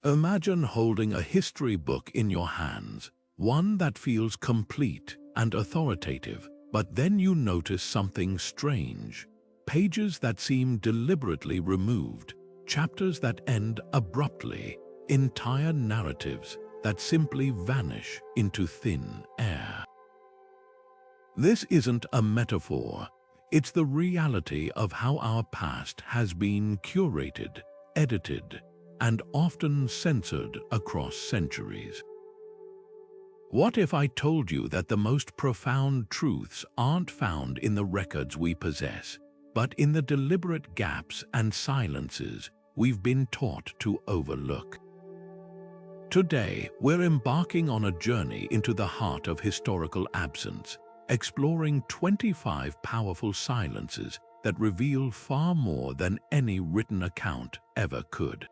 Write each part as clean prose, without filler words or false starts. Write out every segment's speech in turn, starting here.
Imagine holding a history book in your hands, one that feels complete and authoritative, but then you notice something strange. Pages that seem deliberately removed, chapters that end abruptly, entire narratives that simply vanish into thin air. This isn't a metaphor, it's the reality of how our past has been curated, edited, and often censored across centuries. What if I told you that the most profound truths aren't found in the records we possess, but in the deliberate gaps and silences we've been taught to overlook? Today, we're embarking on a journey into the heart of historical absence, exploring 25 powerful silences that reveal far more than any written account ever could.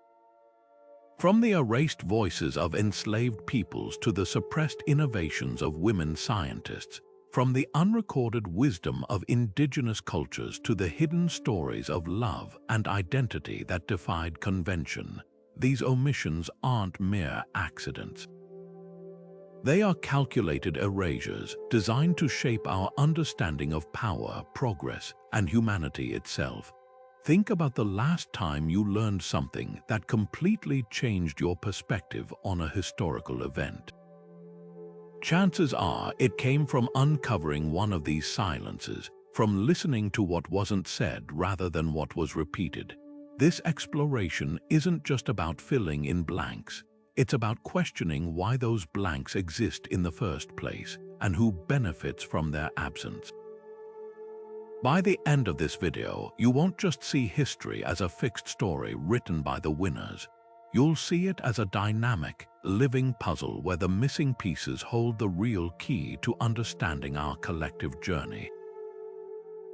From the erased voices of enslaved peoples to the suppressed innovations of women scientists, from the unrecorded wisdom of indigenous cultures to the hidden stories of love and identity that defied convention, these omissions aren't mere accidents. They are calculated erasures designed to shape our understanding of power, progress, and humanity itself. Think about the last time you learned something that completely changed your perspective on a historical event. Chances are it came from uncovering one of these silences, from listening to what wasn't said rather than what was repeated. This exploration isn't just about filling in blanks. It's about questioning why those blanks exist in the first place and who benefits from their absence. By the end of this video, you won't just see history as a fixed story written by the winners. You'll see it as a dynamic, living puzzle where the missing pieces hold the real key to understanding our collective journey.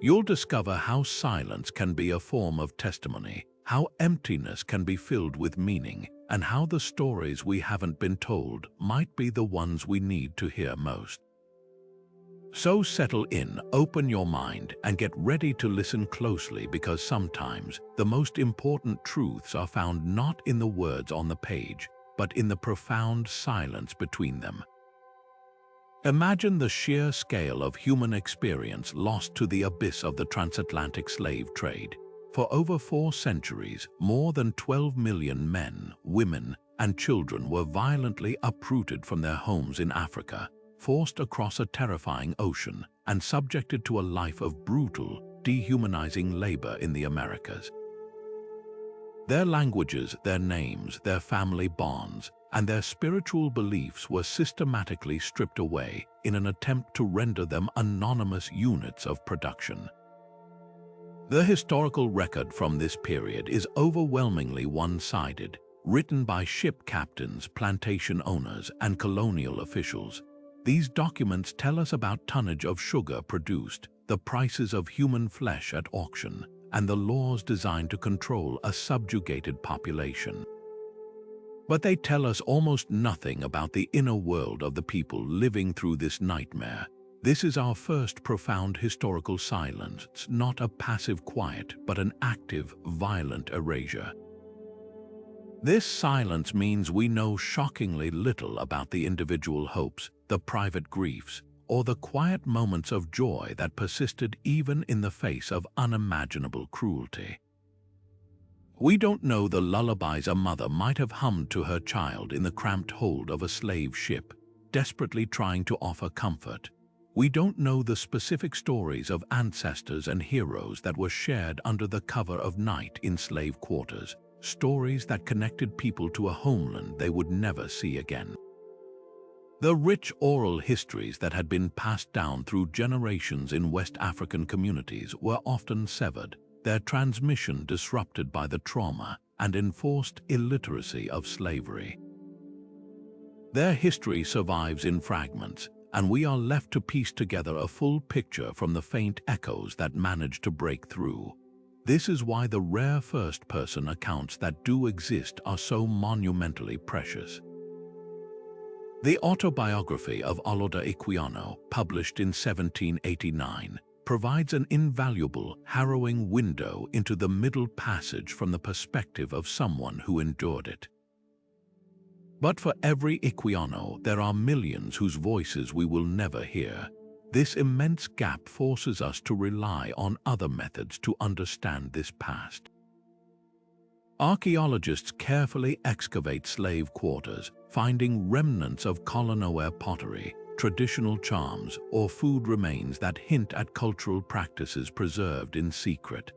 You'll discover how silence can be a form of testimony, how emptiness can be filled with meaning, and how the stories we haven't been told might be the ones we need to hear most. So settle in, open your mind, and get ready to listen closely, because sometimes the most important truths are found not in the words on the page, but in the profound silence between them. Imagine the sheer scale of human experience lost to the abyss of the transatlantic slave trade. For over 4 centuries, more than 12 million men, women, and children were violently uprooted from their homes in Africa, forced across a terrifying ocean, and subjected to a life of brutal, dehumanizing labor in the Americas. Their languages, their names, their family bonds, and their spiritual beliefs were systematically stripped away in an attempt to render them anonymous units of production. The historical record from this period is overwhelmingly one-sided, written by ship captains, plantation owners, and colonial officials. These documents tell us about tonnage of sugar produced, the prices of human flesh at auction, and the laws designed to control a subjugated population. But they tell us almost nothing about the inner world of the people living through this nightmare. This is our first profound historical silence, not a passive quiet, but an active, violent erasure. This silence means we know shockingly little about the individual hopes, the private griefs, or the quiet moments of joy that persisted even in the face of unimaginable cruelty. We don't know the lullabies a mother might have hummed to her child in the cramped hold of a slave ship, desperately trying to offer comfort. We don't know the specific stories of ancestors and heroes that were shared under the cover of night in slave quarters, stories that connected people to a homeland they would never see again. The rich oral histories that had been passed down through generations in West African communities were often severed, their transmission disrupted by the trauma and enforced illiteracy of slavery. Their history survives in fragments, and we are left to piece together a full picture from the faint echoes that manage to break through. This is why the rare first-person accounts that do exist are so monumentally precious. The autobiography of Oloda Equiano, published in 1789, provides an invaluable, harrowing window into the Middle Passage from the perspective of someone who endured it. But for every Equiano, there are millions whose voices we will never hear. This immense gap forces us to rely on other methods to understand this past. Archaeologists carefully excavate slave quarters, finding remnants of colonial pottery, traditional charms, or food remains that hint at cultural practices preserved in secret.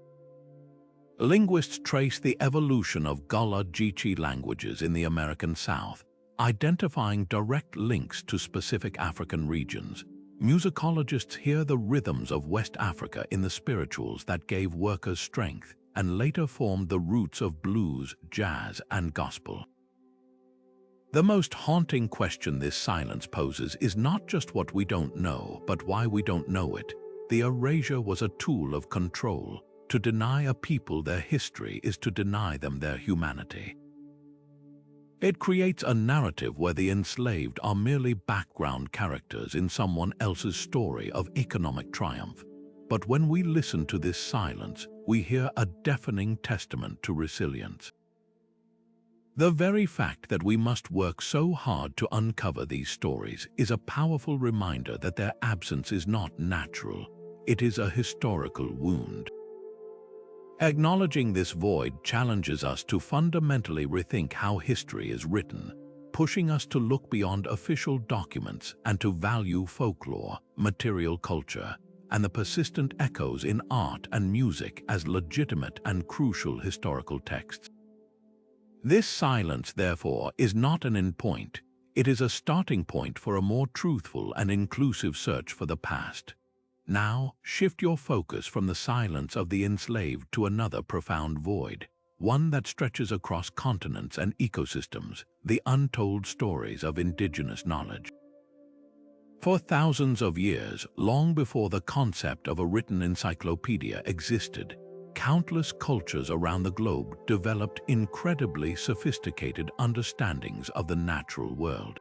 Linguists trace the evolution of Gullah-Geechee languages in the American South, identifying direct links to specific African regions. Musicologists hear the rhythms of West Africa in the spirituals that gave workers strength and later formed the roots of blues, jazz, and gospel. The most haunting question this silence poses is not just what we don't know, but why we don't know it. The erasure was a tool of control. To deny a people their history is to deny them their humanity. It creates a narrative where the enslaved are merely background characters in someone else's story of economic triumph. But when we listen to this silence, we hear a deafening testament to resilience. The very fact that we must work so hard to uncover these stories is a powerful reminder that their absence is not natural. It is a historical wound. Acknowledging this void challenges us to fundamentally rethink how history is written, pushing us to look beyond official documents and to value folklore, material culture, and the persistent echoes in art and music as legitimate and crucial historical texts. This silence, therefore, is not an endpoint. It is a starting point for a more truthful and inclusive search for the past. Now, shift your focus from the silence of the enslaved to another profound void, one that stretches across continents and ecosystems, the untold stories of indigenous knowledge. For thousands of years, long before the concept of a written encyclopedia existed, countless cultures around the globe developed incredibly sophisticated understandings of the natural world.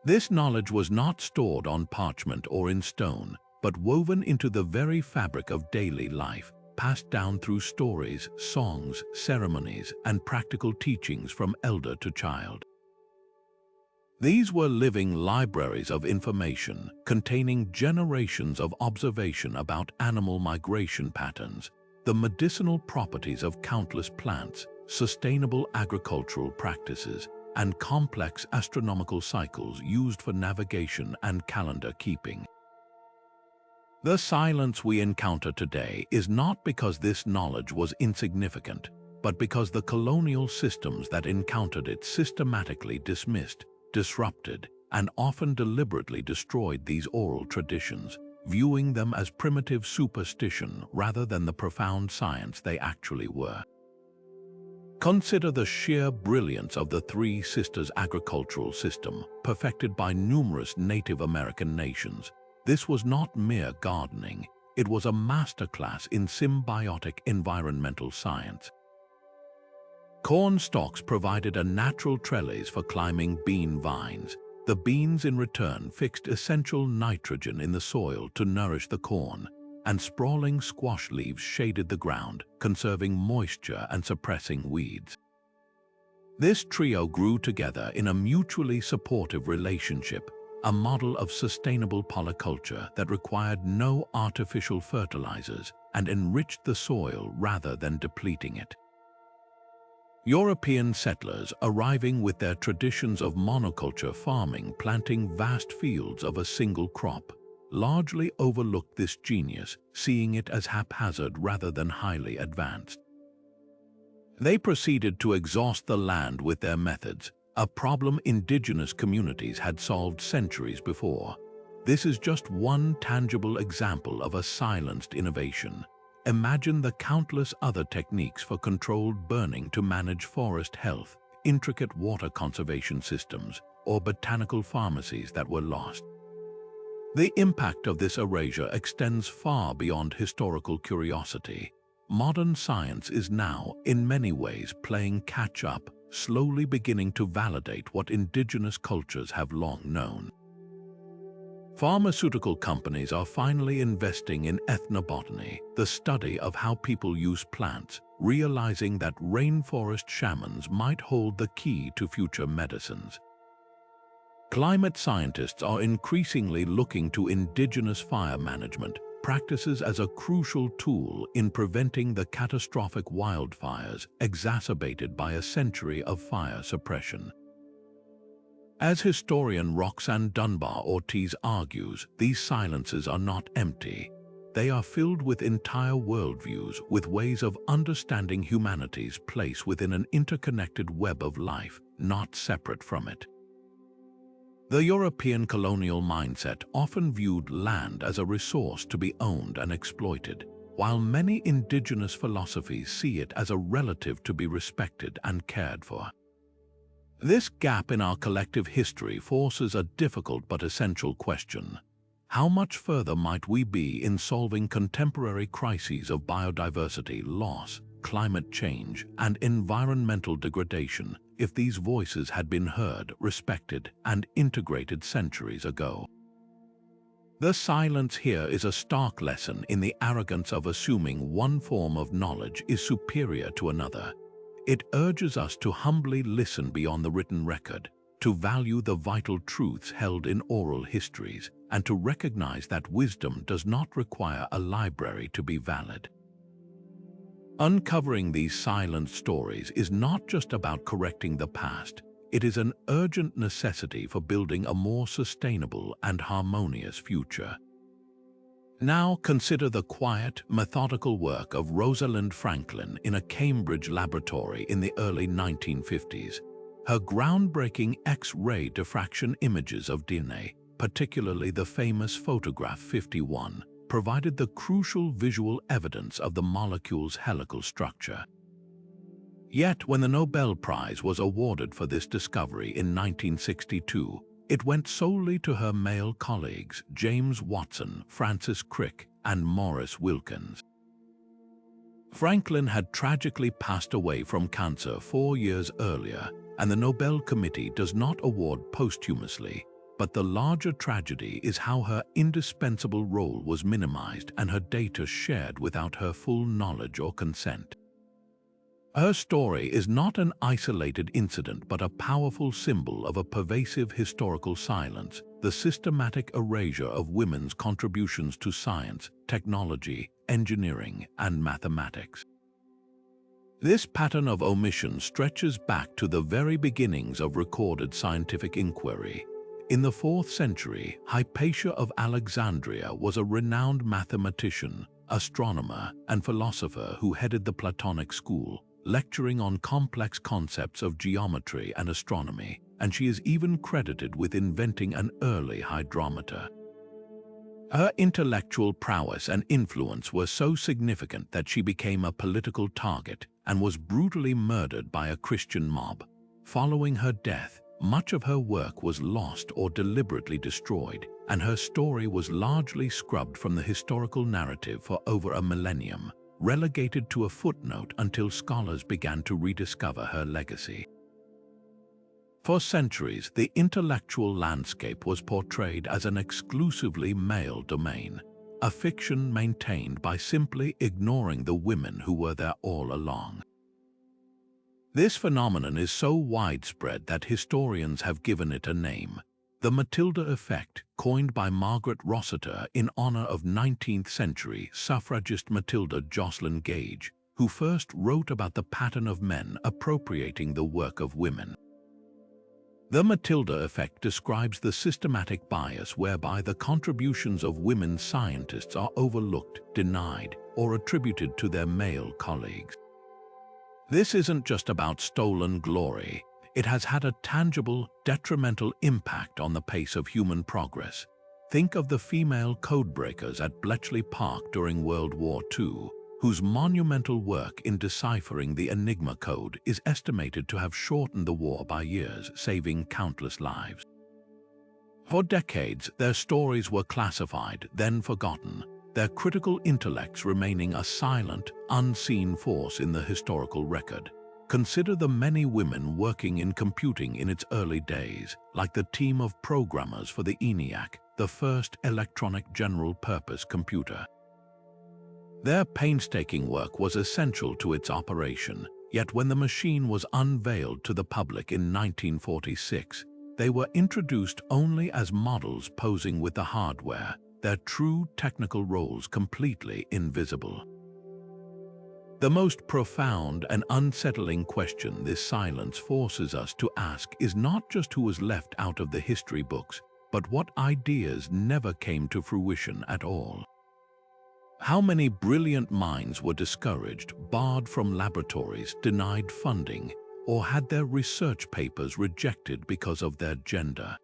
This knowledge was not stored on parchment or in stone, but woven into the very fabric of daily life, passed down through stories, songs, ceremonies, and practical teachings from elder to child. These were living libraries of information containing generations of observation about animal migration patterns, the medicinal properties of countless plants, sustainable agricultural practices, and complex astronomical cycles used for navigation and calendar keeping. The silence we encounter today is not because this knowledge was insignificant, but because the colonial systems that encountered it systematically dismissed, disrupted, and often deliberately destroyed these oral traditions, viewing them as primitive superstition rather than the profound science they actually were. Consider the sheer brilliance of the Three Sisters agricultural system, perfected by numerous Native American nations. This was not mere gardening, it was a masterclass in symbiotic environmental science. Corn stalks provided a natural trellis for climbing bean vines. The beans in return fixed essential nitrogen in the soil to nourish the corn, and sprawling squash leaves shaded the ground, conserving moisture and suppressing weeds. This trio grew together in a mutually supportive relationship, a model of sustainable polyculture that required no artificial fertilizers and enriched the soil rather than depleting it. European settlers, arriving with their traditions of monoculture farming, planting vast fields of a single crop, largely overlooked this genius, seeing it as haphazard rather than highly advanced. They proceeded to exhaust the land with their methods, a problem indigenous communities had solved centuries before. This is just one tangible example of a silenced innovation. Imagine the countless other techniques for controlled burning to manage forest health, intricate water conservation systems, or botanical pharmacies that were lost. The impact of this erasure extends far beyond historical curiosity. Modern science is now, in many ways, playing catch-up, slowly beginning to validate what indigenous cultures have long known. Pharmaceutical companies are finally investing in ethnobotany, the study of how people use plants, realizing that rainforest shamans might hold the key to future medicines. Climate scientists are increasingly looking to indigenous fire management practices as a crucial tool in preventing the catastrophic wildfires exacerbated by a century of fire suppression. As historian Roxanne Dunbar-Ortiz argues, these silences are not empty. They are filled with entire worldviews, with ways of understanding humanity's place within an interconnected web of life, not separate from it. The European colonial mindset often viewed land as a resource to be owned and exploited, while many indigenous philosophies see it as a relative to be respected and cared for. This gap in our collective history forces a difficult but essential question. How much further might we be in solving contemporary crises of biodiversity loss, climate change, and environmental degradation if these voices had been heard, respected, and integrated centuries ago? The silence here is a stark lesson in the arrogance of assuming one form of knowledge is superior to another. It urges us to humbly listen beyond the written record, to value the vital truths held in oral histories, and to recognize that wisdom does not require a library to be valid. Uncovering these silent stories is not just about correcting the past, it is an urgent necessity for building a more sustainable and harmonious future. Now consider the quiet, methodical work of Rosalind Franklin in a Cambridge laboratory in the early 1950s. Her groundbreaking X-ray diffraction images of DNA, particularly the famous photograph 51, provided the crucial visual evidence of the molecule's helical structure. Yet, when the Nobel Prize was awarded for this discovery in 1962, it went solely to her male colleagues, James Watson, Francis Crick, and Maurice Wilkins. Franklin had tragically passed away from cancer 4 years earlier, and the Nobel Committee does not award posthumously, but the larger tragedy is how her indispensable role was minimized and her data shared without her full knowledge or consent. Her story is not an isolated incident but a powerful symbol of a pervasive historical silence, the systematic erasure of women's contributions to science, technology, engineering, and mathematics. This pattern of omission stretches back to the very beginnings of recorded scientific inquiry. In the 4th century, Hypatia of Alexandria was a renowned mathematician, astronomer, and philosopher who headed the Platonic school, lecturing on complex concepts of geometry and astronomy, and she is even credited with inventing an early hydrometer. Her intellectual prowess and influence were so significant that she became a political target and was brutally murdered by a Christian mob. Following her death, much of her work was lost or deliberately destroyed, and her story was largely scrubbed from the historical narrative for over a millennium, relegated to a footnote until scholars began to rediscover her legacy. For centuries, the intellectual landscape was portrayed as an exclusively male domain, a fiction maintained by simply ignoring the women who were there all along. This phenomenon is so widespread that historians have given it a name: the Matilda effect, coined by Margaret Rossiter in honor of 19th-century suffragist Matilda Jocelyn Gage, who first wrote about the pattern of men appropriating the work of women. The Matilda effect describes the systematic bias whereby the contributions of women scientists are overlooked, denied, or attributed to their male colleagues. This isn't just about stolen glory. It has had a tangible, detrimental impact on the pace of human progress. Think of the female codebreakers at Bletchley Park during World War II, whose monumental work in deciphering the Enigma code is estimated to have shortened the war by years, saving countless lives. For decades, their stories were classified, then forgotten, their critical intellects remaining a silent, unseen force in the historical record. Consider the many women working in computing in its early days, like the team of programmers for the ENIAC, the first electronic general-purpose computer. Their painstaking work was essential to its operation, yet when the machine was unveiled to the public in 1946, they were introduced only as models posing with the hardware, their true technical roles completely invisible. The most profound and unsettling question this silence forces us to ask is not just who was left out of the history books, but what ideas never came to fruition at all. How many brilliant minds were discouraged, barred from laboratories, denied funding, or had their research papers rejected because of their gender?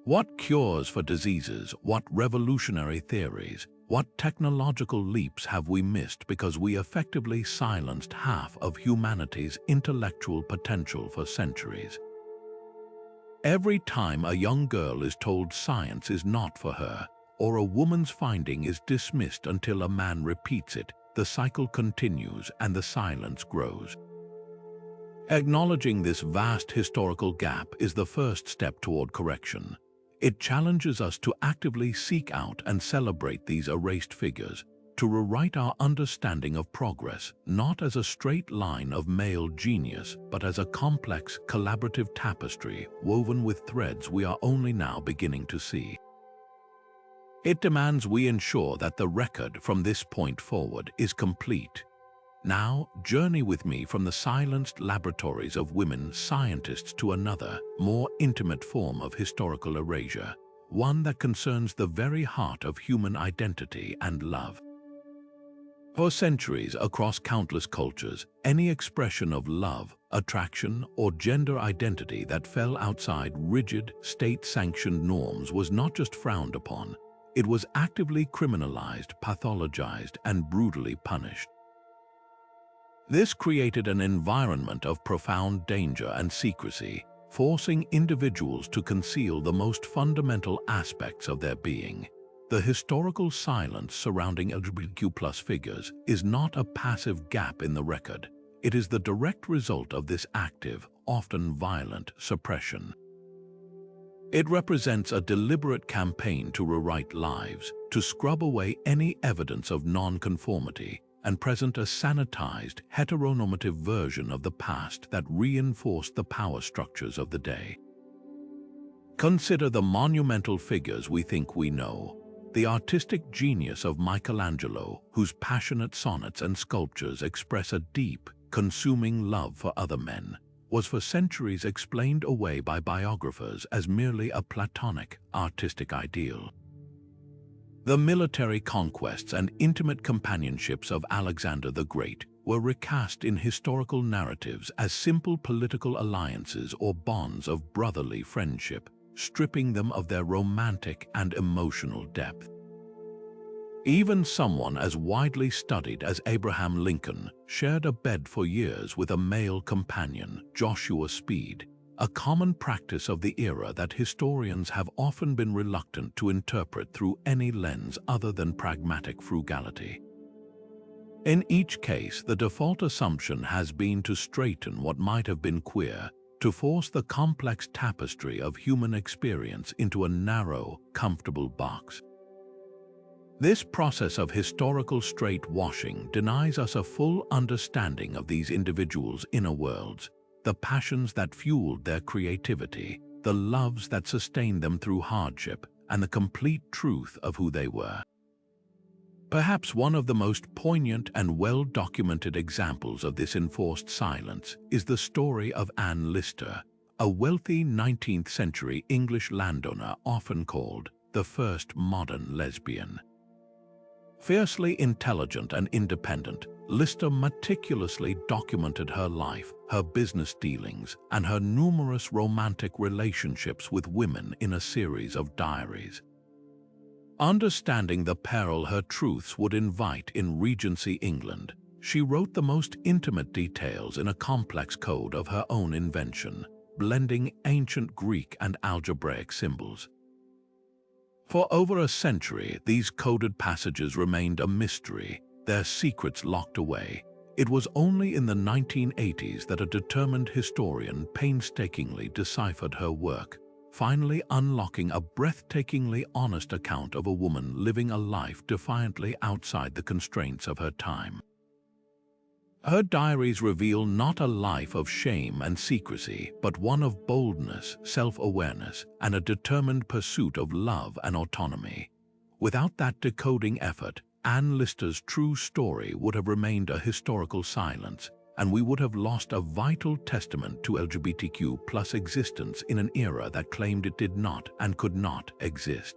What cures for diseases, what revolutionary theories, what technological leaps have we missed because we effectively silenced half of humanity's intellectual potential for centuries? Every time a young girl is told science is not for her, or a woman's finding is dismissed until a man repeats it, the cycle continues and the silence grows. Acknowledging this vast historical gap is the first step toward correction. It challenges us to actively seek out and celebrate these erased figures, to rewrite our understanding of progress, not as a straight line of male genius, but as a complex, collaborative tapestry woven with threads we are only now beginning to see. It demands we ensure that the record from this point forward is complete. Now, journey with me from the silenced laboratories of women scientists to another, more intimate form of historical erasure, one that concerns the very heart of human identity and love. For centuries, across countless cultures, any expression of love, attraction, or gender identity that fell outside rigid, state-sanctioned norms was not just frowned upon, it was actively criminalized, pathologized, and brutally punished. This created an environment of profound danger and secrecy, forcing individuals to conceal the most fundamental aspects of their being. The historical silence surrounding LGBTQ+ figures is not a passive gap in the record. It is the direct result of this active, often violent, suppression. It represents a deliberate campaign to rewrite lives, to scrub away any evidence of non-conformity, and present a sanitized, heteronormative version of the past that reinforced the power structures of the day. Consider the monumental figures we think we know. The artistic genius of Michelangelo, whose passionate sonnets and sculptures express a deep, consuming love for other men, was for centuries explained away by biographers as merely a platonic, artistic ideal. The military conquests and intimate companionships of Alexander the Great were recast in historical narratives as simple political alliances or bonds of brotherly friendship, stripping them of their romantic and emotional depth. Even someone as widely studied as Abraham Lincoln shared a bed for years with a male companion, Joshua Speed, a common practice of the era that historians have often been reluctant to interpret through any lens other than pragmatic frugality. In each case, the default assumption has been to straighten what might have been queer, to force the complex tapestry of human experience into a narrow, comfortable box. This process of historical straight-washing denies us a full understanding of these individuals' inner worlds, the passions that fueled their creativity, the loves that sustained them through hardship, and the complete truth of who they were. Perhaps one of the most poignant and well-documented examples of this enforced silence is the story of Anne Lister, a wealthy 19th-century English landowner often called the first modern lesbian. Fiercely intelligent and independent, Lister meticulously documented her life, her business dealings, and her numerous romantic relationships with women in a series of diaries. Understanding the peril her truths would invite in Regency England, she wrote the most intimate details in a complex code of her own invention, blending ancient Greek and algebraic symbols. For over a century, these coded passages remained a mystery, their secrets locked away. It was only in the 1980s that a determined historian painstakingly deciphered her work, finally unlocking a breathtakingly honest account of a woman living a life defiantly outside the constraints of her time. Her diaries reveal not a life of shame and secrecy, but one of boldness, self-awareness, and a determined pursuit of love and autonomy. Without that decoding effort, Anne Lister's true story would have remained a historical silence, and we would have lost a vital testament to LGBTQ+ existence in an era that claimed it did not and could not exist.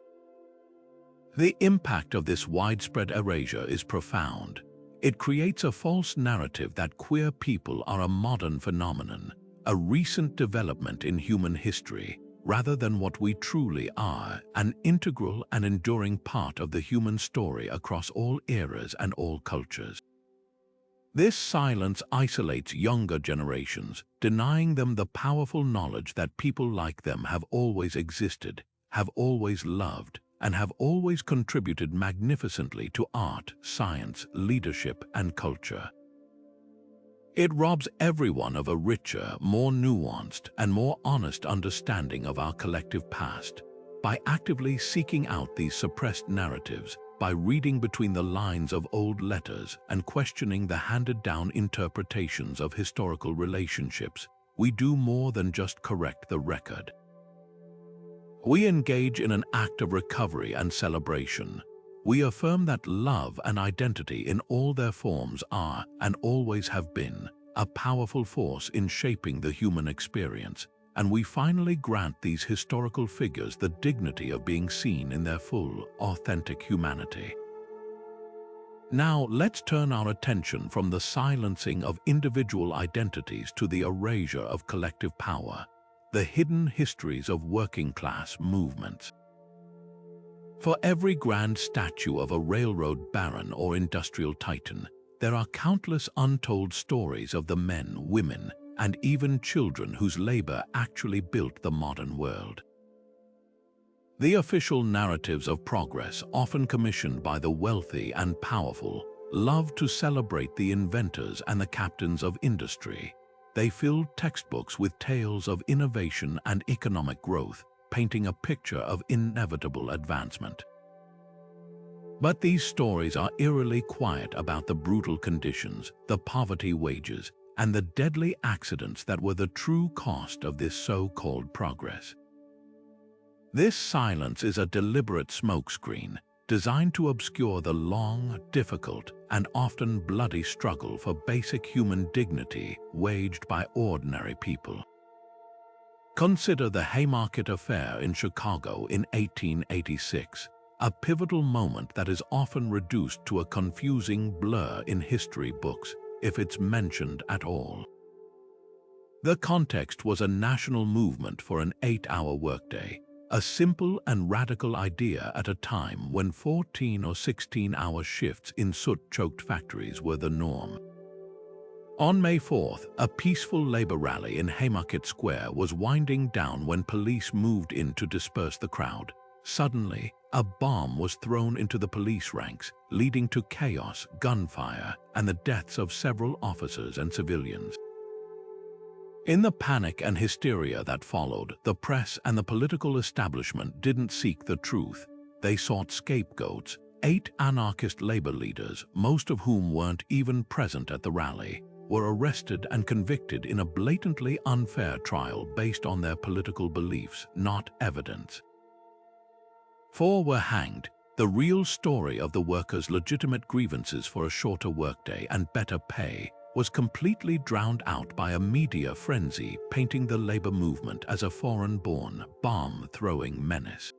The impact of this widespread erasure is profound. It creates a false narrative that queer people are a modern phenomenon, a recent development in human history, rather than what we truly are, an integral and enduring part of the human story across all eras and all cultures. This silence isolates younger generations, denying them the powerful knowledge that people like them have always existed, have always loved, and have always contributed magnificently to art, science, leadership, and culture. It robs everyone of a richer, more nuanced, and more honest understanding of our collective past. By actively seeking out these suppressed narratives, by reading between the lines of old letters and questioning the handed-down interpretations of historical relationships, we do more than just correct the record. We engage in an act of recovery and celebration. We affirm that love and identity in all their forms are, and always have been, a powerful force in shaping the human experience, and we finally grant these historical figures the dignity of being seen in their full, authentic humanity. Now, let's turn our attention from the silencing of individual identities to the erasure of collective power, the hidden histories of working-class movements. For every grand statue of a railroad baron or industrial titan, there are countless untold stories of the men, women, and even children whose labor actually built the modern world. The official narratives of progress, often commissioned by the wealthy and powerful, love to celebrate the inventors and the captains of industry. They filled textbooks with tales of innovation and economic growth, painting a picture of inevitable advancement. But these stories are eerily quiet about the brutal conditions, the poverty wages, and the deadly accidents that were the true cost of this so-called progress. This silence is a deliberate smokescreen, designed to obscure the long, difficult, and often bloody struggle for basic human dignity waged by ordinary people. Consider the Haymarket Affair in Chicago in 1886, a pivotal moment that is often reduced to a confusing blur in history books, if it's mentioned at all. The context was a national movement for an 8-hour workday, a simple and radical idea at a time when 14 or 16-hour shifts in soot-choked factories were the norm. On May 4th, a peaceful labor rally in Haymarket Square was winding down when police moved in to disperse the crowd. Suddenly, a bomb was thrown into the police ranks, leading to chaos, gunfire, and the deaths of several officers and civilians. In the panic and hysteria that followed, the press and the political establishment didn't seek the truth. They sought scapegoats. 8 anarchist labor leaders, most of whom weren't even present at the rally, were arrested and convicted in a blatantly unfair trial based on their political beliefs, not evidence. 4 were hanged. The real story of the workers' legitimate grievances for a shorter workday and better pay was completely drowned out by a media frenzy painting the labor movement as a foreign-born, bomb-throwing menace.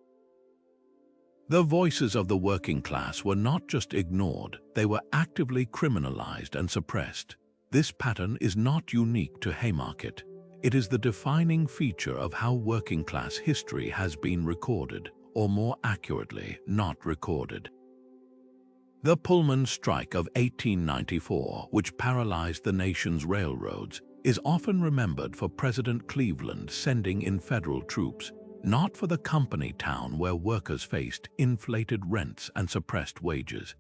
The voices of the working class were not just ignored, they were actively criminalized and suppressed. This pattern is not unique to Haymarket. It is the defining feature of how working-class history has been recorded, or more accurately, not recorded. The Pullman strike of 1894, which paralyzed the nation's railroads, is often remembered for President Cleveland sending in federal troops, not for the company town where workers faced inflated rents and suppressed wages.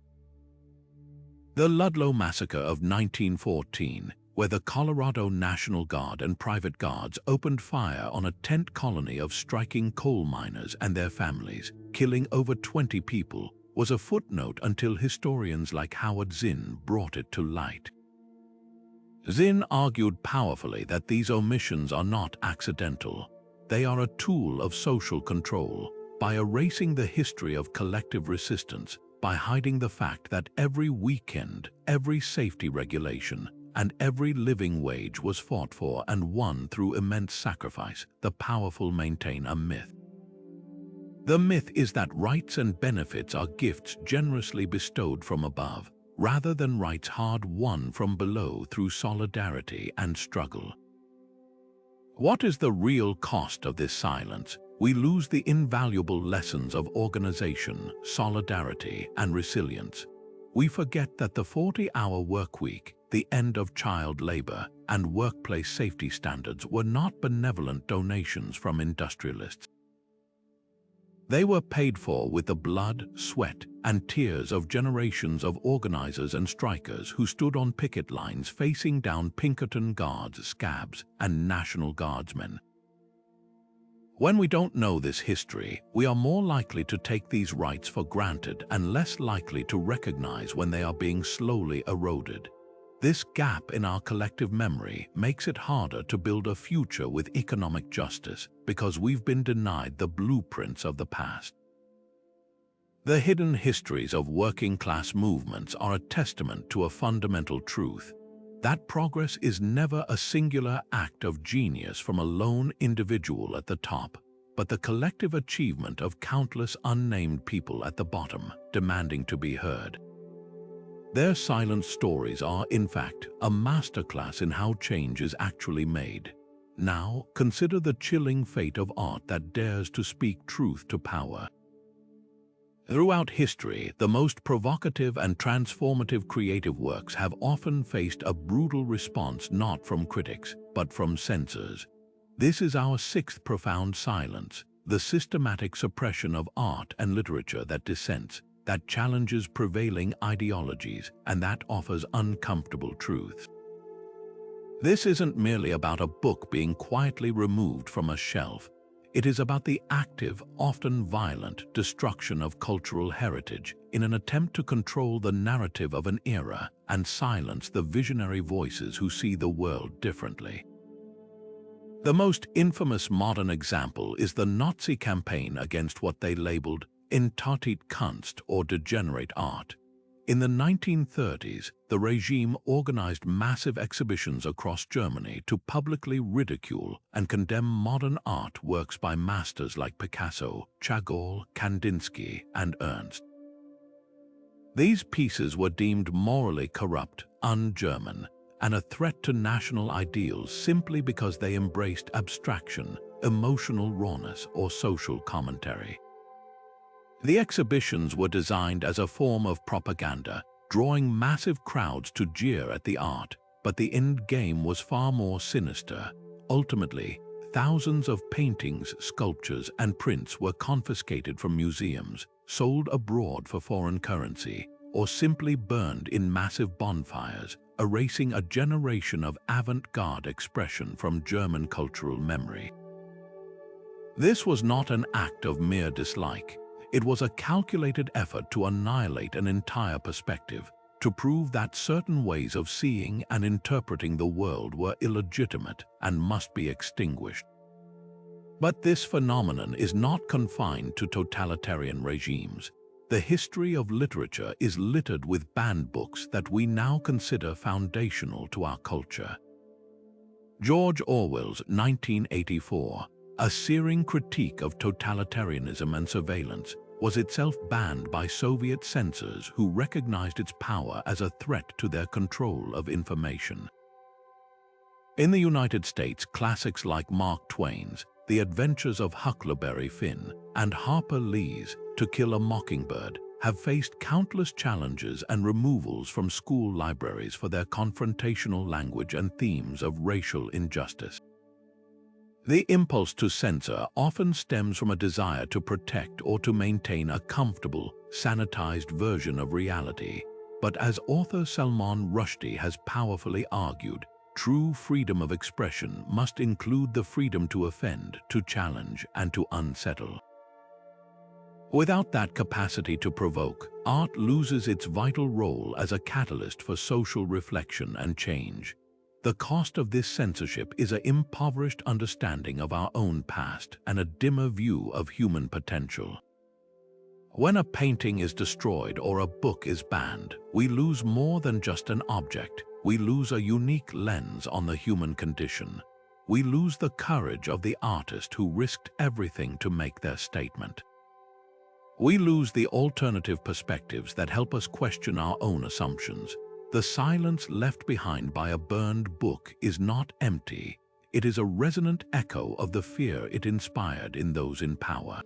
The Ludlow Massacre of 1914, where the Colorado National Guard and private guards opened fire on a tent colony of striking coal miners and their families, killing over 20 people, was a footnote until historians like Howard Zinn brought it to light. Zinn argued powerfully that these omissions are not accidental. They are a tool of social control. By erasing the history of collective resistance, by hiding the fact that every weekend, every safety regulation, and every living wage was fought for and won through immense sacrifice, the powerful maintain a myth. The myth is that rights and benefits are gifts generously bestowed from above, rather than rights hard-won from below through solidarity and struggle. What is the real cost of this silence? We lose the invaluable lessons of organization, solidarity, and resilience. We forget that the 40-hour workweek, the end of child labor, and workplace safety standards were not benevolent donations from industrialists. They were paid for with the blood, sweat, and tears of generations of organizers and strikers who stood on picket lines facing down Pinkerton Guards, scabs, and National Guardsmen. When we don't know this history, we are more likely to take these rights for granted and less likely to recognize when they are being slowly eroded. This gap in our collective memory makes it harder to build a future with economic justice because we've been denied the blueprints of the past. The hidden histories of working-class movements are a testament to a fundamental truth: that progress is never a singular act of genius from a lone individual at the top, but the collective achievement of countless unnamed people at the bottom, demanding to be heard. Their silent stories are, in fact, a masterclass in how change is actually made. Now, consider the chilling fate of art that dares to speak truth to power. Throughout history, the most provocative and transformative creative works have often faced a brutal response not from critics, but from censors. This is our sixth profound silence, the systematic suppression of art and literature that dissents, that challenges prevailing ideologies, and that offers uncomfortable truths. This isn't merely about a book being quietly removed from a shelf. It is about the active, often violent, destruction of cultural heritage in an attempt to control the narrative of an era and silence the visionary voices who see the world differently. The most infamous modern example is the Nazi campaign against what they labeled Entautet Kunst or degenerate art. In the 1930s, the regime organized massive exhibitions across Germany to publicly ridicule and condemn modern art works by masters like Picasso, Chagall, Kandinsky, and Ernst. These pieces were deemed morally corrupt, un-German, and a threat to national ideals simply because they embraced abstraction, emotional rawness, or social commentary. The exhibitions were designed as a form of propaganda, drawing massive crowds to jeer at the art, but the end game was far more sinister. Ultimately, thousands of paintings, sculptures, and prints were confiscated from museums, sold abroad for foreign currency, or simply burned in massive bonfires, erasing a generation of avant-garde expression from German cultural memory. This was not an act of mere dislike. It was a calculated effort to annihilate an entire perspective, to prove that certain ways of seeing and interpreting the world were illegitimate and must be extinguished. But this phenomenon is not confined to totalitarian regimes. The history of literature is littered with banned books that we now consider foundational to our culture. George Orwell's 1984, a searing critique of totalitarianism and surveillance, was itself banned by Soviet censors who recognized its power as a threat to their control of information. In the United States, classics like Mark Twain's The Adventures of Huckleberry Finn and Harper Lee's To Kill a Mockingbird have faced countless challenges and removals from school libraries for their confrontational language and themes of racial injustice. The impulse to censor often stems from a desire to protect or to maintain a comfortable, sanitized version of reality. But as author Salman Rushdie has powerfully argued, True freedom of expression must include the freedom to offend, to challenge, and to unsettle. Without that capacity to provoke, art loses its vital role as a catalyst for social reflection and change. The cost of this censorship is an impoverished understanding of our own past and a dimmer view of human potential. When a painting is destroyed or a book is banned, we lose more than just an object. We lose a unique lens on the human condition. We lose the courage of the artist who risked everything to make their statement. We lose the alternative perspectives that help us question our own assumptions. The silence left behind by a burned book is not empty. It is a resonant echo of the fear it inspired in those in power.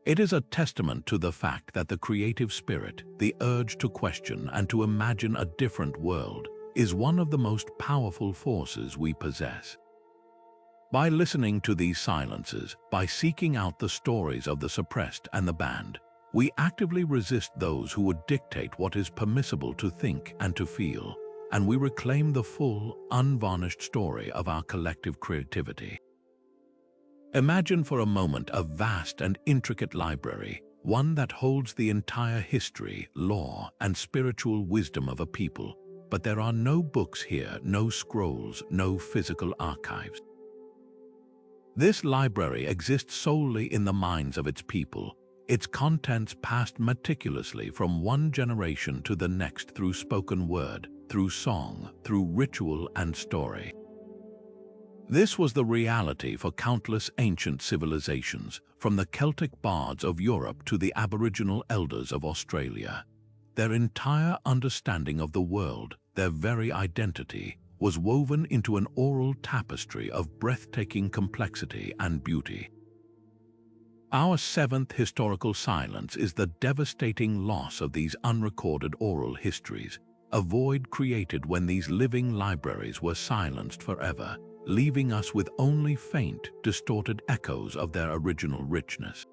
It is a testament to the fact that the creative spirit, the urge to question and to imagine a different world, is one of the most powerful forces we possess. By listening to these silences, by seeking out the stories of the suppressed and the banned, we actively resist those who would dictate what is permissible to think and to feel, and we reclaim the full, unvarnished story of our collective creativity. Imagine for a moment a vast and intricate library, one that holds the entire history, law, and spiritual wisdom of a people, but there are no books here, no scrolls, no physical archives. This library exists solely in the minds of its people, its contents passed meticulously from one generation to the next through spoken word, through song, through ritual and story. This was the reality for countless ancient civilizations, from the Celtic bards of Europe to the Aboriginal elders of Australia. Their entire understanding of the world, their very identity, was woven into an oral tapestry of breathtaking complexity and beauty. Our seventh historical silence is the devastating loss of these unrecorded oral histories, a void created when these living libraries were silenced forever, leaving us with only faint, distorted echoes of their original richness.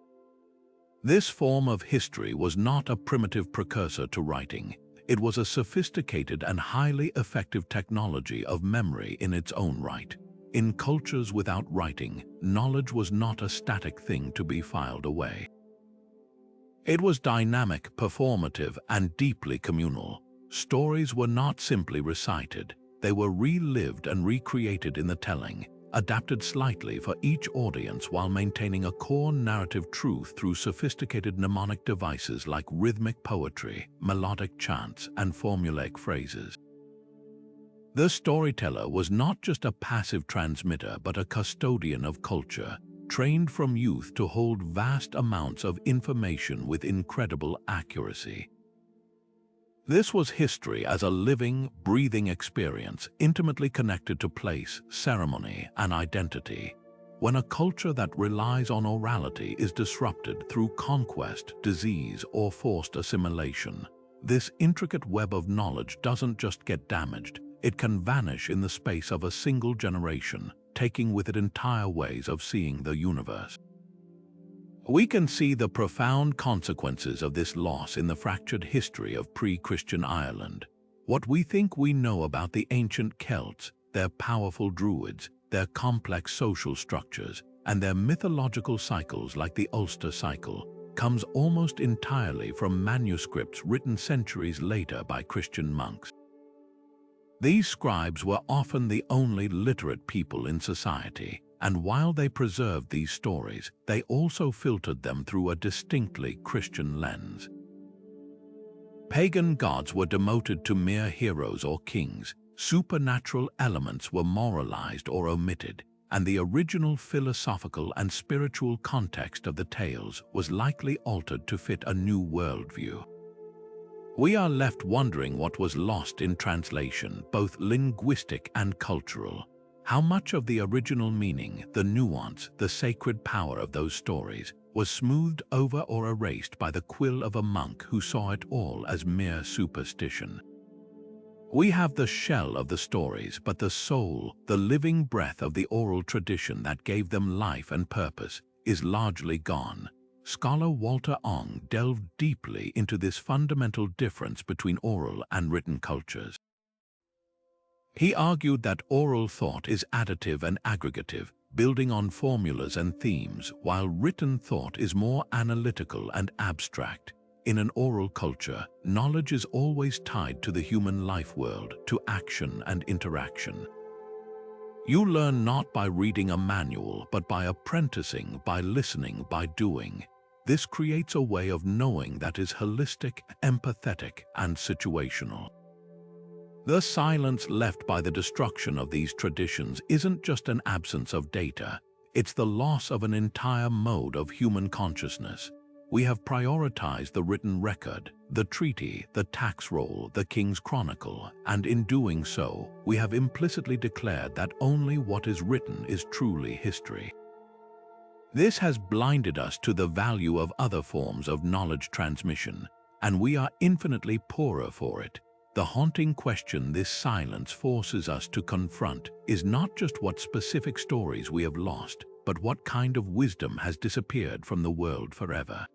This form of history was not a primitive precursor to writing. It was a sophisticated and highly effective technology of memory in its own right. In cultures without writing, knowledge was not a static thing to be filed away. It was dynamic, performative, and deeply communal. Stories were not simply recited. They were relived and recreated in the telling, adapted slightly for each audience while maintaining a core narrative truth through sophisticated mnemonic devices like rhythmic poetry, melodic chants, and formulaic phrases. The storyteller was not just a passive transmitter but a custodian of culture, trained from youth to hold vast amounts of information with incredible accuracy. This was history as a living, breathing experience, intimately connected to place, ceremony, and identity. When a culture that relies on orality is disrupted through conquest, disease, or forced assimilation, this intricate web of knowledge doesn't just get damaged, it can vanish in the space of a single generation, taking with it entire ways of seeing the universe. We can see the profound consequences of this loss in the fractured history of pre-Christian Ireland. What we think we know about the ancient Celts, their powerful Druids, their complex social structures, and their mythological cycles like the Ulster cycle, comes almost entirely from manuscripts written centuries later by Christian monks. These scribes were often the only literate people in society, and while they preserved these stories, they also filtered them through a distinctly Christian lens. Pagan gods were demoted to mere heroes or kings, supernatural elements were moralized or omitted, and the original philosophical and spiritual context of the tales was likely altered to fit a new worldview. We are left wondering what was lost in translation, both linguistic and cultural. How much of the original meaning, the nuance, the sacred power of those stories was smoothed over or erased by the quill of a monk who saw it all as mere superstition? We have the shell of the stories, but the soul, the living breath of the oral tradition that gave them life and purpose, is largely gone. Scholar Walter Ong delved deeply into this fundamental difference between oral and written cultures. He argued that oral thought is additive and aggregative, building on formulas and themes, while written thought is more analytical and abstract. In an oral culture, knowledge is always tied to the human life world, to action and interaction. You learn not by reading a manual, but by apprenticing, by listening, by doing. This creates a way of knowing that is holistic, empathetic, and situational. The silence left by the destruction of these traditions isn't just an absence of data, it's the loss of an entire mode of human consciousness. We have prioritized the written record, the treaty, the tax roll, the King's Chronicle, and in doing so, we have implicitly declared that only what is written is truly history. This has blinded us to the value of other forms of knowledge transmission, and we are infinitely poorer for it. The haunting question this silence forces us to confront is not just what specific stories we have lost, but what kind of wisdom has disappeared from the world forever.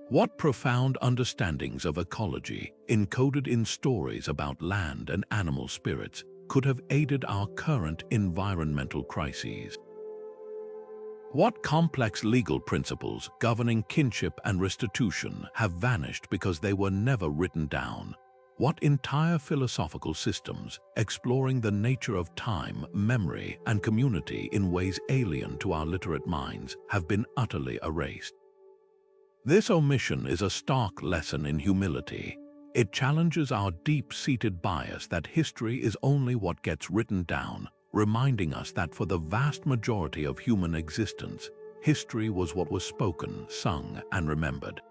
What profound understandings of ecology, encoded in stories about land and animal spirits, could have aided our current environmental crises? What complex legal principles governing kinship and restitution have vanished because they were never written down? What entire philosophical systems, exploring the nature of time, memory, and community in ways alien to our literate minds, have been utterly erased? This omission is a stark lesson in humility. It challenges our deep-seated bias that history is only what gets written down, reminding us that for the vast majority of human existence, history was what was spoken, sung, and remembered.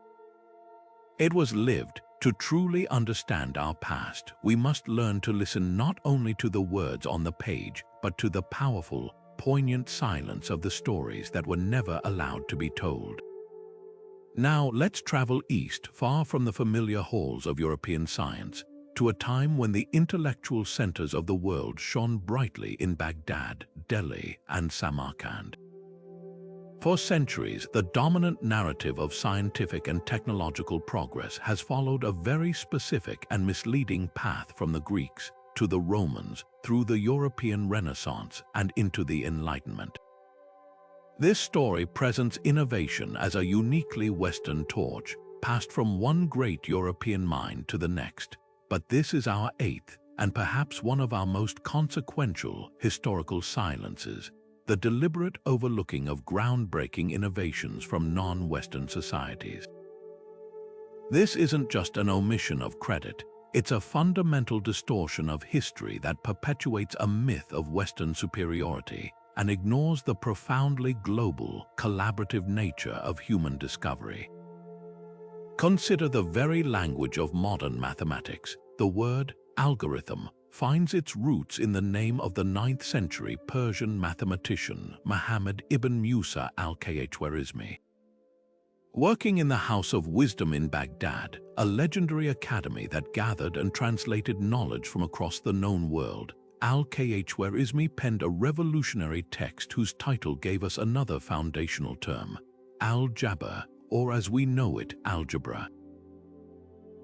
It was lived. To truly understand our past, we must learn to listen not only to the words on the page, but to the powerful, poignant silence of the stories that were never allowed to be told. Now let's travel east, far from the familiar halls of European science, to a time when the intellectual centers of the world shone brightly in Baghdad, Delhi, and Samarkand. For centuries, the dominant narrative of scientific and technological progress has followed a very specific and misleading path from the Greeks to the Romans, through the European Renaissance and into the Enlightenment. This story presents innovation as a uniquely Western torch, passed from one great European mind to the next. But this is our eighth, and perhaps one of our most consequential, historical silences: the deliberate overlooking of groundbreaking innovations from non-Western societies. This isn't just an omission of credit, it's a fundamental distortion of history that perpetuates a myth of Western superiority and ignores the profoundly global, collaborative nature of human discovery. Consider the very language of modern mathematics. The word algorithm finds its roots in the name of the 9th century Persian mathematician Muhammad ibn Musa al-Khwarizmi. Working in the House of Wisdom in Baghdad, a legendary academy that gathered and translated knowledge from across the known world, al-Khwarizmi penned a revolutionary text whose title gave us another foundational term: al-Jabr, or as we know it, algebra.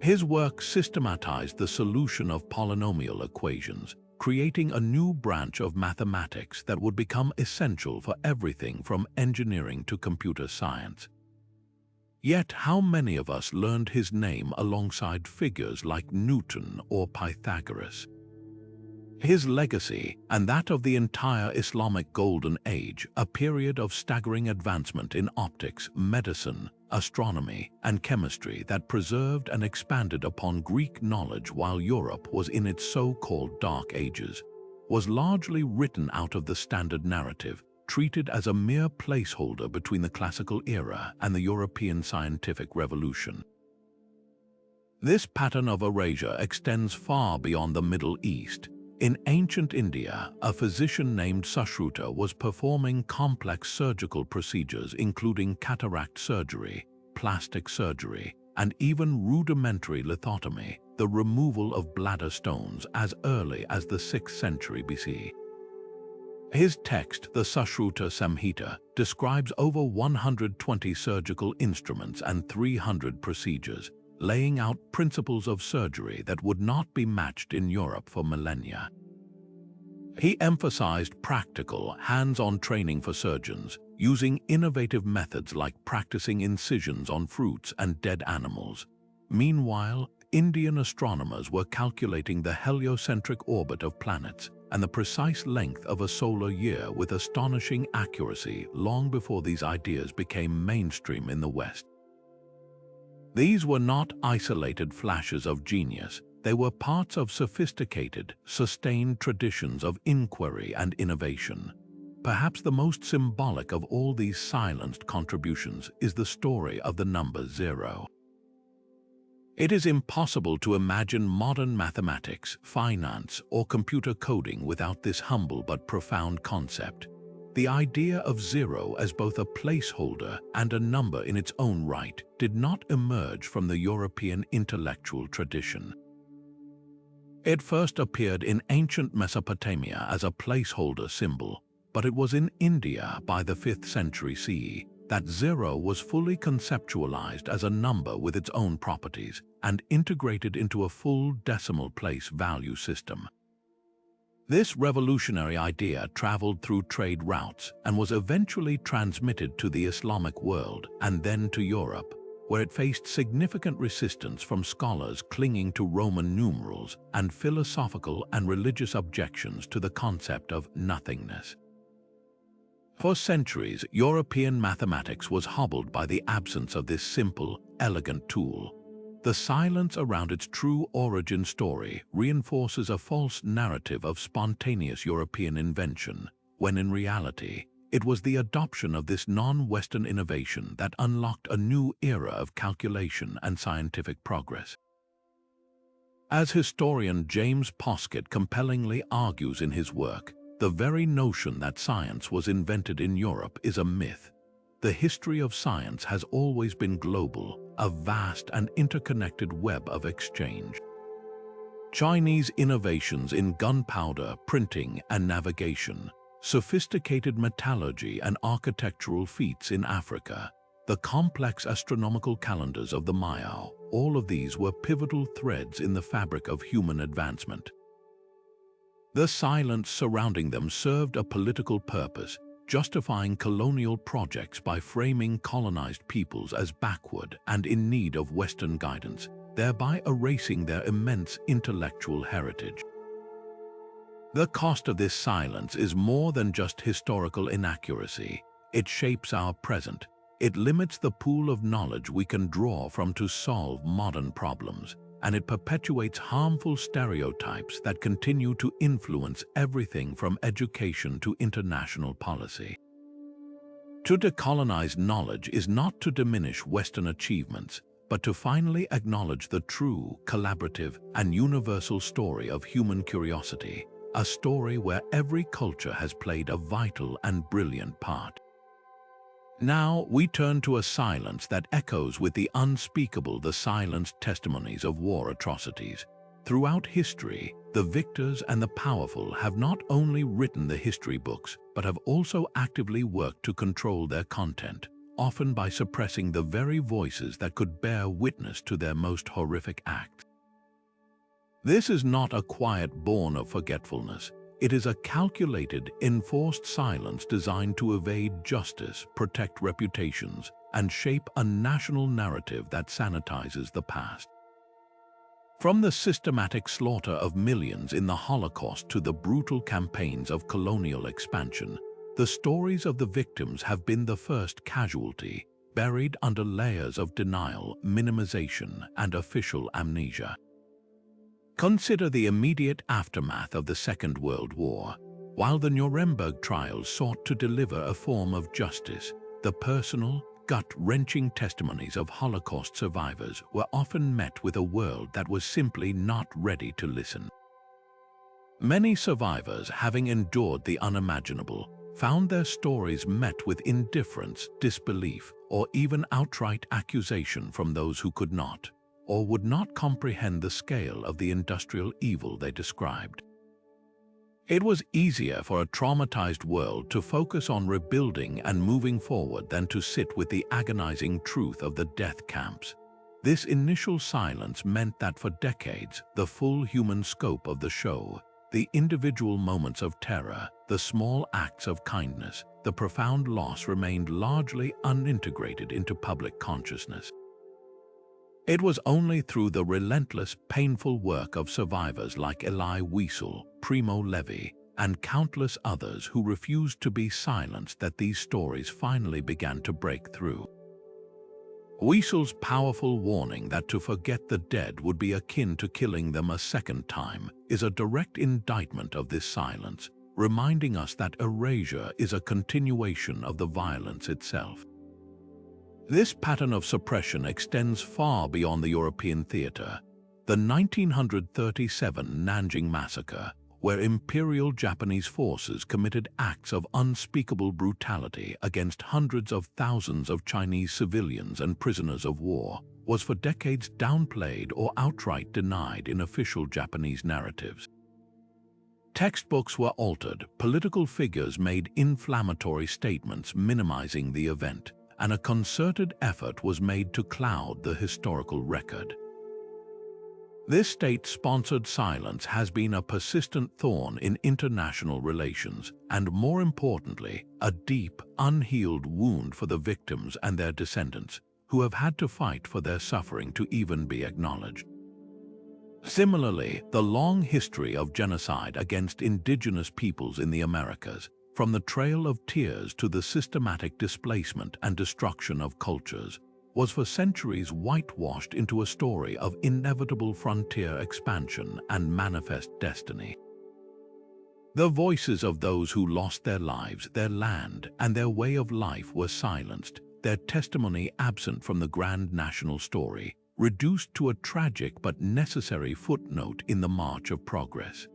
His work systematized the solution of polynomial equations, creating a new branch of mathematics that would become essential for everything from engineering to computer science. Yet how many of us learned his name alongside figures like Newton or Pythagoras? His legacy, and that of the entire Islamic Golden Age, a period of staggering advancement in optics, medicine, astronomy, and chemistry that preserved and expanded upon Greek knowledge while Europe was in its so-called Dark Ages, was largely written out of the standard narrative, treated as a mere placeholder between the classical era and the European scientific revolution. This pattern of erasure extends far beyond the Middle East. In ancient India, a physician named Sushruta was performing complex surgical procedures including cataract surgery, plastic surgery, and even rudimentary lithotomy, the removal of bladder stones, as early as the 6th century BC. His text, the Sushruta Samhita, describes over 120 surgical instruments and 300 procedures, laying out principles of surgery that would not be matched in Europe for millennia. He emphasized practical, hands-on training for surgeons, using innovative methods like practicing incisions on fruits and dead animals. Meanwhile, Indian astronomers were calculating the heliocentric orbit of planets and the precise length of a solar year with astonishing accuracy long before these ideas became mainstream in the West. These were not isolated flashes of genius. They were parts of sophisticated, sustained traditions of inquiry and innovation. Perhaps the most symbolic of all these silenced contributions is the story of the number 0. It is impossible to imagine modern mathematics, finance, or computer coding without this humble but profound concept. The idea of 0 as both a placeholder and a number in its own right did not emerge from the European intellectual tradition. It first appeared in ancient Mesopotamia as a placeholder symbol, but it was in India by the 5th century CE that 0 was fully conceptualized as a number with its own properties and integrated into a full decimal place value system. This revolutionary idea traveled through trade routes and was eventually transmitted to the Islamic world and then to Europe, where it faced significant resistance from scholars clinging to Roman numerals and philosophical and religious objections to the concept of nothingness. For centuries, European mathematics was hobbled by the absence of this simple, elegant tool. The silence around its true origin story reinforces a false narrative of spontaneous European invention, when in reality, it was the adoption of this non-Western innovation that unlocked a new era of calculation and scientific progress. As historian James Poskett compellingly argues in his work, the very notion that science was invented in Europe is a myth. The history of science has always been global, a vast and interconnected web of exchange. Chinese innovations in gunpowder, printing, and navigation, sophisticated metallurgy and architectural feats in Africa, the complex astronomical calendars of the Maya, all of these were pivotal threads in the fabric of human advancement. The silence surrounding them served a political purpose, justifying colonial projects by framing colonized peoples as backward and in need of Western guidance, thereby erasing their immense intellectual heritage. The cost of this silence is more than just historical inaccuracy. It shapes our present. It limits the pool of knowledge we can draw from to solve modern problems, and it perpetuates harmful stereotypes that continue to influence everything from education to international policy. To decolonize knowledge is not to diminish Western achievements, but to finally acknowledge the true, collaborative, and universal story of human curiosity, a story where every culture has played a vital and brilliant part. Now we turn to a silence that echoes with the unspeakable, the silenced testimonies of war atrocities. Throughout history, the victors and the powerful have not only written the history books, but have also actively worked to control their content, often by suppressing the very voices that could bear witness to their most horrific acts. This is not a quiet born of forgetfulness. It is a calculated, enforced silence designed to evade justice, protect reputations, and shape a national narrative that sanitizes the past. From the systematic slaughter of millions in the Holocaust to the brutal campaigns of colonial expansion, the stories of the victims have been the first casualty, buried under layers of denial, minimization, and official amnesia. Consider the immediate aftermath of the Second World War. While the Nuremberg trials sought to deliver a form of justice, the personal, gut-wrenching testimonies of Holocaust survivors were often met with a world that was simply not ready to listen. Many survivors, having endured the unimaginable, found their stories met with indifference, disbelief, or even outright accusation from those who could not, or would not comprehend the scale of the industrial evil they described. It was easier for a traumatized world to focus on rebuilding and moving forward than to sit with the agonizing truth of the death camps. This initial silence meant that for decades, the full human scope of the show, the individual moments of terror, the small acts of kindness, the profound loss remained largely unintegrated into public consciousness. It was only through the relentless, painful work of survivors like Elie Wiesel, Primo Levi, and countless others who refused to be silenced that these stories finally began to break through. Wiesel's powerful warning that to forget the dead would be akin to killing them a second time is a direct indictment of this silence, reminding us that erasure is a continuation of the violence itself. This pattern of suppression extends far beyond the European theater. The 1937 Nanjing Massacre, where Imperial Japanese forces committed acts of unspeakable brutality against hundreds of thousands of Chinese civilians and prisoners of war, was for decades downplayed or outright denied in official Japanese narratives. Textbooks were altered, political figures made inflammatory statements minimizing the event, and a concerted effort was made to cloud the historical record. This state-sponsored silence has been a persistent thorn in international relations and, more importantly, a deep, unhealed wound for the victims and their descendants, who have had to fight for their suffering to even be acknowledged. Similarly, the long history of genocide against indigenous peoples in the Americas, from the Trail of Tears to the systematic displacement and destruction of cultures, was for centuries whitewashed into a story of inevitable frontier expansion and manifest destiny. The voices of those who lost their lives, their land, and their way of life were silenced, their testimony absent from the grand national story, reduced to a tragic but necessary footnote in the march of progress.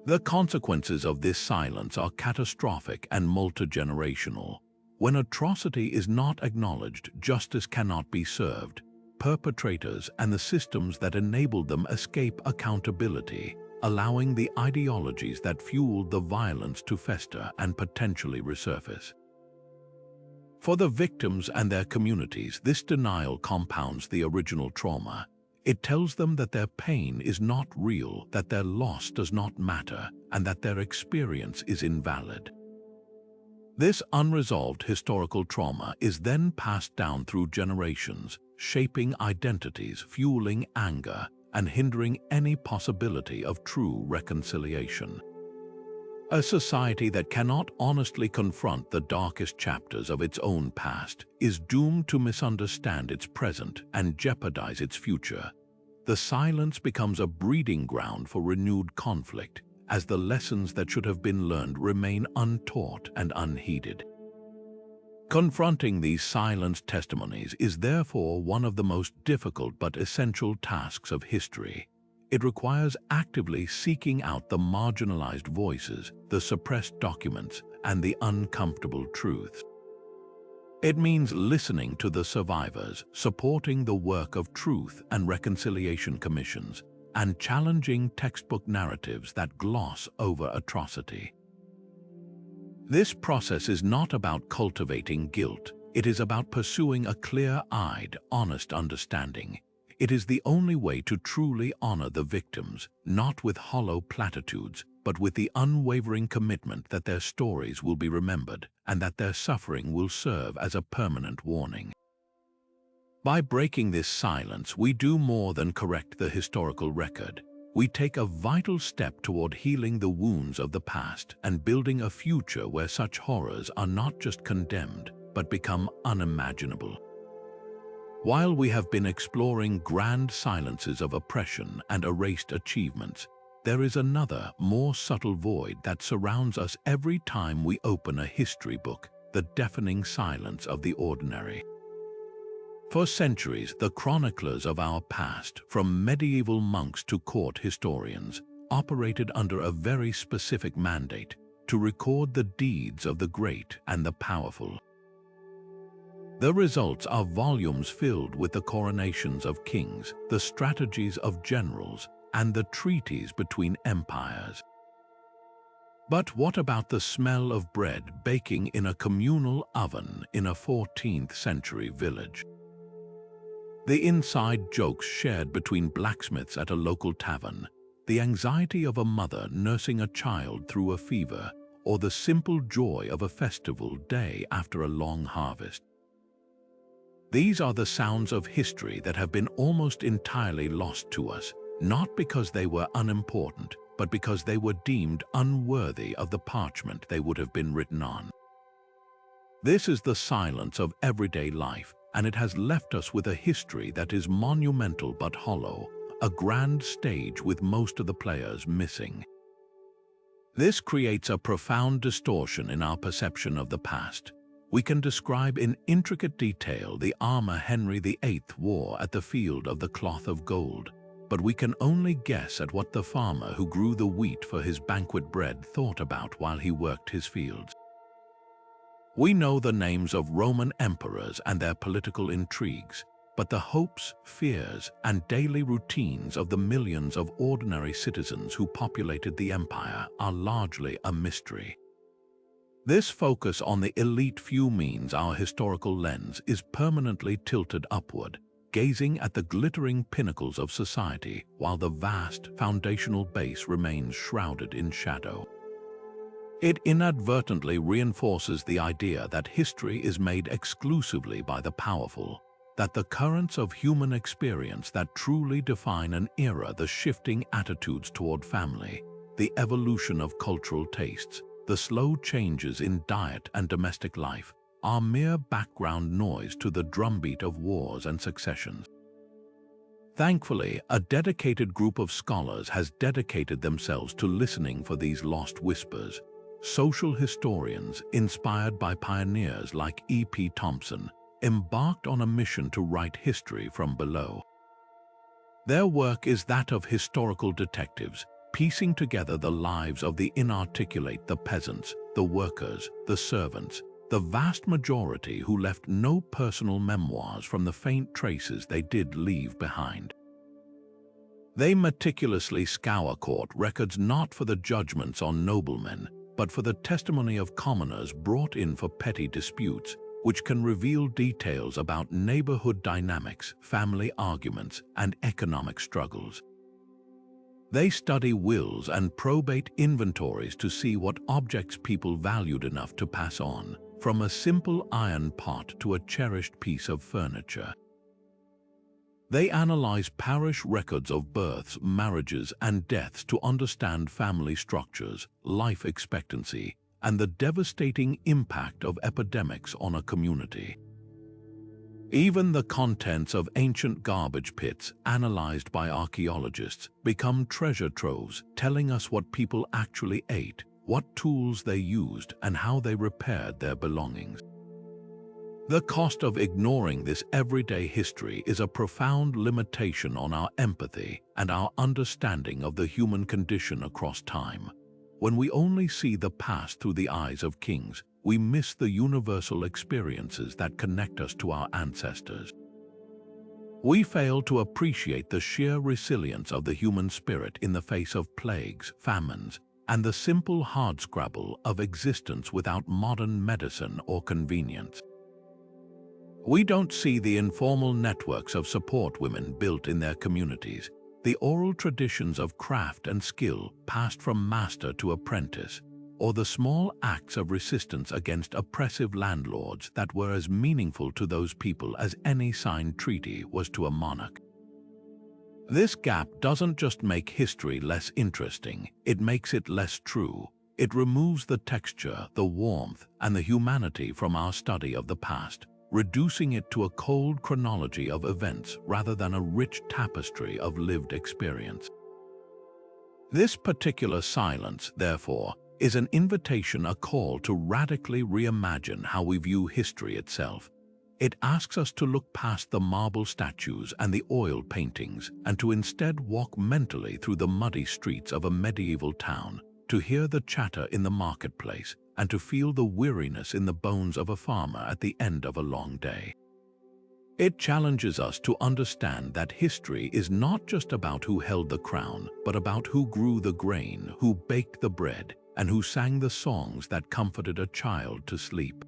The consequences of this silence are catastrophic and multi-generational. When atrocity is not acknowledged, justice cannot be served. Perpetrators and the systems that enabled them escape accountability, allowing the ideologies that fueled the violence to fester and potentially resurface. For the victims and their communities, this denial compounds the original trauma. It tells them that their pain is not real, that their loss does not matter, and that their experience is invalid. This unresolved historical trauma is then passed down through generations, shaping identities, fueling anger, and hindering any possibility of true reconciliation. A society that cannot honestly confront the darkest chapters of its own past is doomed to misunderstand its present and jeopardize its future. The silence becomes a breeding ground for renewed conflict, as the lessons that should have been learned remain untaught and unheeded. Confronting these silenced testimonies is therefore one of the most difficult but essential tasks of history. It requires actively seeking out the marginalized voices, the suppressed documents, and the uncomfortable truths. It means listening to the survivors, supporting the work of truth and reconciliation commissions, and challenging textbook narratives that gloss over atrocity. This process is not about cultivating guilt. It is about pursuing a clear-eyed, honest understanding. It is the only way to truly honor the victims, not with hollow platitudes, but with the unwavering commitment that their stories will be remembered and that their suffering will serve as a permanent warning. By breaking this silence, we do more than correct the historical record. We take a vital step toward healing the wounds of the past and building a future where such horrors are not just condemned, but become unimaginable. While we have been exploring grand silences of oppression and erased achievements, there is another, more subtle void that surrounds us every time we open a history book: the deafening silence of the ordinary. For centuries, the chroniclers of our past, from medieval monks to court historians, operated under a very specific mandate: to record the deeds of the great and the powerful. The results are volumes filled with the coronations of kings, the strategies of generals, and the treaties between empires. But what about the smell of bread baking in a communal oven in a 14th century village? The inside jokes shared between blacksmiths at a local tavern, the anxiety of a mother nursing a child through a fever, or the simple joy of a festival day after a long harvest. These are the sounds of history that have been almost entirely lost to us, not because they were unimportant, but because they were deemed unworthy of the parchment they would have been written on. This is the silence of everyday life, and it has left us with a history that is monumental but hollow, a grand stage with most of the players missing. This creates a profound distortion in our perception of the past. We can describe in intricate detail the armor Henry VIII wore at the Field of the Cloth of Gold, but we can only guess at what the farmer who grew the wheat for his banquet bread thought about while he worked his fields. We know the names of Roman emperors and their political intrigues, but the hopes, fears, and daily routines of the millions of ordinary citizens who populated the empire are largely a mystery. This focus on the elite few means our historical lens is permanently tilted upward, gazing at the glittering pinnacles of society while the vast foundational base remains shrouded in shadow. It inadvertently reinforces the idea that history is made exclusively by the powerful, that the currents of human experience that truly define an era, the shifting attitudes toward family, the evolution of cultural tastes, the slow changes in diet and domestic life, are mere background noise to the drumbeat of wars and successions. Thankfully, a dedicated group of scholars has dedicated themselves to listening for these lost whispers. Social historians, inspired by pioneers like E.P. Thompson, embarked on a mission to write history from below. Their work is that of historical detectives, piecing together the lives of the inarticulate, the peasants, the workers, the servants, the vast majority who left no personal memoirs from the faint traces they did leave behind. They meticulously scour court records not for the judgments on noblemen, but for the testimony of commoners brought in for petty disputes, which can reveal details about neighborhood dynamics, family arguments, and economic struggles. They study wills and probate inventories to see what objects people valued enough to pass on, from a simple iron pot to a cherished piece of furniture. They analyze parish records of births, marriages, and deaths to understand family structures, life expectancy, and the devastating impact of epidemics on a community. Even the contents of ancient garbage pits, analyzed by archaeologists, become treasure troves, telling us what people actually ate, what tools they used, and how they repaired their belongings. The cost of ignoring this everyday history is a profound limitation on our empathy and our understanding of the human condition across time. When we only see the past through the eyes of kings, we miss the universal experiences that connect us to our ancestors. We fail to appreciate the sheer resilience of the human spirit in the face of plagues, famines, and the simple hardscrabble of existence without modern medicine or convenience. We don't see the informal networks of support women built in their communities, the oral traditions of craft and skill passed from master to apprentice, or the small acts of resistance against oppressive landlords that were as meaningful to those people as any signed treaty was to a monarch. This gap doesn't just make history less interesting, it makes it less true. It removes the texture, the warmth, and the humanity from our study of the past, reducing it to a cold chronology of events rather than a rich tapestry of lived experience. This particular silence, therefore, is an invitation, a call to radically reimagine how we view history itself. It asks us to look past the marble statues and the oil paintings and to instead walk mentally through the muddy streets of a medieval town, to hear the chatter in the marketplace, and to feel the weariness in the bones of a farmer at the end of a long day. It challenges us to understand that history is not just about who held the crown, but about who grew the grain, who baked the bread, and who sang the songs that comforted a child to sleep.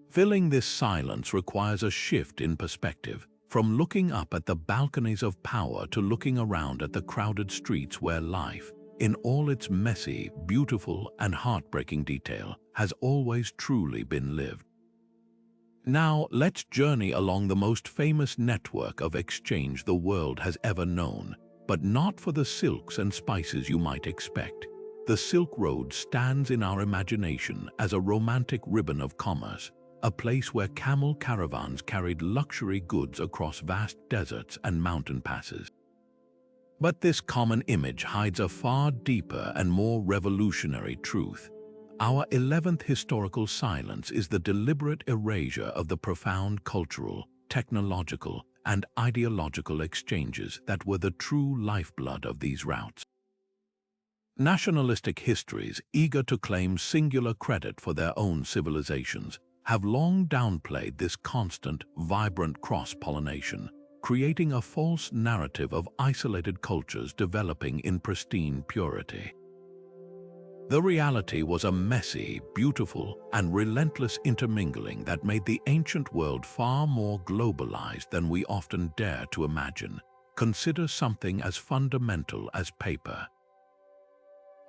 Filling this silence requires a shift in perspective, From looking up at the balconies of power to looking around at the crowded streets where life, in all its messy, beautiful, and heartbreaking detail, has always truly been lived. Now, let's journey along the most famous network of exchange the world has ever known, but not for the silks and spices you might expect. The Silk Road stands in our imagination as a romantic ribbon of commerce, a place where camel caravans carried luxury goods across vast deserts and mountain passes. But this common image hides a far deeper and more revolutionary truth. Our 11th historical silence is the deliberate erasure of the profound cultural, technological, and ideological exchanges that were the true lifeblood of these routes. Nationalistic histories, eager to claim singular credit for their own civilizations, have long downplayed this constant, vibrant cross-pollination, creating a false narrative of isolated cultures developing in pristine purity. The reality was a messy, beautiful, and relentless intermingling that made the ancient world far more globalized than we often dare to imagine. Consider something as fundamental as paper.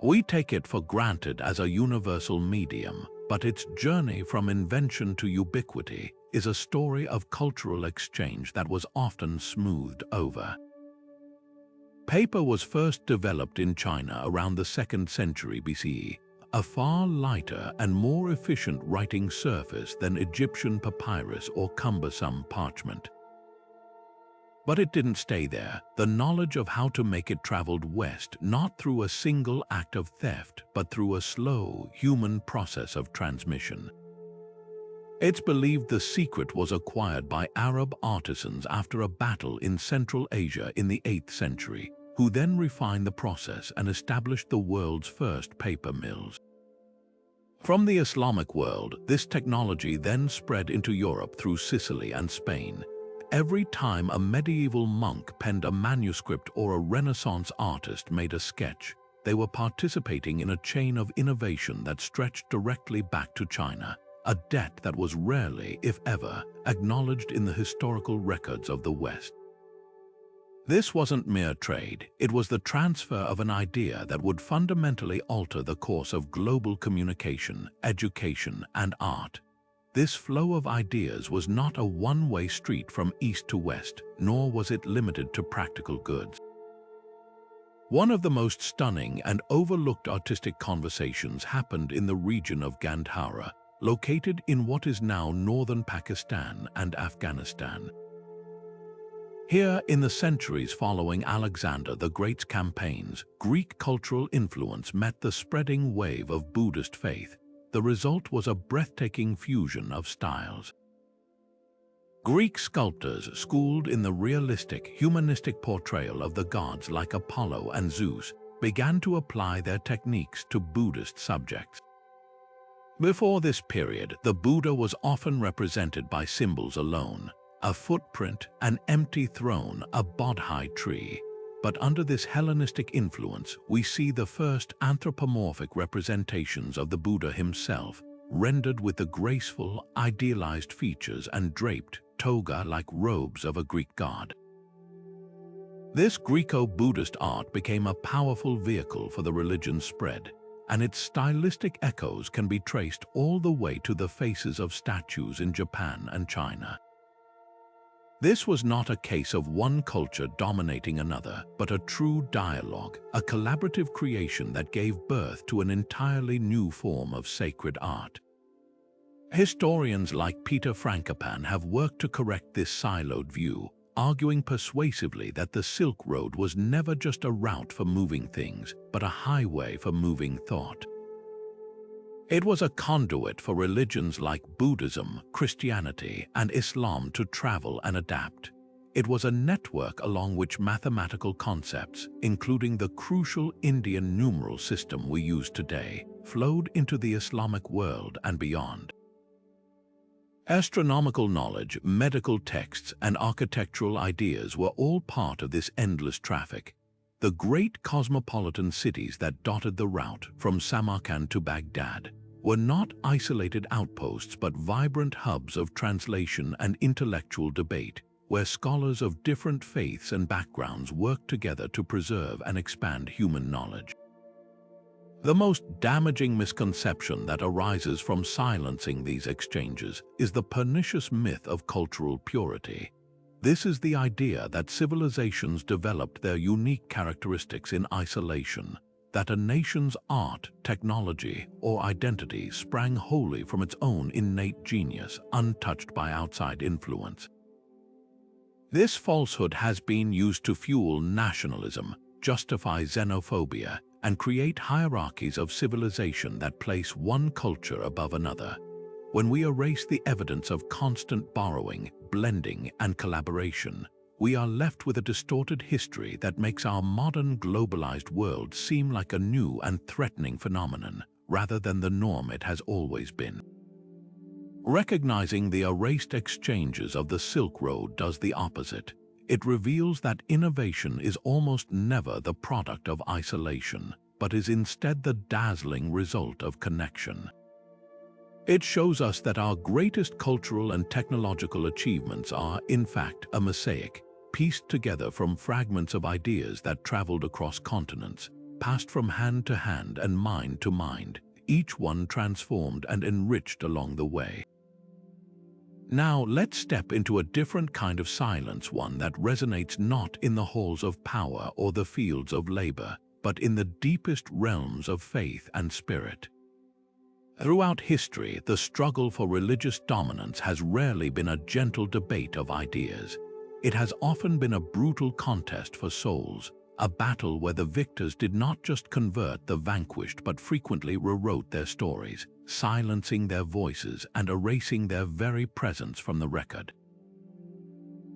We take it for granted as a universal medium, but its journey from invention to ubiquity is a story of cultural exchange that was often smoothed over. Paper was first developed in China around the 2nd century BCE, a far lighter and more efficient writing surface than Egyptian papyrus or cumbersome parchment. But it didn't stay there. The knowledge of how to make it traveled west, not through a single act of theft, but through a slow, human process of transmission. It's believed the secret was acquired by Arab artisans after a battle in Central Asia in the 8th century, who then refined the process and established the world's first paper mills. From the Islamic world, this technology then spread into Europe through Sicily and Spain. Every time a medieval monk penned a manuscript or a Renaissance artist made a sketch, they were participating in a chain of innovation that stretched directly back to China, a debt that was rarely, if ever, acknowledged in the historical records of the West. This wasn't mere trade, it was the transfer of an idea that would fundamentally alter the course of global communication, education, and art. This flow of ideas was not a one-way street from east to west, nor was it limited to practical goods. One of the most stunning and overlooked artistic conversations happened in the region of Gandhara, located in what is now northern Pakistan and Afghanistan. Here, in the centuries following Alexander the Great's campaigns, Greek cultural influence met the spreading wave of Buddhist faith. The result was a breathtaking fusion of styles. Greek sculptors, schooled in the realistic, humanistic portrayal of the gods like Apollo and Zeus, began to apply their techniques to Buddhist subjects. Before this period, the Buddha was often represented by symbols alone: a footprint, an empty throne, a bodhi tree. But under this Hellenistic influence, we see the first anthropomorphic representations of the Buddha himself, rendered with the graceful, idealized features and draped, toga-like robes of a Greek god. This Greco-Buddhist art became a powerful vehicle for the religion's spread, and its stylistic echoes can be traced all the way to the faces of statues in Japan and China. This was not a case of one culture dominating another, but a true dialogue, a collaborative creation that gave birth to an entirely new form of sacred art. Historians like Peter Frankopan have worked to correct this siloed view, arguing persuasively that the Silk Road was never just a route for moving things, but a highway for moving thought. It was a conduit for religions like Buddhism, Christianity, and Islam to travel and adapt. It was a network along which mathematical concepts, including the crucial Indian numeral system we use today, flowed into the Islamic world and beyond. Astronomical knowledge, medical texts, and architectural ideas were all part of this endless traffic. The great cosmopolitan cities that dotted the route, from Samarkand to Baghdad, were not isolated outposts but vibrant hubs of translation and intellectual debate, where scholars of different faiths and backgrounds work together to preserve and expand human knowledge. The most damaging misconception that arises from silencing these exchanges is the pernicious myth of cultural purity. This is the idea that civilizations developed their unique characteristics in isolation, that a nation's art, technology, or identity sprang wholly from its own innate genius, untouched by outside influence. This falsehood has been used to fuel nationalism, justify xenophobia, and create hierarchies of civilization that place one culture above another. When we erase the evidence of constant borrowing, blending, and collaboration, we are left with a distorted history that makes our modern globalized world seem like a new and threatening phenomenon, rather than the norm it has always been. Recognizing the erased exchanges of the Silk Road does the opposite. It reveals that innovation is almost never the product of isolation, but is instead the dazzling result of connection. It shows us that our greatest cultural and technological achievements are, in fact, a mosaic, pieced together from fragments of ideas that traveled across continents, passed from hand to hand and mind to mind, each one transformed and enriched along the way. Now let's step into a different kind of silence, one that resonates not in the halls of power or the fields of labor, but in the deepest realms of faith and spirit. Throughout history, the struggle for religious dominance has rarely been a gentle debate of ideas. It has often been a brutal contest for souls, a battle where the victors did not just convert the vanquished but frequently rewrote their stories, silencing their voices and erasing their very presence from the record.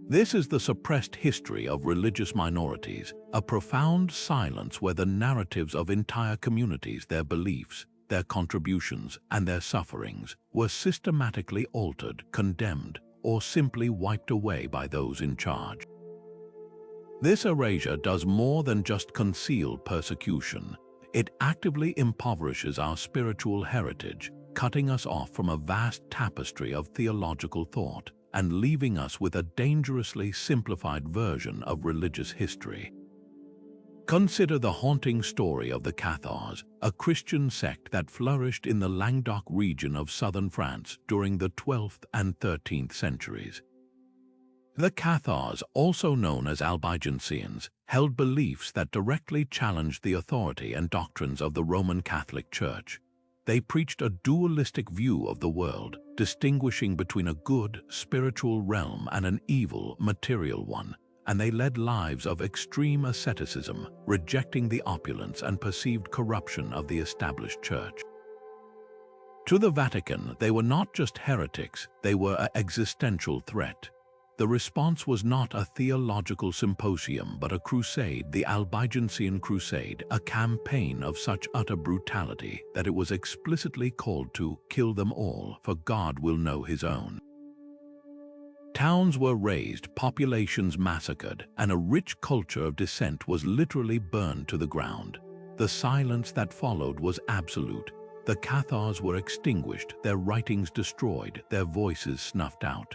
This is the suppressed history of religious minorities, a profound silence where the narratives of entire communities, their beliefs, their contributions, and their sufferings were systematically altered, condemned, or simply wiped away by those in charge. This erasure does more than just conceal persecution. It actively impoverishes our spiritual heritage, cutting us off from a vast tapestry of theological thought and leaving us with a dangerously simplified version of religious history. Consider the haunting story of the Cathars, a Christian sect that flourished in the Languedoc region of southern France during the 12th and 13th centuries. The Cathars, also known as Albigensians, held beliefs that directly challenged the authority and doctrines of the Roman Catholic Church. They preached a dualistic view of the world, distinguishing between a good, spiritual realm and an evil, material one, and they led lives of extreme asceticism, rejecting the opulence and perceived corruption of the established church. To the Vatican, they were not just heretics, they were an existential threat. The response was not a theological symposium but a crusade, the Albigensian Crusade, a campaign of such utter brutality that it was explicitly called to kill them all, for God will know his own. Towns were razed, populations massacred, and a rich culture of dissent was literally burned to the ground. The silence that followed was absolute. The Cathars were extinguished, their writings destroyed, their voices snuffed out.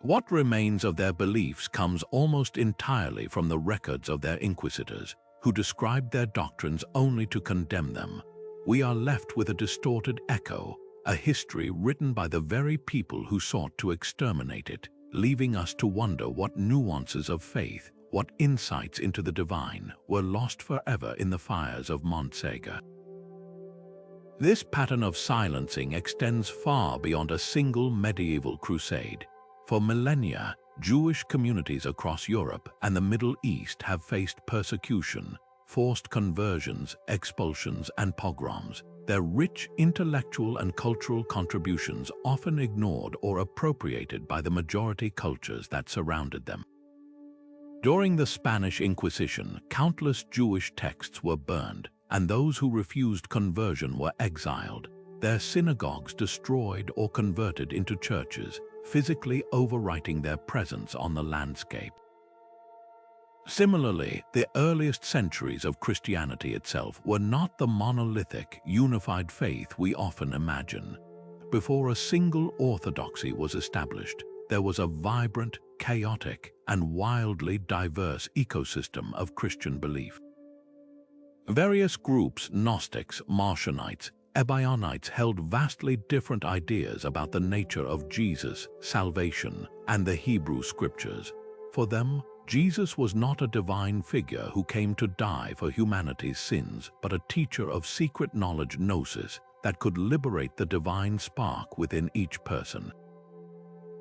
What remains of their beliefs comes almost entirely from the records of their inquisitors, who described their doctrines only to condemn them. We are left with a distorted echo, a history written by the very people who sought to exterminate it, leaving us to wonder what nuances of faith, what insights into the divine, were lost forever in the fires of Montségur. This pattern of silencing extends far beyond a single medieval crusade. For millennia, Jewish communities across Europe and the Middle East have faced persecution, forced conversions, expulsions, and pogroms, their rich intellectual and cultural contributions often ignored or appropriated by the majority cultures that surrounded them. During the Spanish Inquisition, countless Jewish texts were burned, and those who refused conversion were exiled, their synagogues destroyed or converted into churches, physically overwriting their presence on the landscape. Similarly, the earliest centuries of Christianity itself were not the monolithic, unified faith we often imagine. Before a single orthodoxy was established, there was a vibrant, chaotic and wildly diverse ecosystem of Christian belief. Various groups, Gnostics, Marcionites, Ebionites, held vastly different ideas about the nature of Jesus, salvation, and the Hebrew Scriptures. For them, Jesus was not a divine figure who came to die for humanity's sins, but a teacher of secret knowledge, gnosis, that could liberate the divine spark within each person.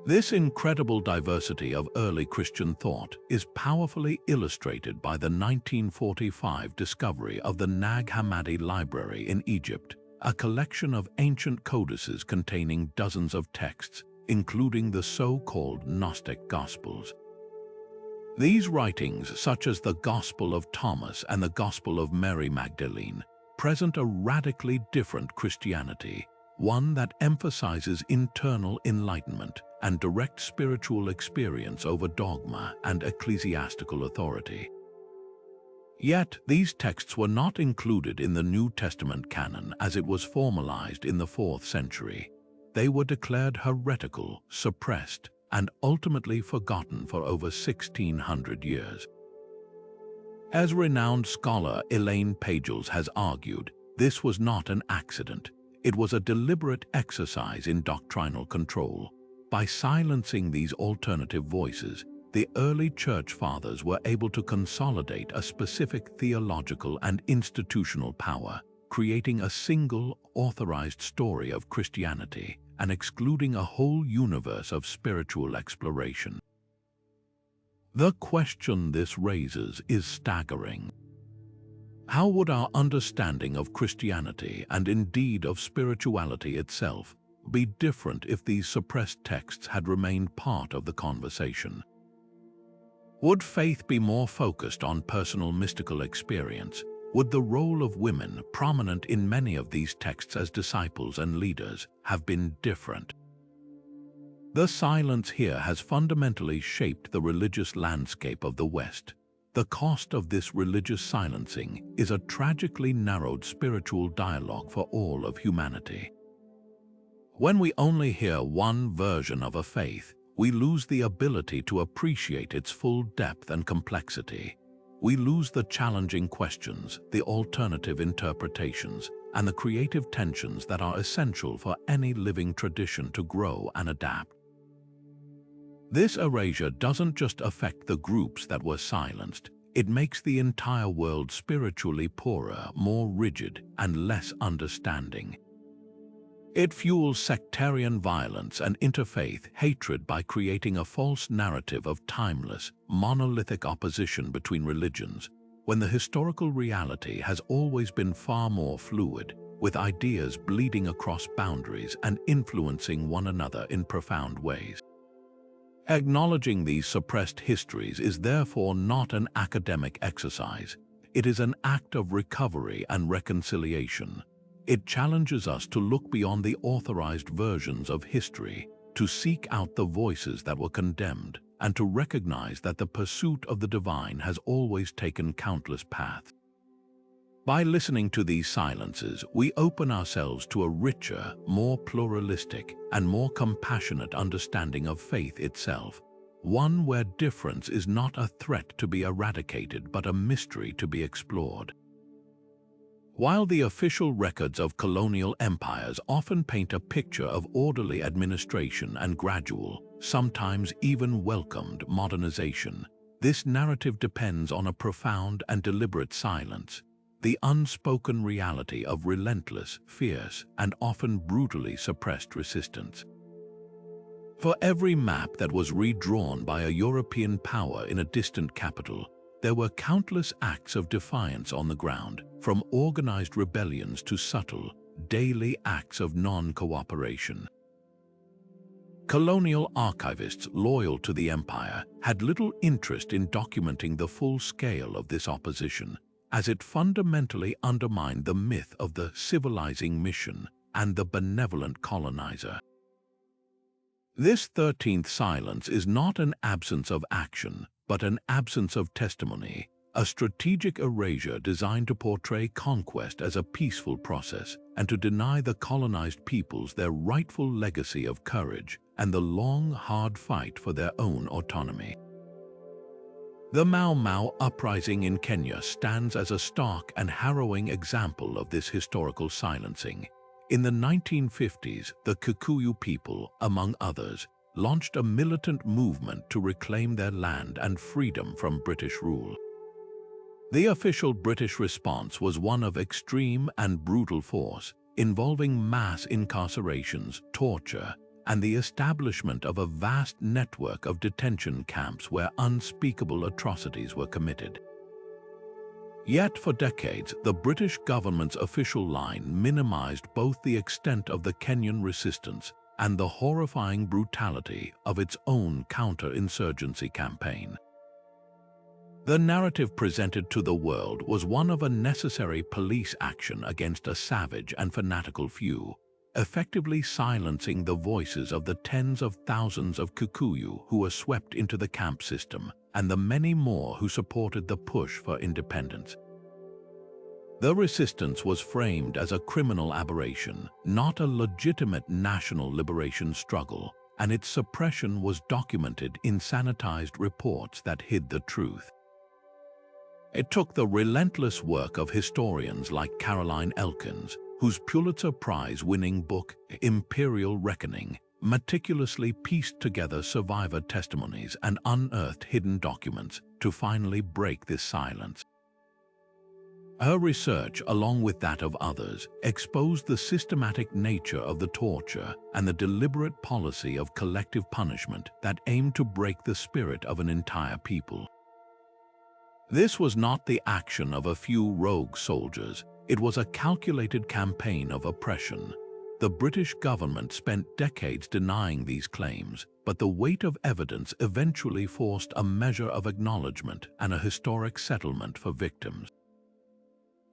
This incredible diversity of early Christian thought is powerfully illustrated by the 1945 discovery of the Nag Hammadi Library in Egypt, a collection of ancient codices containing dozens of texts, including the so-called Gnostic Gospels. These writings, such as the Gospel of Thomas and the Gospel of Mary Magdalene, present a radically different Christianity, one that emphasizes internal enlightenment and direct spiritual experience over dogma and ecclesiastical authority. Yet, these texts were not included in the New Testament canon as it was formalized in the 4th century. They were declared heretical, suppressed, and ultimately forgotten for over 1600 years. As renowned scholar Elaine Pagels has argued, this was not an accident. It was a deliberate exercise in doctrinal control. By silencing these alternative voices, the early church fathers were able to consolidate a specific theological and institutional power, creating a single, authorized story of Christianity and excluding a whole universe of spiritual exploration. The question this raises is staggering. How would our understanding of Christianity, and indeed of spirituality itself, be different if these suppressed texts had remained part of the conversation? Would faith be more focused on personal mystical experience? Would the role of women, prominent in many of these texts as disciples and leaders, have been different? The silence here has fundamentally shaped the religious landscape of the West. The cost of this religious silencing is a tragically narrowed spiritual dialogue for all of humanity. When we only hear one version of a faith, we lose the ability to appreciate its full depth and complexity. We lose the challenging questions, the alternative interpretations, and the creative tensions that are essential for any living tradition to grow and adapt. This erasure doesn't just affect the groups that were silenced, it makes the entire world spiritually poorer, more rigid, and less understanding. It fuels sectarian violence and interfaith hatred by creating a false narrative of timeless, monolithic opposition between religions, when the historical reality has always been far more fluid, with ideas bleeding across boundaries and influencing one another in profound ways. Acknowledging these suppressed histories is therefore not an academic exercise. It is an act of recovery and reconciliation. It challenges us to look beyond the authorized versions of history, to seek out the voices that were condemned, and to recognize that the pursuit of the divine has always taken countless paths. By listening to these silences, we open ourselves to a richer, more pluralistic, and more compassionate understanding of faith itself, one where difference is not a threat to be eradicated but a mystery to be explored. While the official records of colonial empires often paint a picture of orderly administration and gradual, sometimes even welcomed modernization, this narrative depends on a profound and deliberate silence, the unspoken reality of relentless, fierce, and often brutally suppressed resistance. For every map that was redrawn by a European power in a distant capital, there were countless acts of defiance on the ground, from organized rebellions to subtle, daily acts of non-cooperation. Colonial archivists loyal to the empire had little interest in documenting the full scale of this opposition, as it fundamentally undermined the myth of the civilizing mission and the benevolent colonizer. This 13th silence is not an absence of action, but an absence of testimony, a strategic erasure designed to portray conquest as a peaceful process and to deny the colonized peoples their rightful legacy of courage and the long, hard fight for their own autonomy. The Mau Mau uprising in Kenya stands as a stark and harrowing example of this historical silencing. In the 1950s, the Kikuyu people, among others, launched a militant movement to reclaim their land and freedom from British rule. The official British response was one of extreme and brutal force, involving mass incarcerations, torture, and the establishment of a vast network of detention camps where unspeakable atrocities were committed. Yet for decades, the British government's official line minimized both the extent of the Kenyan resistance and the horrifying brutality of its own counter-insurgency campaign. The narrative presented to the world was one of a necessary police action against a savage and fanatical few, effectively silencing the voices of the tens of thousands of Kikuyu who were swept into the camp system and the many more who supported the push for independence. The resistance was framed as a criminal aberration, not a legitimate national liberation struggle, and its suppression was documented in sanitized reports that hid the truth. It took the relentless work of historians like Caroline Elkins, whose Pulitzer Prize-winning book, Imperial Reckoning, meticulously pieced together survivor testimonies and unearthed hidden documents to finally break this silence. Her research, along with that of others, exposed the systematic nature of the torture and the deliberate policy of collective punishment that aimed to break the spirit of an entire people. This was not the action of a few rogue soldiers. It was a calculated campaign of oppression. The British government spent decades denying these claims, but the weight of evidence eventually forced a measure of acknowledgement and a historic settlement for victims.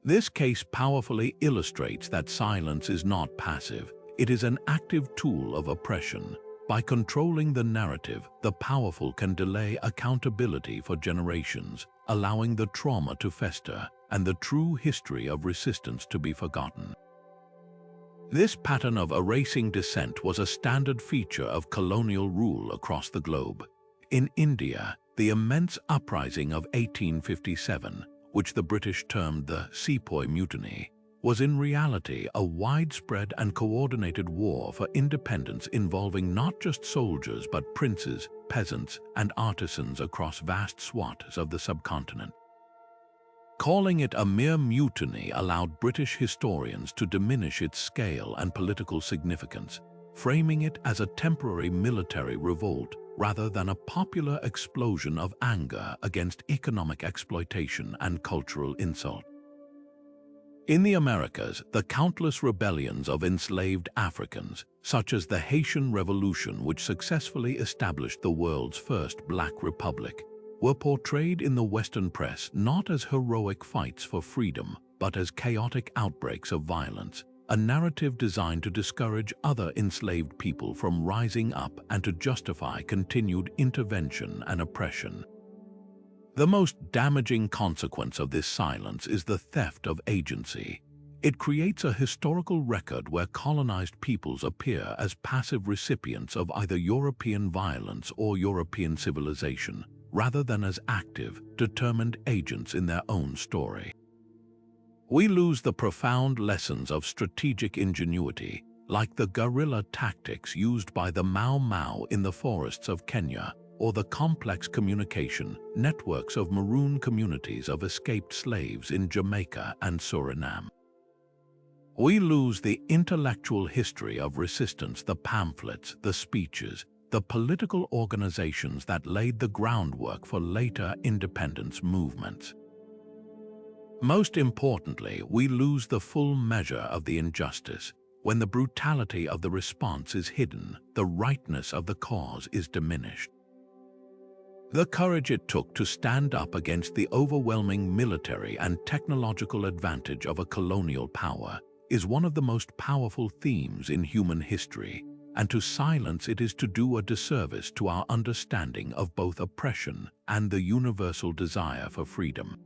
This case powerfully illustrates that silence is not passive. It is an active tool of oppression. By controlling the narrative, the powerful can delay accountability for generations, allowing the trauma to fester and the true history of resistance to be forgotten. This pattern of erasing dissent was a standard feature of colonial rule across the globe. In India, the immense uprising of 1857, which the British termed the Sepoy Mutiny, was in reality a widespread and coordinated war for independence involving not just soldiers but princes, peasants, and artisans across vast swaths of the subcontinent. Calling it a mere mutiny allowed British historians to diminish its scale and political significance, framing it as a temporary military revolt rather than a popular explosion of anger against economic exploitation and cultural insult. In the Americas, the countless rebellions of enslaved Africans, such as the Haitian Revolution, which successfully established the world's first Black Republic, were portrayed in the Western press not as heroic fights for freedom, but as chaotic outbreaks of violence, a narrative designed to discourage other enslaved people from rising up and to justify continued intervention and oppression. The most damaging consequence of this silence is the theft of agency. It creates a historical record where colonized peoples appear as passive recipients of either European violence or European civilization, rather than as active, determined agents in their own story. We lose the profound lessons of strategic ingenuity, like the guerrilla tactics used by the Mau Mau in the forests of Kenya, or the complex communication networks of maroon communities of escaped slaves in Jamaica and Suriname. We lose the intellectual history of resistance, the pamphlets, the speeches, the political organizations that laid the groundwork for later independence movements. Most importantly, we lose the full measure of the injustice. When the brutality of the response is hidden, the rightness of the cause is diminished. The courage it took to stand up against the overwhelming military and technological advantage of a colonial power is one of the most powerful themes in human history, and to silence it is to do a disservice to our understanding of both oppression and the universal desire for freedom.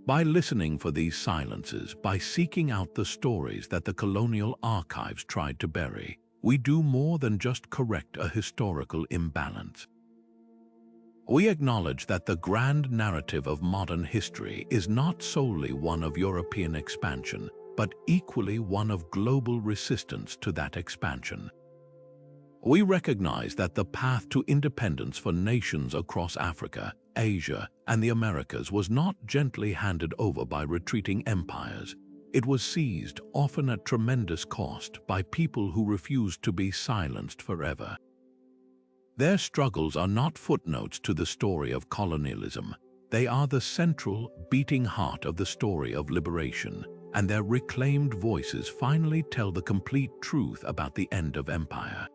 By listening for these silences, by seeking out the stories that the colonial archives tried to bury, we do more than just correct a historical imbalance. We acknowledge that the grand narrative of modern history is not solely one of European expansion, but equally one of global resistance to that expansion. We recognize that the path to independence for nations across Africa, Asia, and the Americas was not gently handed over by retreating empires. It was seized, often at tremendous cost, by people who refused to be silenced forever. Their struggles are not footnotes to the story of colonialism. They are the central, beating heart of the story of liberation, and their reclaimed voices finally tell the complete truth about the end of empire.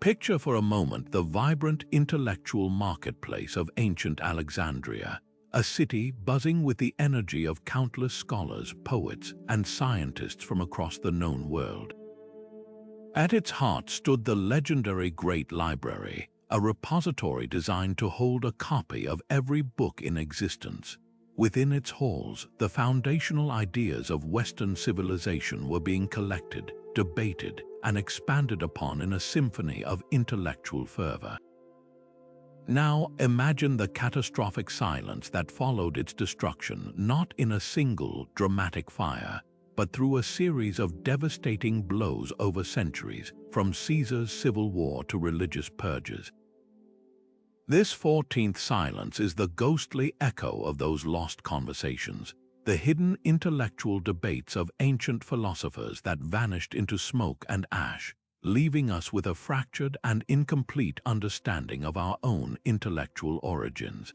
Picture for a moment the vibrant intellectual marketplace of ancient Alexandria, a city buzzing with the energy of countless scholars, poets, and scientists from across the known world. At its heart stood the legendary Great Library, a repository designed to hold a copy of every book in existence. Within its halls, the foundational ideas of Western civilization were being collected, debated, and expanded upon in a symphony of intellectual fervor. Now imagine the catastrophic silence that followed its destruction, not in a single dramatic fire, but through a series of devastating blows over centuries, from Caesar's civil war to religious purges. This 14th silence is the ghostly echo of those lost conversations, the hidden intellectual debates of ancient philosophers that vanished into smoke and ash, leaving us with a fractured and incomplete understanding of our own intellectual origins.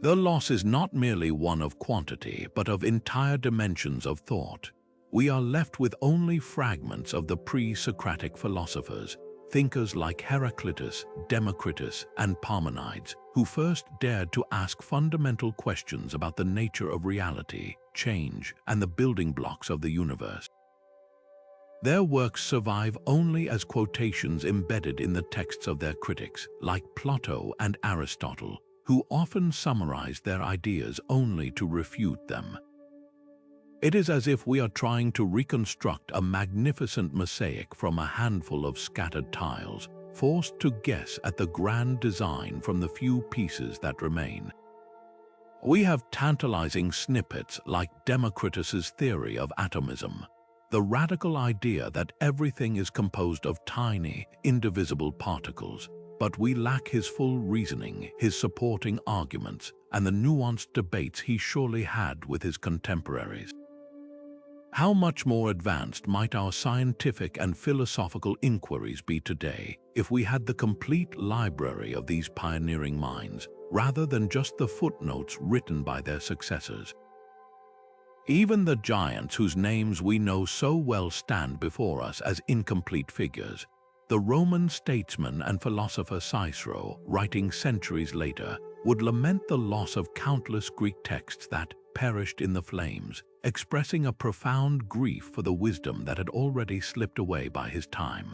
The loss is not merely one of quantity, but of entire dimensions of thought. We are left with only fragments of the pre-Socratic philosophers, thinkers like Heraclitus, Democritus, and Parmenides, who first dared to ask fundamental questions about the nature of reality, change, and the building blocks of the universe. Their works survive only as quotations embedded in the texts of their critics, like Plato and Aristotle, who often summarized their ideas only to refute them. It is as if we are trying to reconstruct a magnificent mosaic from a handful of scattered tiles, forced to guess at the grand design from the few pieces that remain. We have tantalizing snippets like Democritus's theory of atomism, the radical idea that everything is composed of tiny, indivisible particles, but we lack his full reasoning, his supporting arguments, and the nuanced debates he surely had with his contemporaries. How much more advanced might our scientific and philosophical inquiries be today if we had the complete library of these pioneering minds, rather than just the footnotes written by their successors? Even the giants whose names we know so well stand before us as incomplete figures. The Roman statesman and philosopher Cicero, writing centuries later, would lament the loss of countless Greek texts that perished in the flames, expressing a profound grief for the wisdom that had already slipped away by his time.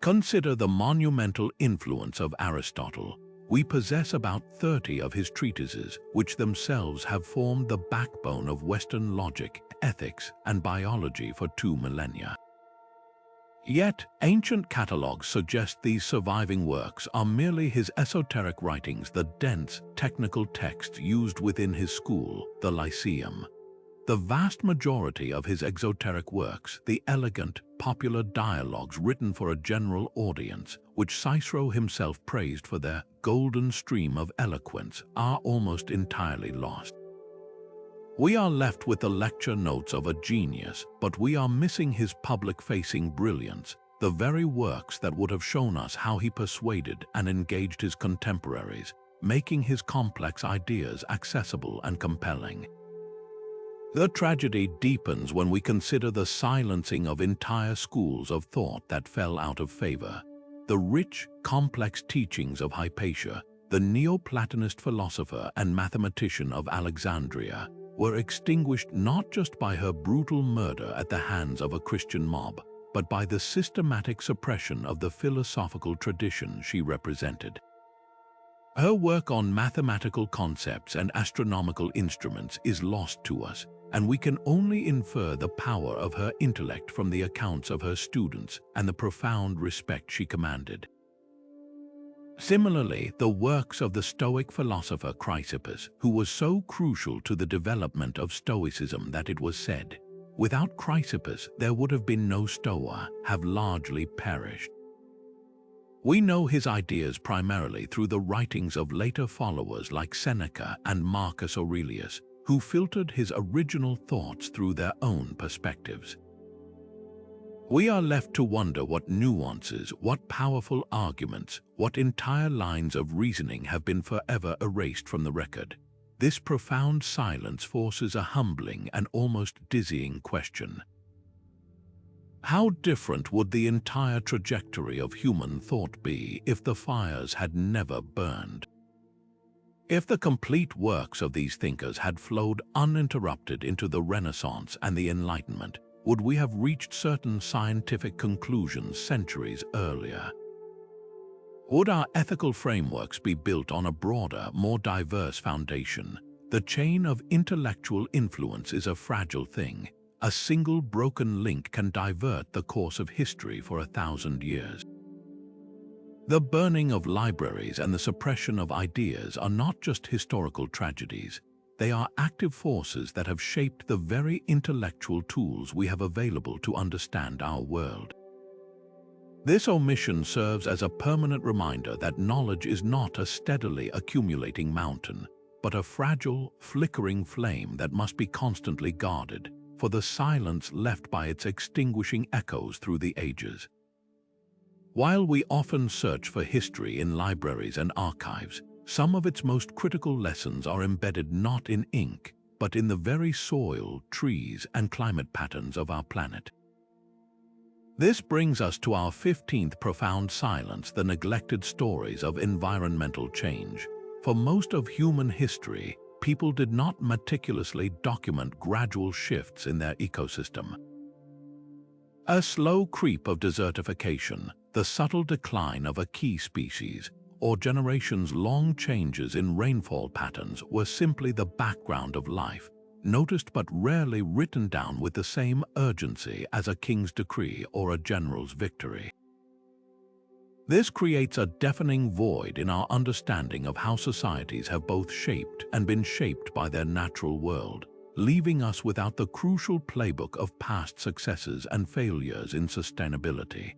Consider the monumental influence of Aristotle. We possess about 30 of his treatises, which themselves have formed the backbone of Western logic, ethics, and biology for 2 millennia. Yet, ancient catalogues suggest these surviving works are merely his esoteric writings, the dense, technical texts used within his school, the Lyceum. The vast majority of his exoteric works, the elegant, popular dialogues written for a general audience, which Cicero himself praised for their golden stream of eloquence, are almost entirely lost. We are left with the lecture notes of a genius, but we are missing his public-facing brilliance, the very works that would have shown us how he persuaded and engaged his contemporaries, making his complex ideas accessible and compelling. The tragedy deepens when we consider the silencing of entire schools of thought that fell out of favor. The rich, complex teachings of Hypatia, the Neoplatonist philosopher and mathematician of Alexandria, were extinguished not just by her brutal murder at the hands of a Christian mob, but by the systematic suppression of the philosophical tradition she represented. Her work on mathematical concepts and astronomical instruments is lost to us, and we can only infer the power of her intellect from the accounts of her students and the profound respect she commanded. Similarly, the works of the Stoic philosopher Chrysippus, who was so crucial to the development of Stoicism that it was said, "Without Chrysippus there would have been no Stoa," have largely perished. We know his ideas primarily through the writings of later followers like Seneca and Marcus Aurelius, who filtered his original thoughts through their own perspectives. We are left to wonder what nuances, what powerful arguments, what entire lines of reasoning have been forever erased from the record. This profound silence forces a humbling and almost dizzying question. How different would the entire trajectory of human thought be if the fires had never burned? If the complete works of these thinkers had flowed uninterrupted into the Renaissance and the Enlightenment, would we have reached certain scientific conclusions centuries earlier? Would our ethical frameworks be built on a broader, more diverse foundation? The chain of intellectual influence is a fragile thing. A single broken link can divert the course of history for 1,000 years. The burning of libraries and the suppression of ideas are not just historical tragedies. They are active forces that have shaped the very intellectual tools we have available to understand our world. This omission serves as a permanent reminder that knowledge is not a steadily accumulating mountain, but a fragile, flickering flame that must be constantly guarded, for the silence left by its extinguishing echoes through the ages. While we often search for history in libraries and archives, some of its most critical lessons are embedded not in ink, but in the very soil, trees, and climate patterns of our planet. This brings us to our 15th profound silence, the neglected stories of environmental change. For most of human history, people did not meticulously document gradual shifts in their ecosystem. A slow creep of desertification, the subtle decline of a key species, or generations-long changes in rainfall patterns were simply the background of life, noticed but rarely written down with the same urgency as a king's decree or a general's victory. This creates a deafening void in our understanding of how societies have both shaped and been shaped by their natural world, leaving us without the crucial playbook of past successes and failures in sustainability.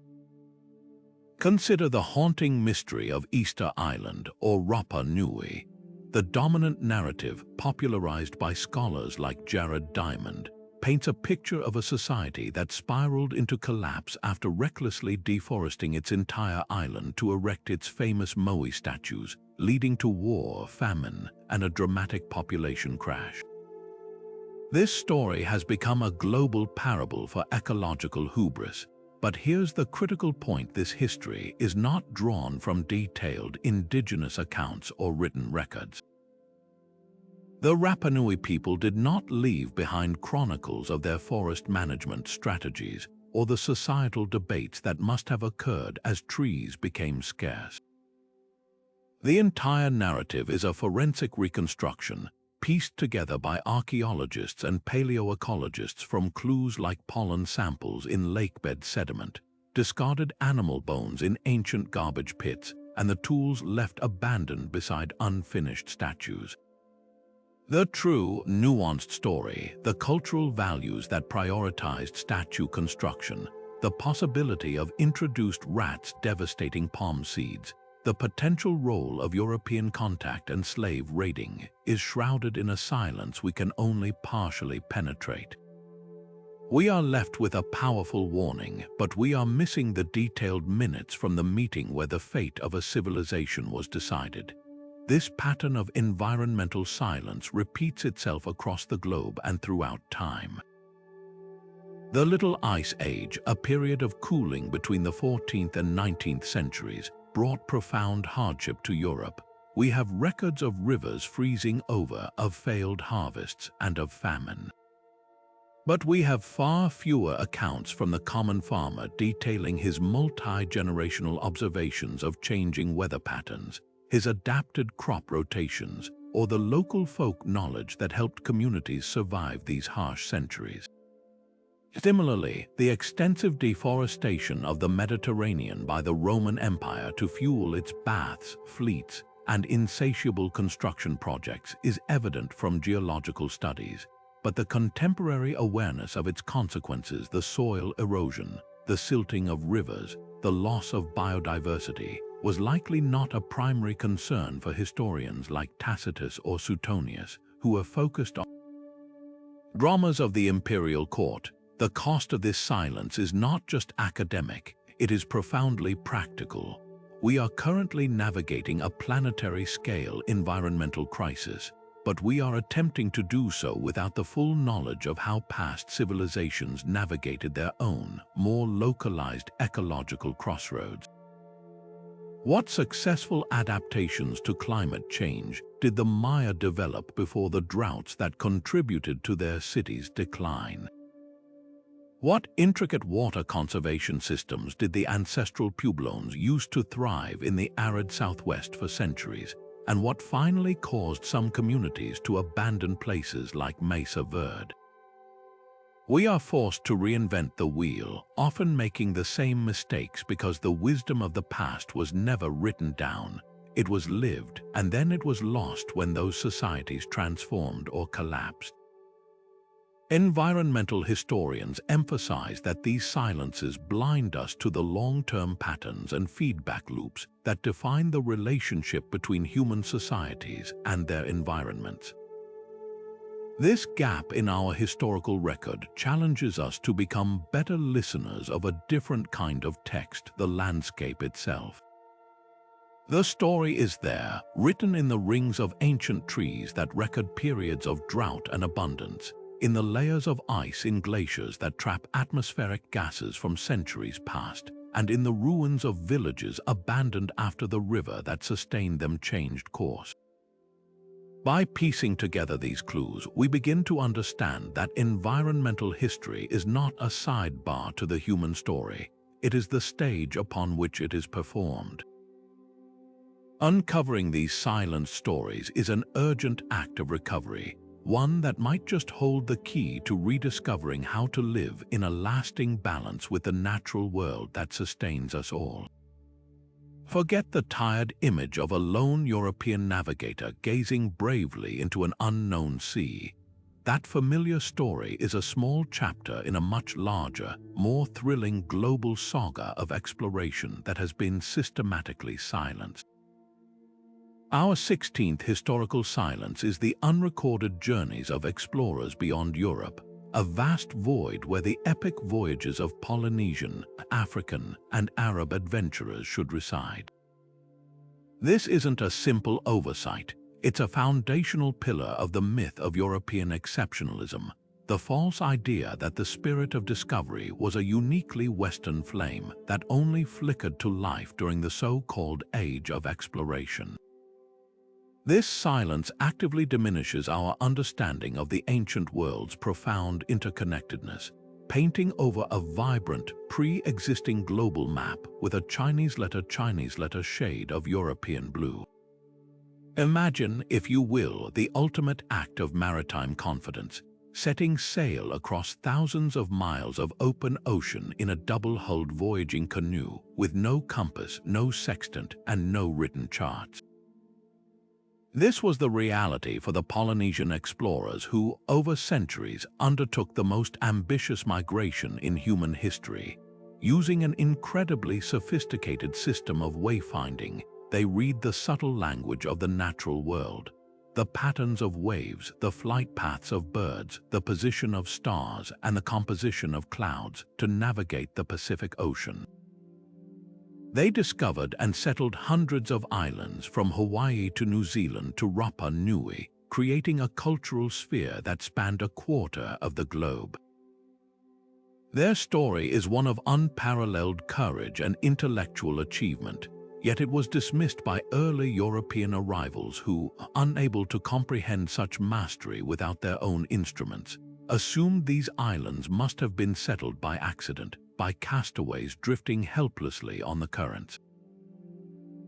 Consider the haunting mystery of Easter Island or Rapa Nui. The dominant narrative, popularized by scholars like Jared Diamond, paints a picture of a society that spiraled into collapse after recklessly deforesting its entire island to erect its famous Moai statues, leading to war, famine, and a dramatic population crash. This story has become a global parable for ecological hubris. But here's the critical point: this history is not drawn from detailed indigenous accounts or written records. The Rapa Nui people did not leave behind chronicles of their forest management strategies or the societal debates that must have occurred as trees became scarce. The entire narrative is a forensic reconstruction, pieced together by archaeologists and paleoecologists from clues like pollen samples in lakebed sediment, discarded animal bones in ancient garbage pits, and the tools left abandoned beside unfinished statues. The true, nuanced story, the cultural values that prioritized statue construction, the possibility of introduced rats devastating palm seeds, the potential role of European contact and slave raiding, is shrouded in a silence we can only partially penetrate. We are left with a powerful warning, but we are missing the detailed minutes from the meeting where the fate of a civilization was decided. This pattern of environmental silence repeats itself across the globe and throughout time. The Little Ice Age, a period of cooling between the 14th and 19th centuries, brought profound hardship to Europe. We have records of rivers freezing over, of failed harvests, and of famine. But we have far fewer accounts from the common farmer detailing his multi-generational observations of changing weather patterns, his adapted crop rotations, or the local folk knowledge that helped communities survive these harsh centuries. Similarly, the extensive deforestation of the Mediterranean by the Roman Empire to fuel its baths, fleets, and insatiable construction projects is evident from geological studies, but the contemporary awareness of its consequences, the soil erosion, the silting of rivers, the loss of biodiversity, was likely not a primary concern for historians like Tacitus or Suetonius, who were focused on dramas of the imperial court. The cost of this silence is not just academic, it is profoundly practical. We are currently navigating a planetary-scale environmental crisis, but we are attempting to do so without the full knowledge of how past civilizations navigated their own, more localized ecological crossroads. What successful adaptations to climate change did the Maya develop before the droughts that contributed to their cities' decline? What intricate water conservation systems did the ancestral Pueblones use to thrive in the arid Southwest for centuries, and what finally caused some communities to abandon places like Mesa Verde? We are forced to reinvent the wheel, often making the same mistakes because the wisdom of the past was never written down. It was lived, and then it was lost when those societies transformed or collapsed. Environmental historians emphasize that these silences blind us to the long-term patterns and feedback loops that define the relationship between human societies and their environments. This gap in our historical record challenges us to become better listeners of a different kind of text, the landscape itself. The story is there, written in the rings of ancient trees that record periods of drought and abundance, in the layers of ice in glaciers that trap atmospheric gases from centuries past, and in the ruins of villages abandoned after the river that sustained them changed course. By piecing together these clues, we begin to understand that environmental history is not a sidebar to the human story. It is the stage upon which it is performed. Uncovering these silent stories is an urgent act of recovery, one that might just hold the key to rediscovering how to live in a lasting balance with the natural world that sustains us all. Forget the tired image of a lone European navigator gazing bravely into an unknown sea. That familiar story is a small chapter in a much larger, more thrilling global saga of exploration that has been systematically silenced. Our 16th historical silence is the unrecorded journeys of explorers beyond Europe, a vast void where the epic voyages of Polynesian, African, and Arab adventurers should reside. This isn't a simple oversight, it's a foundational pillar of the myth of European exceptionalism, the false idea that the spirit of discovery was a uniquely Western flame that only flickered to life during the so-called Age of Exploration. This silence actively diminishes our understanding of the ancient world's profound interconnectedness, painting over a vibrant, pre-existing global map with a Chinese letter shade of European blue. Imagine, if you will, the ultimate act of maritime confidence, setting sail across thousands of miles of open ocean in a double-hulled voyaging canoe with no compass, no sextant, and no written charts. This was the reality for the Polynesian explorers who, over centuries, undertook the most ambitious migration in human history. Using an incredibly sophisticated system of wayfinding, they read the subtle language of the natural world, the patterns of waves, the flight paths of birds, the position of stars, and the composition of clouds to navigate the Pacific Ocean. They discovered and settled hundreds of islands from Hawaii to New Zealand to Rapa Nui, creating a cultural sphere that spanned a quarter of the globe. Their story is one of unparalleled courage and intellectual achievement, yet it was dismissed by early European arrivals who, unable to comprehend such mastery without their own instruments, assumed these islands must have been settled by accident, by castaways drifting helplessly on the currents.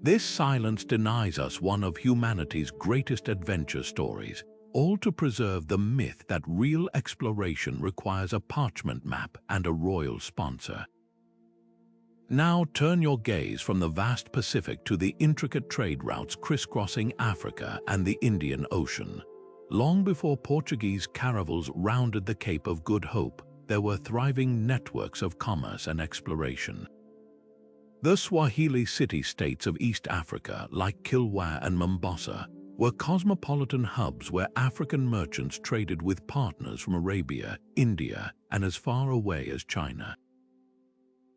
This silence denies us one of humanity's greatest adventure stories, all to preserve the myth that real exploration requires a parchment map and a royal sponsor. Now turn your gaze from the vast Pacific to the intricate trade routes crisscrossing Africa and the Indian Ocean. Long before Portuguese caravels rounded the Cape of Good Hope, there were thriving networks of commerce and exploration. The Swahili city-states of East Africa, like Kilwa and Mombasa, were cosmopolitan hubs where African merchants traded with partners from Arabia, India, and as far away as China.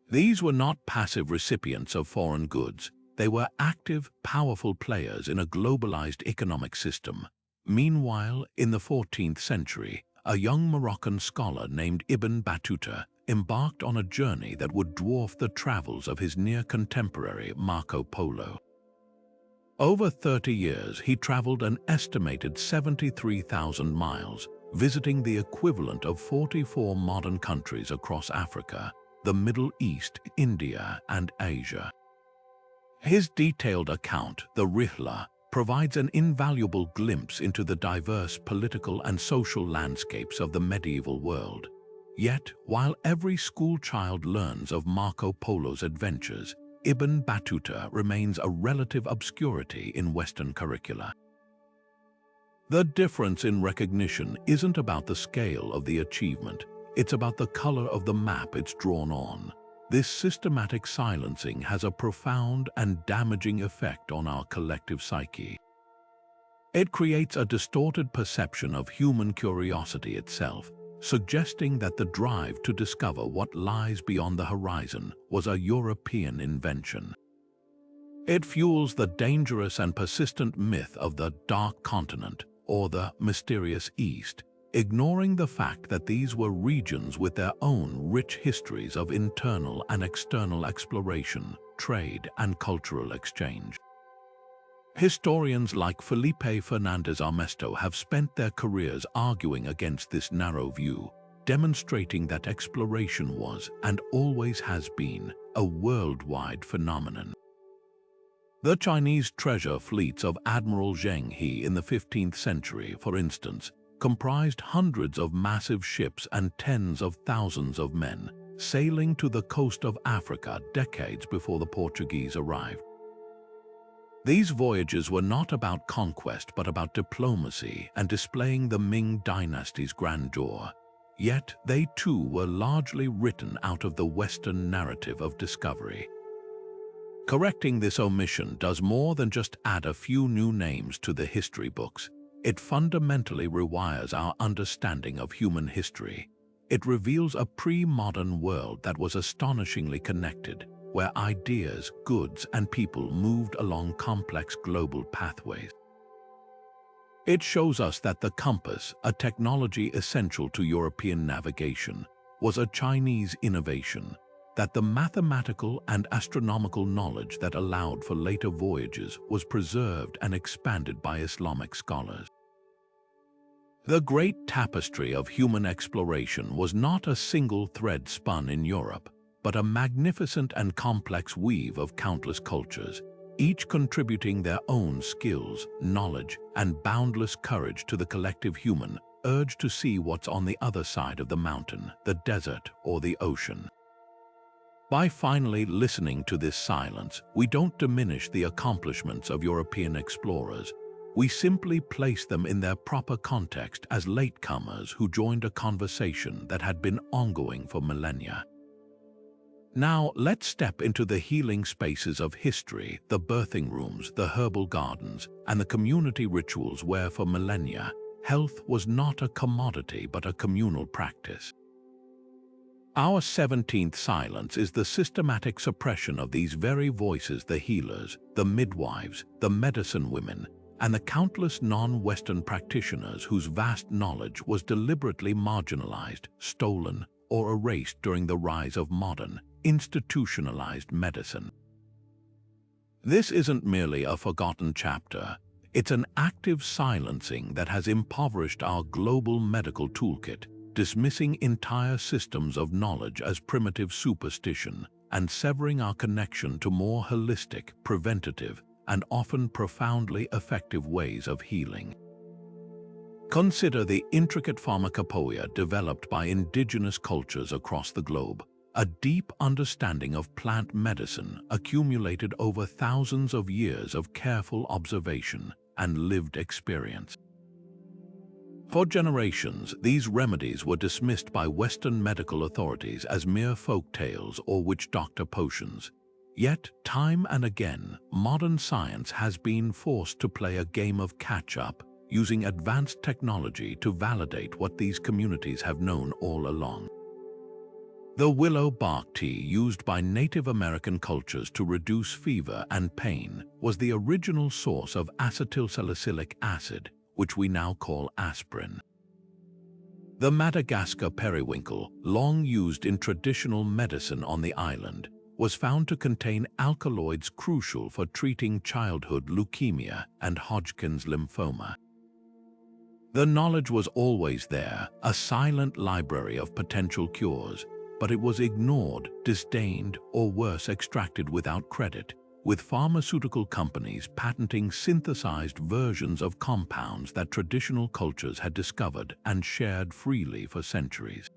These were not passive recipients of foreign goods. They were active, powerful players in a globalized economic system. Meanwhile, in the 14th century, a young Moroccan scholar named Ibn Battuta embarked on a journey that would dwarf the travels of his near-contemporary Marco Polo. Over 30 years, he traveled an estimated 73,000 miles, visiting the equivalent of 44 modern countries across Africa, the Middle East, India, and Asia. His detailed account, the Rihla, provides an invaluable glimpse into the diverse political and social landscapes of the medieval world. Yet, while every schoolchild learns of Marco Polo's adventures, Ibn Battuta remains a relative obscurity in Western curricula. The difference in recognition isn't about the scale of the achievement, it's about the color of the map it's drawn on. This systematic silencing has a profound and damaging effect on our collective psyche. It creates a distorted perception of human curiosity itself, suggesting that the drive to discover what lies beyond the horizon was a European invention. It fuels the dangerous and persistent myth of the Dark Continent, or the mysterious East, ignoring the fact that these were regions with their own rich histories of internal and external exploration, trade, and cultural exchange. Historians like Felipe Fernandez Armesto have spent their careers arguing against this narrow view, demonstrating that exploration was, and always has been, a worldwide phenomenon. The Chinese treasure fleets of Admiral Zheng He in the 15th century, for instance, comprised hundreds of massive ships and tens of thousands of men, sailing to the coast of Africa decades before the Portuguese arrived. These voyages were not about conquest but about diplomacy and displaying the Ming dynasty's grandeur. Yet they too were largely written out of the Western narrative of discovery. Correcting this omission does more than just add a few new names to the history books. It fundamentally rewires our understanding of human history. It reveals a pre-modern world that was astonishingly connected, where ideas, goods, and people moved along complex global pathways. It shows us that the compass, a technology essential to European navigation, was a Chinese innovation, that the mathematical and astronomical knowledge that allowed for later voyages was preserved and expanded by Islamic scholars. The great tapestry of human exploration was not a single thread spun in Europe, but a magnificent and complex weave of countless cultures, each contributing their own skills, knowledge, and boundless courage to the collective human urge to see what's on the other side of the mountain, the desert, or the ocean. By finally listening to this silence, we don't diminish the accomplishments of European explorers. We simply place them in their proper context as latecomers who joined a conversation that had been ongoing for millennia. Now, let's step into the healing spaces of history, the birthing rooms, the herbal gardens, and the community rituals where, for millennia, health was not a commodity but a communal practice. Our 17th silence is the systematic suppression of these very voices: the healers, the midwives, the medicine women, and the countless non-Western practitioners whose vast knowledge was deliberately marginalized, stolen, or erased during the rise of modern, institutionalized medicine. This isn't merely a forgotten chapter, it's an active silencing that has impoverished our global medical toolkit, dismissing entire systems of knowledge as primitive superstition and severing our connection to more holistic, preventative, and often profoundly effective ways of healing. Consider the intricate pharmacopoeia developed by indigenous cultures across the globe, a deep understanding of plant medicine accumulated over thousands of years of careful observation and lived experience. For generations, these remedies were dismissed by Western medical authorities as mere folk tales or witch doctor potions. Yet, time and again, modern science has been forced to play a game of catch-up, using advanced technology to validate what these communities have known all along. The willow bark tea used by Native American cultures to reduce fever and pain was the original source of acetylsalicylic acid, which we now call aspirin. The Madagascar periwinkle, long used in traditional medicine on the island, was found to contain alkaloids crucial for treating childhood leukemia and Hodgkin's lymphoma. The knowledge was always there, a silent library of potential cures, but it was ignored, disdained, or worse, extracted without credit, with pharmaceutical companies patenting synthesized versions of compounds that traditional cultures had discovered and shared freely for centuries.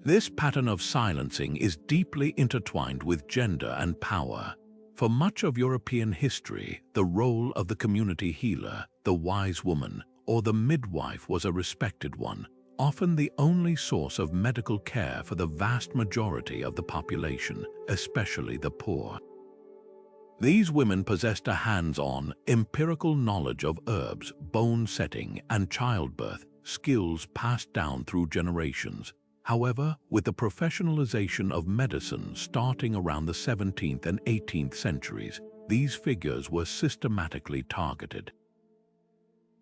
This pattern of silencing is deeply intertwined with gender and power. For much of European history, the role of the community healer, the wise woman, or the midwife was a respected one, often the only source of medical care for the vast majority of the population, especially the poor. These women possessed a hands-on, empirical knowledge of herbs, bone setting, and childbirth, skills passed down through generations. However, with the professionalization of medicine starting around the 17th and 18th centuries, these figures were systematically targeted.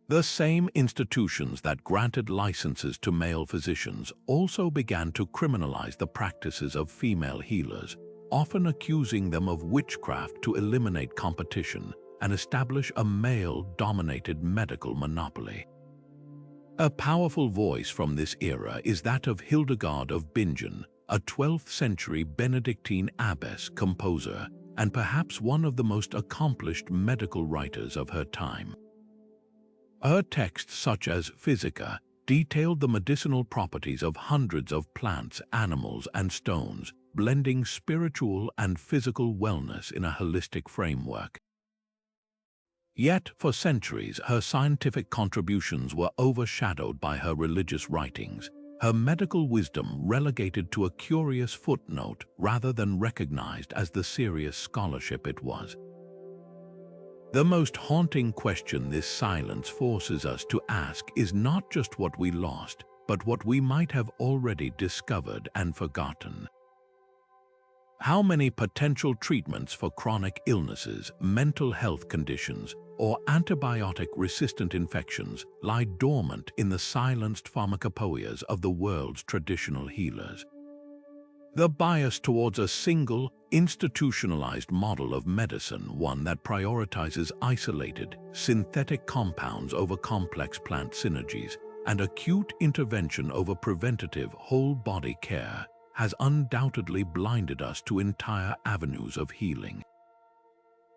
The same institutions that granted licenses to male physicians also began to criminalize the practices of female healers, often accusing them of witchcraft to eliminate competition and establish a male-dominated medical monopoly. A powerful voice from this era is that of Hildegard of Bingen, a 12th-century Benedictine abbess, composer, and perhaps one of the most accomplished medical writers of her time. Her texts, such as Physica, detailed the medicinal properties of hundreds of plants, animals, and stones, blending spiritual and physical wellness in a holistic framework. Yet, for centuries, her scientific contributions were overshadowed by her religious writings, her medical wisdom relegated to a curious footnote rather than recognized as the serious scholarship it was. The most haunting question this silence forces us to ask is not just what we lost, but what we might have already discovered and forgotten. How many potential treatments for chronic illnesses, mental health conditions, or antibiotic-resistant infections lie dormant in the silenced pharmacopoeias of the world's traditional healers? The bias towards a single, institutionalized model of medicine, one that prioritizes isolated, synthetic compounds over complex plant synergies, and acute intervention over preventative, whole-body care, has undoubtedly blinded us to entire avenues of healing.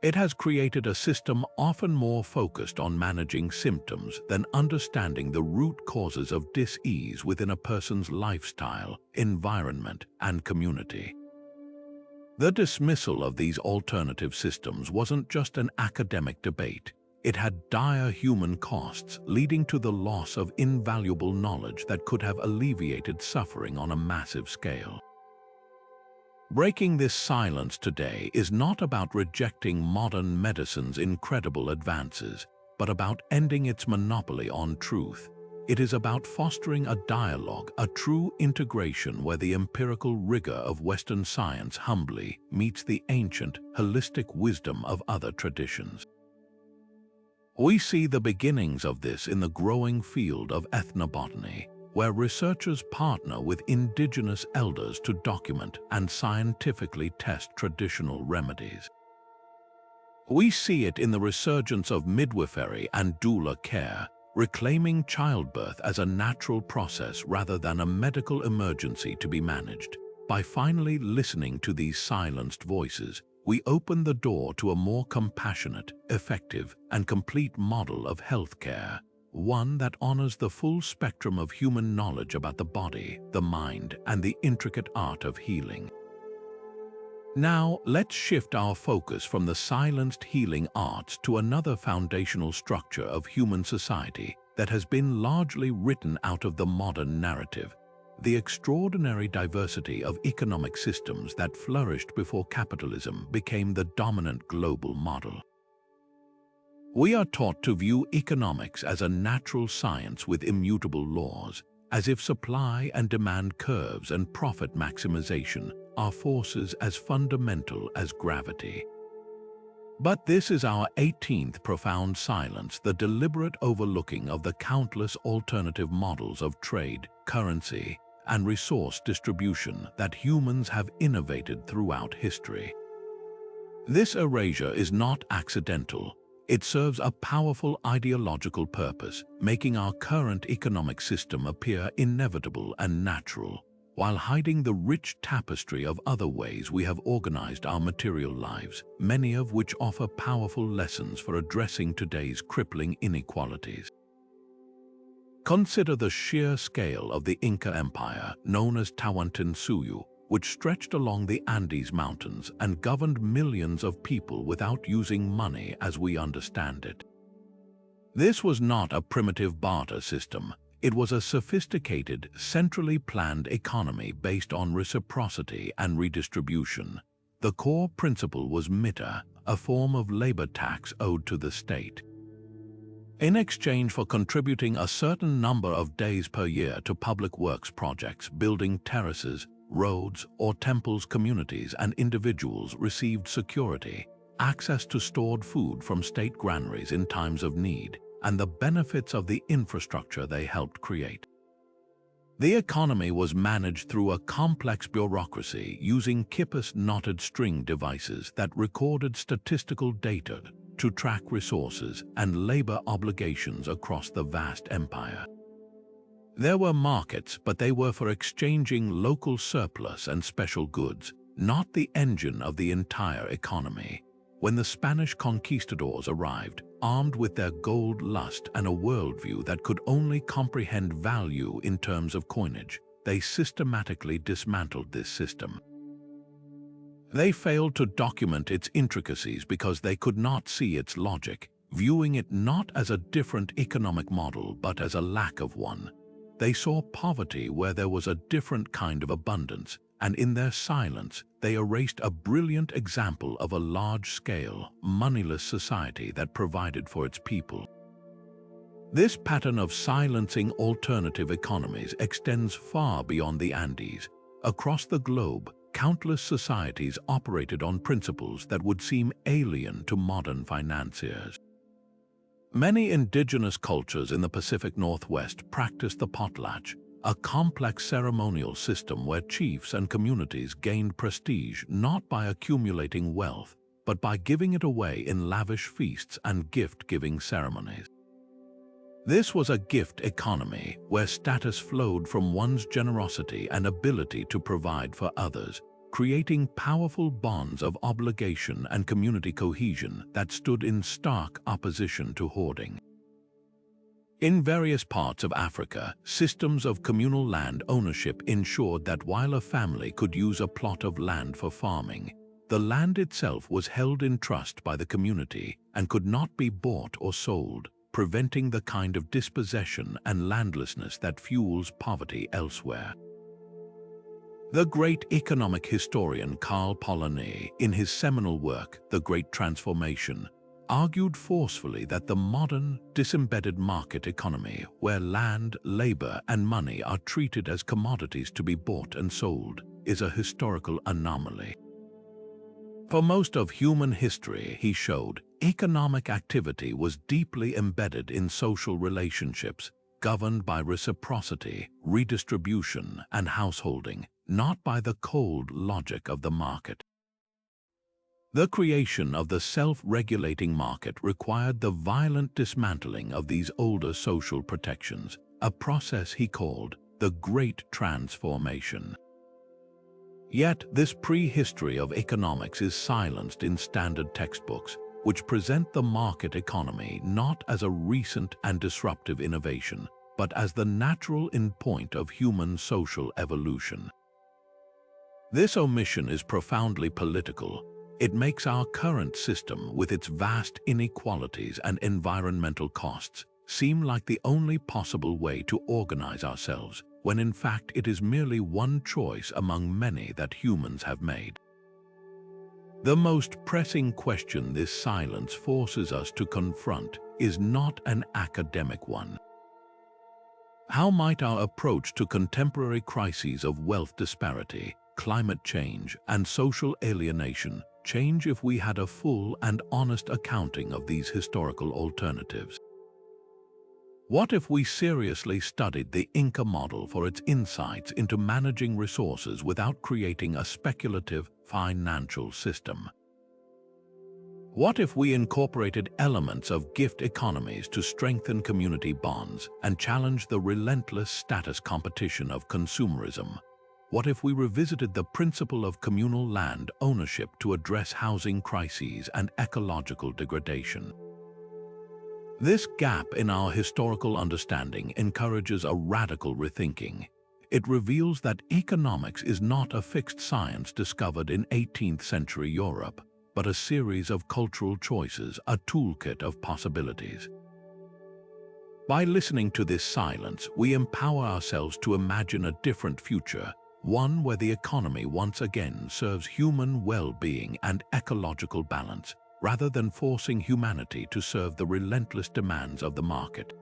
It has created a system often more focused on managing symptoms than understanding the root causes of dis-ease within a person's lifestyle, environment, and community. The dismissal of these alternative systems wasn't just an academic debate. It had dire human costs, leading to the loss of invaluable knowledge that could have alleviated suffering on a massive scale. Breaking this silence today is not about rejecting modern medicine's incredible advances, but about ending its monopoly on truth. It is about fostering a dialogue, a true integration where the empirical rigor of Western science humbly meets the ancient, holistic wisdom of other traditions. We see the beginnings of this in the growing field of ethnobotany, where researchers partner with indigenous elders to document and scientifically test traditional remedies. We see it in the resurgence of midwifery and doula care, reclaiming childbirth as a natural process rather than a medical emergency to be managed. By finally listening to these silenced voices, we open the door to a more compassionate, effective, and complete model of healthcare, one that honors the full spectrum of human knowledge about the body, the mind, and the intricate art of healing. Now, let's shift our focus from the silenced healing arts to another foundational structure of human society that has been largely written out of the modern narrative: the extraordinary diversity of economic systems that flourished before capitalism became the dominant global model. We are taught to view economics as a natural science with immutable laws, as if supply and demand curves and profit maximization are forces as fundamental as gravity. But this is our 18th profound silence, the deliberate overlooking of the countless alternative models of trade, currency, and resource distribution that humans have innovated throughout history. This erasure is not accidental. It serves a powerful ideological purpose, making our current economic system appear inevitable and natural, while hiding the rich tapestry of other ways we have organized our material lives, many of which offer powerful lessons for addressing today's crippling inequalities. Consider the sheer scale of the Inca Empire, known as Tawantinsuyu, which stretched along the Andes Mountains and governed millions of people without using money as we understand it. This was not a primitive barter system. It was a sophisticated, centrally planned economy based on reciprocity and redistribution. The core principle was mita, a form of labor tax owed to the state. In exchange for contributing a certain number of days per year to public works projects, building terraces, roads, or temples, communities and individuals received security, access to stored food from state granaries in times of need, and the benefits of the infrastructure they helped create. The economy was managed through a complex bureaucracy using kippus knotted string devices that recorded statistical data to track resources and labor obligations across the vast empire. There were markets, but they were for exchanging local surplus and special goods, not the engine of the entire economy. When the Spanish conquistadors arrived, armed with their gold lust and a worldview that could only comprehend value in terms of coinage, they systematically dismantled this system. They failed to document its intricacies because they could not see its logic, viewing it not as a different economic model but as a lack of one. They saw poverty where there was a different kind of abundance, and in their silence, they erased a brilliant example of a large-scale, moneyless society that provided for its people. This pattern of silencing alternative economies extends far beyond the Andes. Across the globe, countless societies operated on principles that would seem alien to modern financiers. Many indigenous cultures in the Pacific Northwest practiced the potlatch, a complex ceremonial system where chiefs and communities gained prestige not by accumulating wealth, but by giving it away in lavish feasts and gift-giving ceremonies. This was a gift economy where status flowed from one's generosity and ability to provide for others, creating powerful bonds of obligation and community cohesion that stood in stark opposition to hoarding. In various parts of Africa, systems of communal land ownership ensured that while a family could use a plot of land for farming, the land itself was held in trust by the community and could not be bought or sold, preventing the kind of dispossession and landlessness that fuels poverty elsewhere. The great economic historian Karl Polanyi, in his seminal work, The Great Transformation, argued forcefully that the modern, disembedded market economy, where land, labor, and money are treated as commodities to be bought and sold, is a historical anomaly. For most of human history, he showed, economic activity was deeply embedded in social relationships, governed by reciprocity, redistribution, and householding, not by the cold logic of the market. The creation of the self-regulating market required the violent dismantling of these older social protections, a process he called the Great Transformation. Yet this prehistory of economics is silenced in standard textbooks, which present the market economy not as a recent and disruptive innovation, but as the natural endpoint of human social evolution. This omission is profoundly political. It makes our current system, with its vast inequalities and environmental costs, seem like the only possible way to organize ourselves, when in fact it is merely one choice among many that humans have made. The most pressing question this silence forces us to confront is not an academic one. How might our approach to contemporary crises of wealth disparity, climate change, and social alienation change if we had a full and honest accounting of these historical alternatives? What if we seriously studied the Inca model for its insights into managing resources without creating a speculative financial system? What if we incorporated elements of gift economies to strengthen community bonds and challenge the relentless status competition of consumerism? What if we revisited the principle of communal land ownership to address housing crises and ecological degradation? This gap in our historical understanding encourages a radical rethinking. It reveals that economics is not a fixed science discovered in 18th century Europe, but a series of cultural choices, a toolkit of possibilities. By listening to this silence, we empower ourselves to imagine a different future, one where the economy once again serves human well-being and ecological balance, rather than forcing humanity to serve the relentless demands of the market.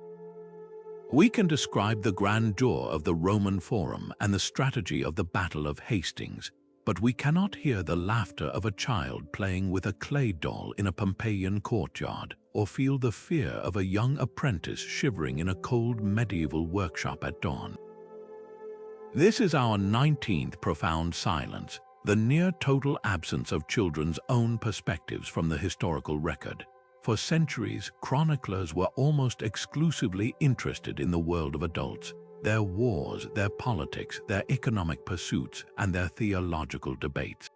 We can describe the grandeur of the Roman Forum and the strategy of the Battle of Hastings, but we cannot hear the laughter of a child playing with a clay doll in a Pompeian courtyard, or feel the fear of a young apprentice shivering in a cold medieval workshop at dawn. This is our 19th profound silence, the near-total absence of children's own perspectives from the historical record. For centuries, chroniclers were almost exclusively interested in the world of adults, their wars, their politics, their economic pursuits, and their theological debates.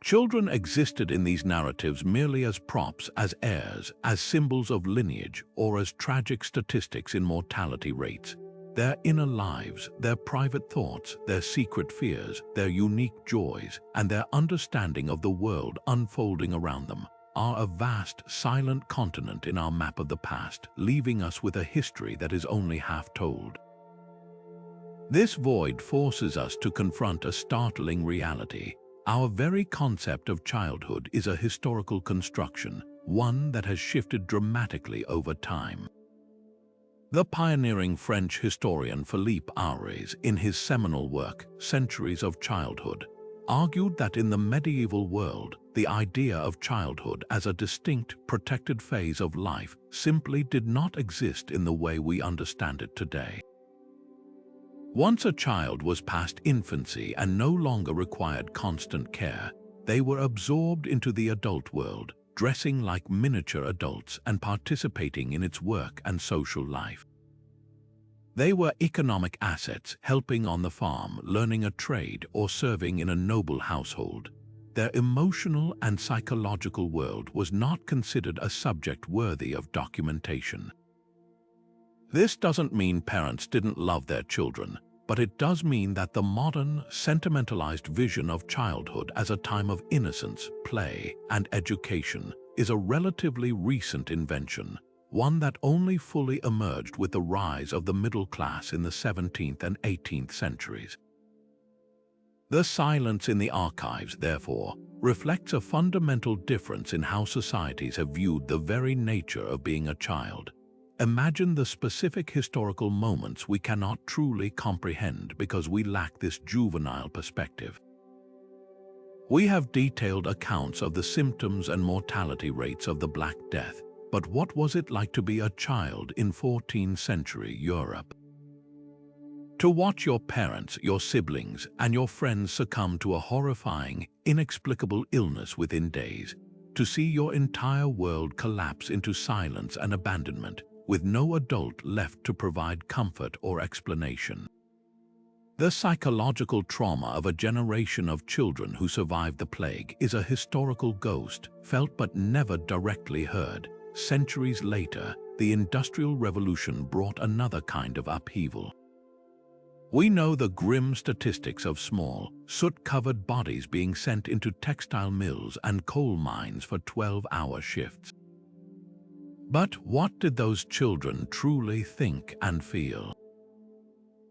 Children existed in these narratives merely as props, as heirs, as symbols of lineage, or as tragic statistics in mortality rates. Their inner lives, their private thoughts, their secret fears, their unique joys, and their understanding of the world unfolding around them are a vast, silent continent in our map of the past, leaving us with a history that is only half told. This void forces us to confront a startling reality. Our very concept of childhood is a historical construction, one that has shifted dramatically over time. The pioneering French historian Philippe Aures, in his seminal work, Centuries of Childhood, argued that in the medieval world, the idea of childhood as a distinct, protected phase of life simply did not exist in the way we understand it today. Once a child was past infancy and no longer required constant care, they were absorbed into the adult world, dressing like miniature adults and participating in its work and social life. They were economic assets, helping on the farm, learning a trade, or serving in a noble household. Their emotional and psychological world was not considered a subject worthy of documentation. This doesn't mean parents didn't love their children, but it does mean that the modern, sentimentalized vision of childhood as a time of innocence, play, and education is a relatively recent invention, one that only fully emerged with the rise of the middle class in the 17th and 18th centuries. The silence in the archives, therefore, reflects a fundamental difference in how societies have viewed the very nature of being a child. Imagine the specific historical moments we cannot truly comprehend because we lack this juvenile perspective. We have detailed accounts of the symptoms and mortality rates of the Black Death, but what was it like to be a child in 14th century Europe? To watch your parents, your siblings, and your friends succumb to a horrifying, inexplicable illness within days, to see your entire world collapse into silence and abandonment, with no adult left to provide comfort or explanation. The psychological trauma of a generation of children who survived the plague is a historical ghost, felt but never directly heard. Centuries later, the Industrial Revolution brought another kind of upheaval. We know the grim statistics of small, soot-covered bodies being sent into textile mills and coal mines for 12-hour shifts. But what did those children truly think and feel?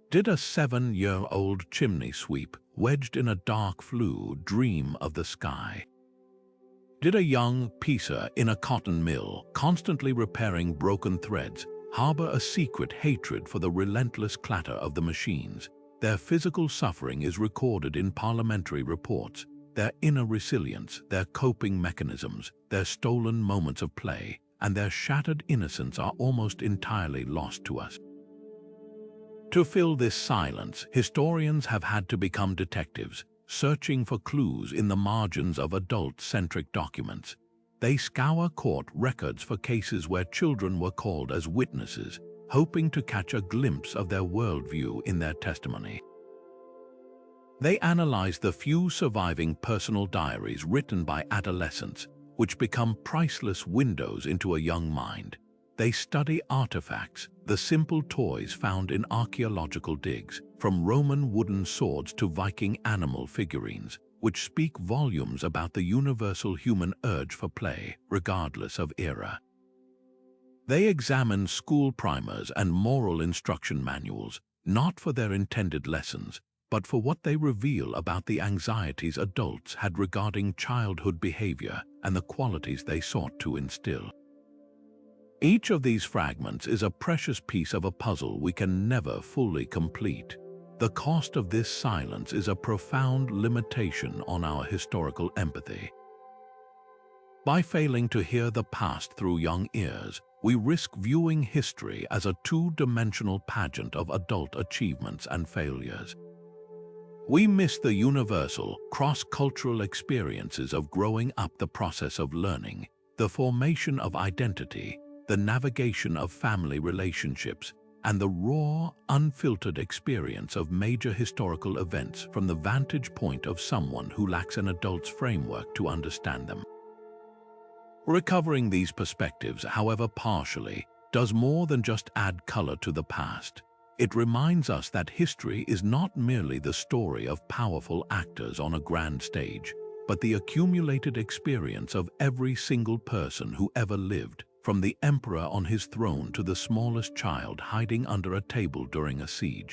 Did a 7-year-old chimney sweep, wedged in a dark flue, dream of the sky? Did a young piecer in a cotton mill, constantly repairing broken threads, harbor a secret hatred for the relentless clatter of the machines? Their physical suffering is recorded in parliamentary reports, their inner resilience, their coping mechanisms, their stolen moments of play, and their shattered innocence are almost entirely lost to us. To fill this silence, historians have had to become detectives, searching for clues in the margins of adult-centric documents. They scour court records for cases where children were called as witnesses, hoping to catch a glimpse of their worldview in their testimony. They analyze the few surviving personal diaries written by adolescents, which become priceless windows into a young mind. They study artifacts, the simple toys found in archaeological digs, from Roman wooden swords to Viking animal figurines, which speak volumes about the universal human urge for play, regardless of era. They examine school primers and moral instruction manuals, not for their intended lessons, but for what they reveal about the anxieties adults had regarding childhood behavior and the qualities they sought to instill. Each of these fragments is a precious piece of a puzzle we can never fully complete. The cost of this silence is a profound limitation on our historical empathy. By failing to hear the past through young ears, we risk viewing history as a two-dimensional pageant of adult achievements and failures. We miss the universal, cross-cultural experiences of growing up, the process of learning, the formation of identity, the navigation of family relationships, and the raw, unfiltered experience of major historical events from the vantage point of someone who lacks an adult's framework to understand them. Recovering these perspectives, however partially, does more than just add color to the past. It reminds us that history is not merely the story of powerful actors on a grand stage, but the accumulated experience of every single person who ever lived, from the emperor on his throne to the smallest child hiding under a table during a siege.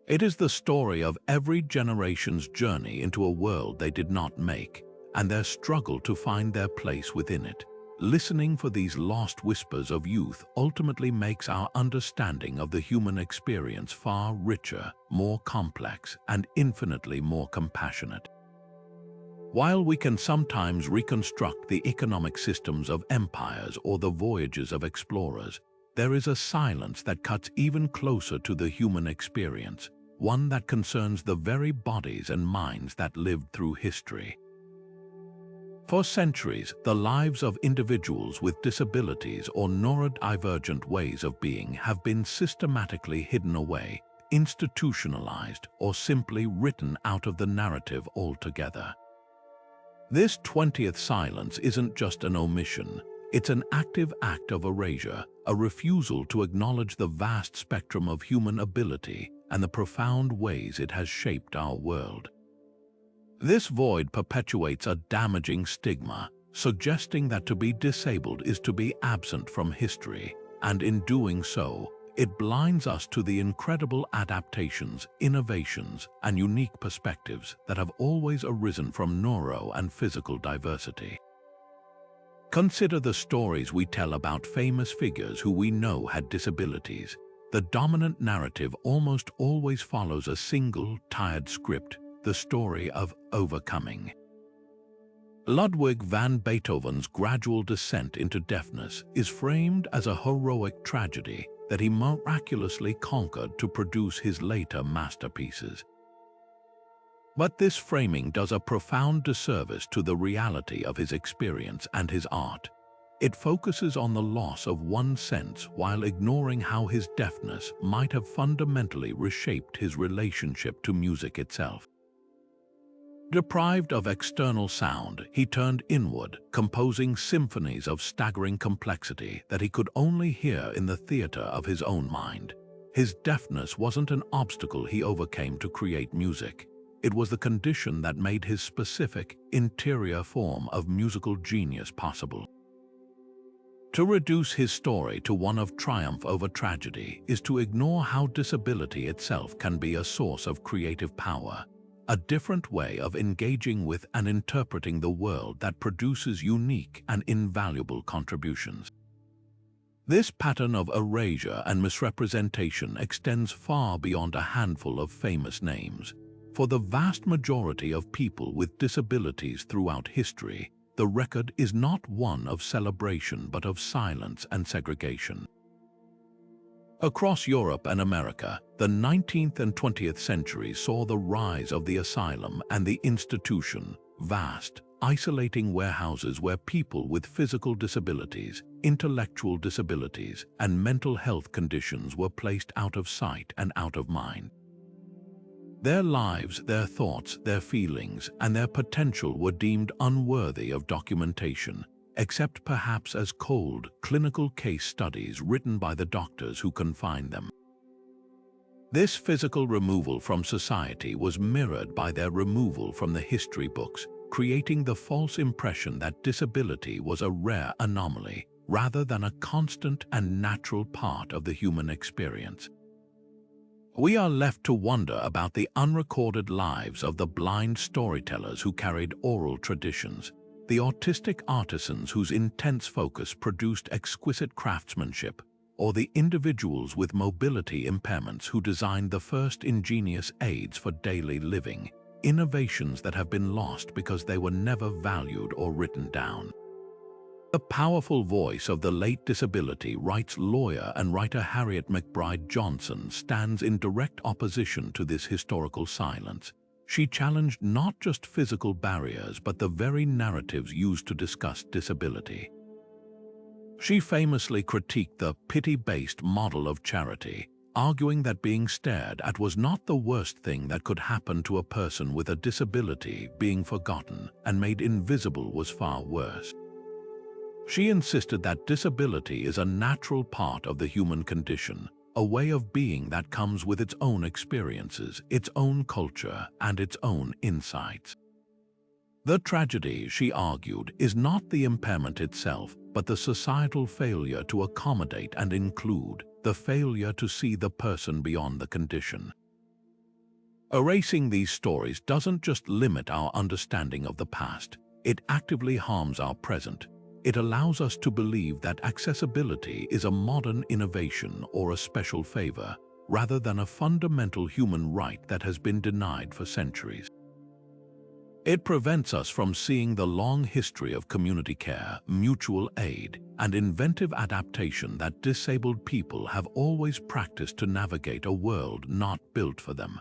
It is the story of every generation's journey into a world they did not make, and their struggle to find their place within it. Listening for these lost whispers of youth ultimately makes our understanding of the human experience far richer, more complex, and infinitely more compassionate. While we can sometimes reconstruct the economic systems of empires or the voyages of explorers, there is a silence that cuts even closer to the human experience, one that concerns the very bodies and minds that lived through history. For centuries, the lives of individuals with disabilities or neurodivergent ways of being have been systematically hidden away, institutionalized, or simply written out of the narrative altogether. This 20th silence isn't just an omission, it's an active act of erasure, a refusal to acknowledge the vast spectrum of human ability and the profound ways it has shaped our world. This void perpetuates a damaging stigma, suggesting that to be disabled is to be absent from history, and in doing so, it blinds us to the incredible adaptations, innovations, and unique perspectives that have always arisen from neuro and physical diversity. Consider the stories we tell about famous figures who we know had disabilities. The dominant narrative almost always follows a single, tired script, the story of overcoming. Ludwig van Beethoven's gradual descent into deafness is framed as a heroic tragedy that he miraculously conquered to produce his later masterpieces. But this framing does a profound disservice to the reality of his experience and his art. It focuses on the loss of one sense while ignoring how his deafness might have fundamentally reshaped his relationship to music itself. Deprived of external sound, he turned inward, composing symphonies of staggering complexity that he could only hear in the theater of his own mind. His deafness wasn't an obstacle he overcame to create music. It was the condition that made his specific, interior form of musical genius possible. To reduce his story to one of triumph over tragedy is to ignore how disability itself can be a source of creative power, a different way of engaging with and interpreting the world that produces unique and invaluable contributions. This pattern of erasure and misrepresentation extends far beyond a handful of famous names. For the vast majority of people with disabilities throughout history, the record is not one of celebration but of silence and segregation. Across Europe and America, the 19th and 20th centuries saw the rise of the asylum and the institution, vast, isolating warehouses where people with physical disabilities, intellectual disabilities, and mental health conditions were placed out of sight and out of mind. Their lives, their thoughts, their feelings, and their potential were deemed unworthy of documentation, except perhaps as cold, clinical case studies written by the doctors who confined them. This physical removal from society was mirrored by their removal from the history books, creating the false impression that disability was a rare anomaly, rather than a constant and natural part of the human experience. We are left to wonder about the unrecorded lives of the blind storytellers who carried oral traditions, the autistic artisans whose intense focus produced exquisite craftsmanship, or the individuals with mobility impairments who designed the first ingenious aids for daily living, innovations that have been lost because they were never valued or written down. The powerful voice of the late disability rights lawyer and writer Harriet McBride Johnson stands in direct opposition to this historical silence. She challenged not just physical barriers but the very narratives used to discuss disability. She famously critiqued the pity-based model of charity, arguing that being stared at was not the worst thing that could happen to a person with a disability. Being forgotten and made invisible was far worse. She insisted that disability is a natural part of the human condition, a way of being that comes with its own experiences, its own culture, and its own insights. The tragedy, she argued, is not the impairment itself, but the societal failure to accommodate and include, the failure to see the person beyond the condition. Erasing these stories doesn't just limit our understanding of the past, it actively harms our present. It allows us to believe that accessibility is a modern innovation or a special favor, rather than a fundamental human right that has been denied for centuries. It prevents us from seeing the long history of community care, mutual aid, and inventive adaptation that disabled people have always practiced to navigate a world not built for them.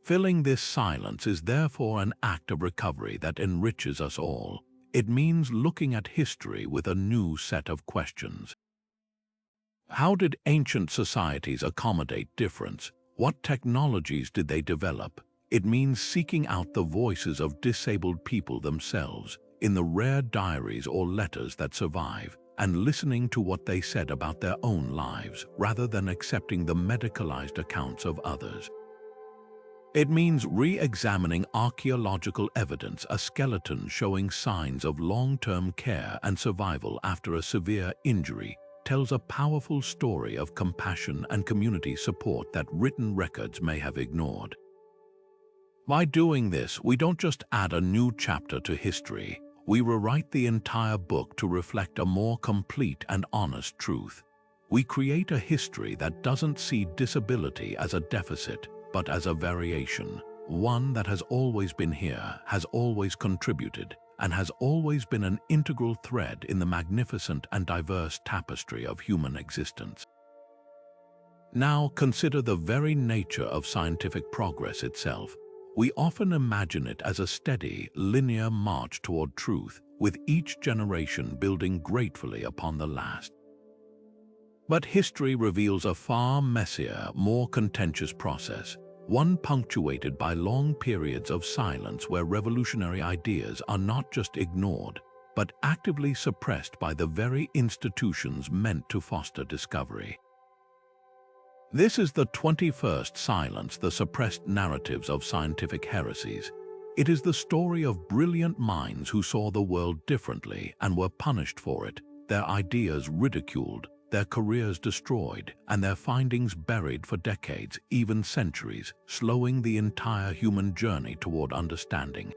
Filling this silence is therefore an act of recovery that enriches us all. It means looking at history with a new set of questions. How did ancient societies accommodate difference? What technologies did they develop? It means seeking out the voices of disabled people themselves, in the rare diaries or letters that survive, and listening to what they said about their own lives, rather than accepting the medicalized accounts of others. It means re-examining archaeological evidence, a skeleton showing signs of long-term care and survival after a severe injury, tells a powerful story of compassion and community support that written records may have ignored. By doing this, we don't just add a new chapter to history, we rewrite the entire book to reflect a more complete and honest truth. We create a history that doesn't see disability as a deficit, but as a variation, one that has always been here, has always contributed, and has always been an integral thread in the magnificent and diverse tapestry of human existence. Now consider the very nature of scientific progress itself. We often imagine it as a steady, linear march toward truth, with each generation building gratefully upon the last. But history reveals a far messier, more contentious process, one punctuated by long periods of silence where revolutionary ideas are not just ignored, but actively suppressed by the very institutions meant to foster discovery. This is the 21st silence, the suppressed narratives of scientific heresies. It is the story of brilliant minds who saw the world differently and were punished for it, their ideas ridiculed, their careers destroyed, and their findings buried for decades, even centuries, slowing the entire human journey toward understanding.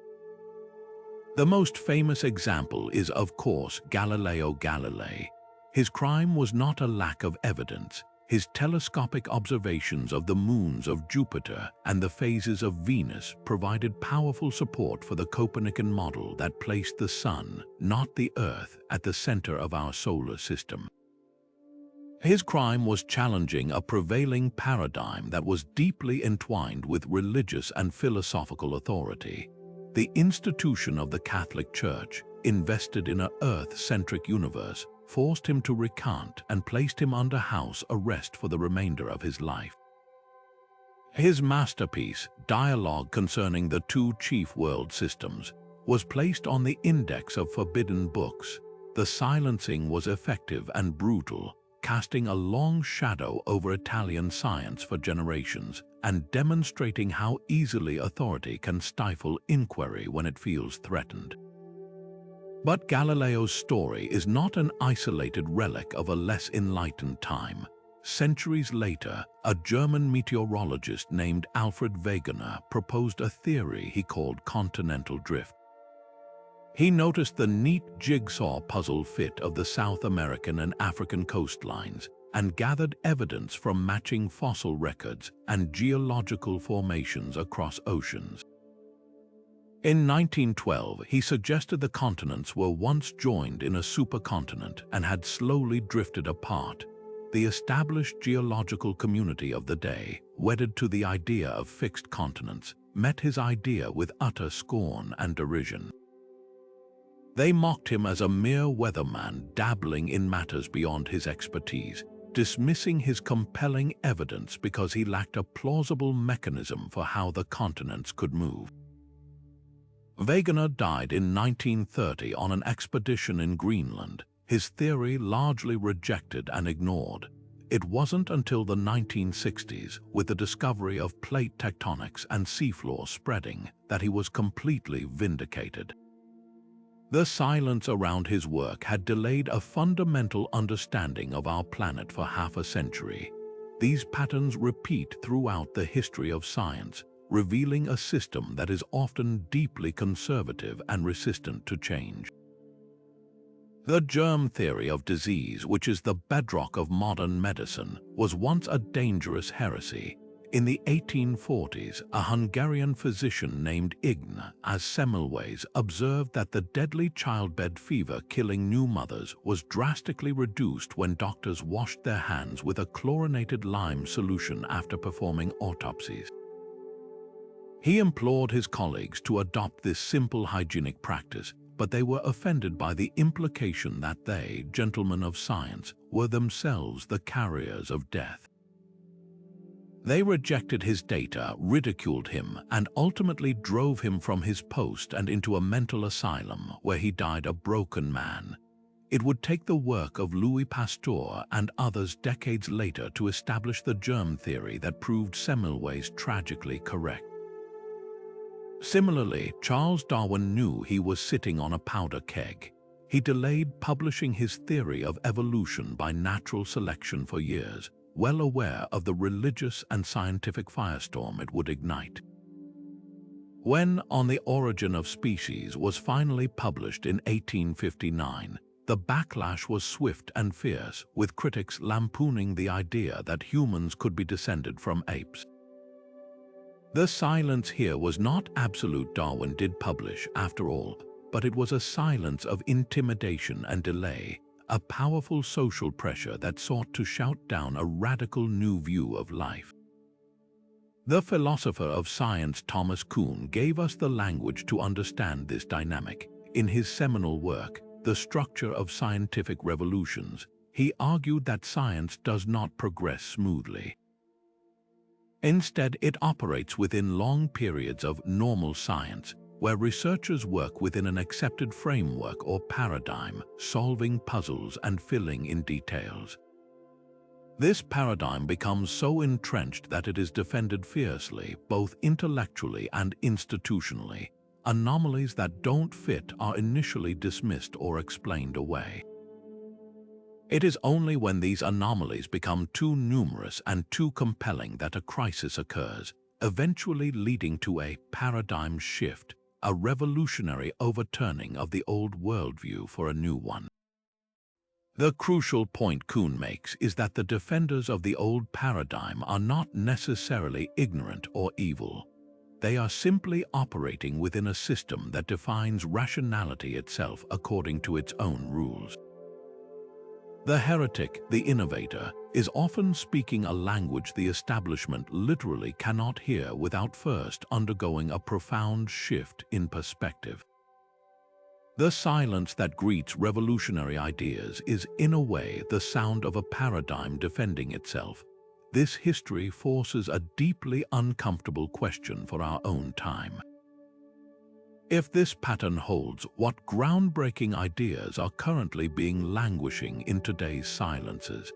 The most famous example is, of course, Galileo Galilei. His crime was not a lack of evidence. His telescopic observations of the moons of Jupiter and the phases of Venus provided powerful support for the Copernican model that placed the Sun, not the Earth, at the center of our solar system. His crime was challenging a prevailing paradigm that was deeply entwined with religious and philosophical authority. The institution of the Catholic Church, invested in an Earth-centric universe, forced him to recant and placed him under house arrest for the remainder of his life. His masterpiece, Dialogue Concerning the Two Chief World Systems, was placed on the Index of Forbidden Books. The silencing was effective and brutal, casting a long shadow over Italian science for generations and demonstrating how easily authority can stifle inquiry when it feels threatened. But Galileo's story is not an isolated relic of a less enlightened time. Centuries later, a German meteorologist named Alfred Wegener proposed a theory he called continental drift. He noticed the neat jigsaw puzzle fit of the South American and African coastlines and gathered evidence from matching fossil records and geological formations across oceans. In 1912, he suggested the continents were once joined in a supercontinent and had slowly drifted apart. The established geological community of the day, wedded to the idea of fixed continents, met his idea with utter scorn and derision. They mocked him as a mere weatherman dabbling in matters beyond his expertise, dismissing his compelling evidence because he lacked a plausible mechanism for how the continents could move. Wegener died in 1930 on an expedition in Greenland, his theory largely rejected and ignored. It wasn't until the 1960s, with the discovery of plate tectonics and seafloor spreading, that he was completely vindicated. The silence around his work had delayed a fundamental understanding of our planet for half a century. These patterns repeat throughout the history of science, revealing a system that is often deeply conservative and resistant to change. The germ theory of disease, which is the bedrock of modern medicine, was once a dangerous heresy. In the 1840s, a Hungarian physician named Ignaz Semmelweis observed that the deadly childbed fever killing new mothers was drastically reduced when doctors washed their hands with a chlorinated lime solution after performing autopsies. He implored his colleagues to adopt this simple hygienic practice, but they were offended by the implication that they, gentlemen of science, were themselves the carriers of death. They rejected his data, ridiculed him, and ultimately drove him from his post and into a mental asylum where he died a broken man. It would take the work of Louis Pasteur and others decades later to establish the germ theory that proved Semmelweis tragically correct. Similarly, Charles Darwin knew he was sitting on a powder keg. He delayed publishing his theory of evolution by natural selection for years, well aware of the religious and scientific firestorm it would ignite. When On the Origin of Species was finally published in 1859, the backlash was swift and fierce, with critics lampooning the idea that humans could be descended from apes. The silence here was not absolute. Darwin did publish, after all, but it was a silence of intimidation and delay, a powerful social pressure that sought to shout down a radical new view of life. The philosopher of science Thomas Kuhn gave us the language to understand this dynamic. In his seminal work, The Structure of Scientific Revolutions, he argued that science does not progress smoothly. Instead, it operates within long periods of normal science, where researchers work within an accepted framework or paradigm, solving puzzles and filling in details. This paradigm becomes so entrenched that it is defended fiercely, both intellectually and institutionally. Anomalies that don't fit are initially dismissed or explained away. It is only when these anomalies become too numerous and too compelling that a crisis occurs, eventually leading to a paradigm shift, a revolutionary overturning of the old worldview for a new one. The crucial point Kuhn makes is that the defenders of the old paradigm are not necessarily ignorant or evil. They are simply operating within a system that defines rationality itself according to its own rules. The heretic, the innovator, is often speaking a language the establishment literally cannot hear without first undergoing a profound shift in perspective. The silence that greets revolutionary ideas is, in a way, the sound of a paradigm defending itself. This history forces a deeply uncomfortable question for our own time. If this pattern holds, what groundbreaking ideas are currently being languishing in today's silences?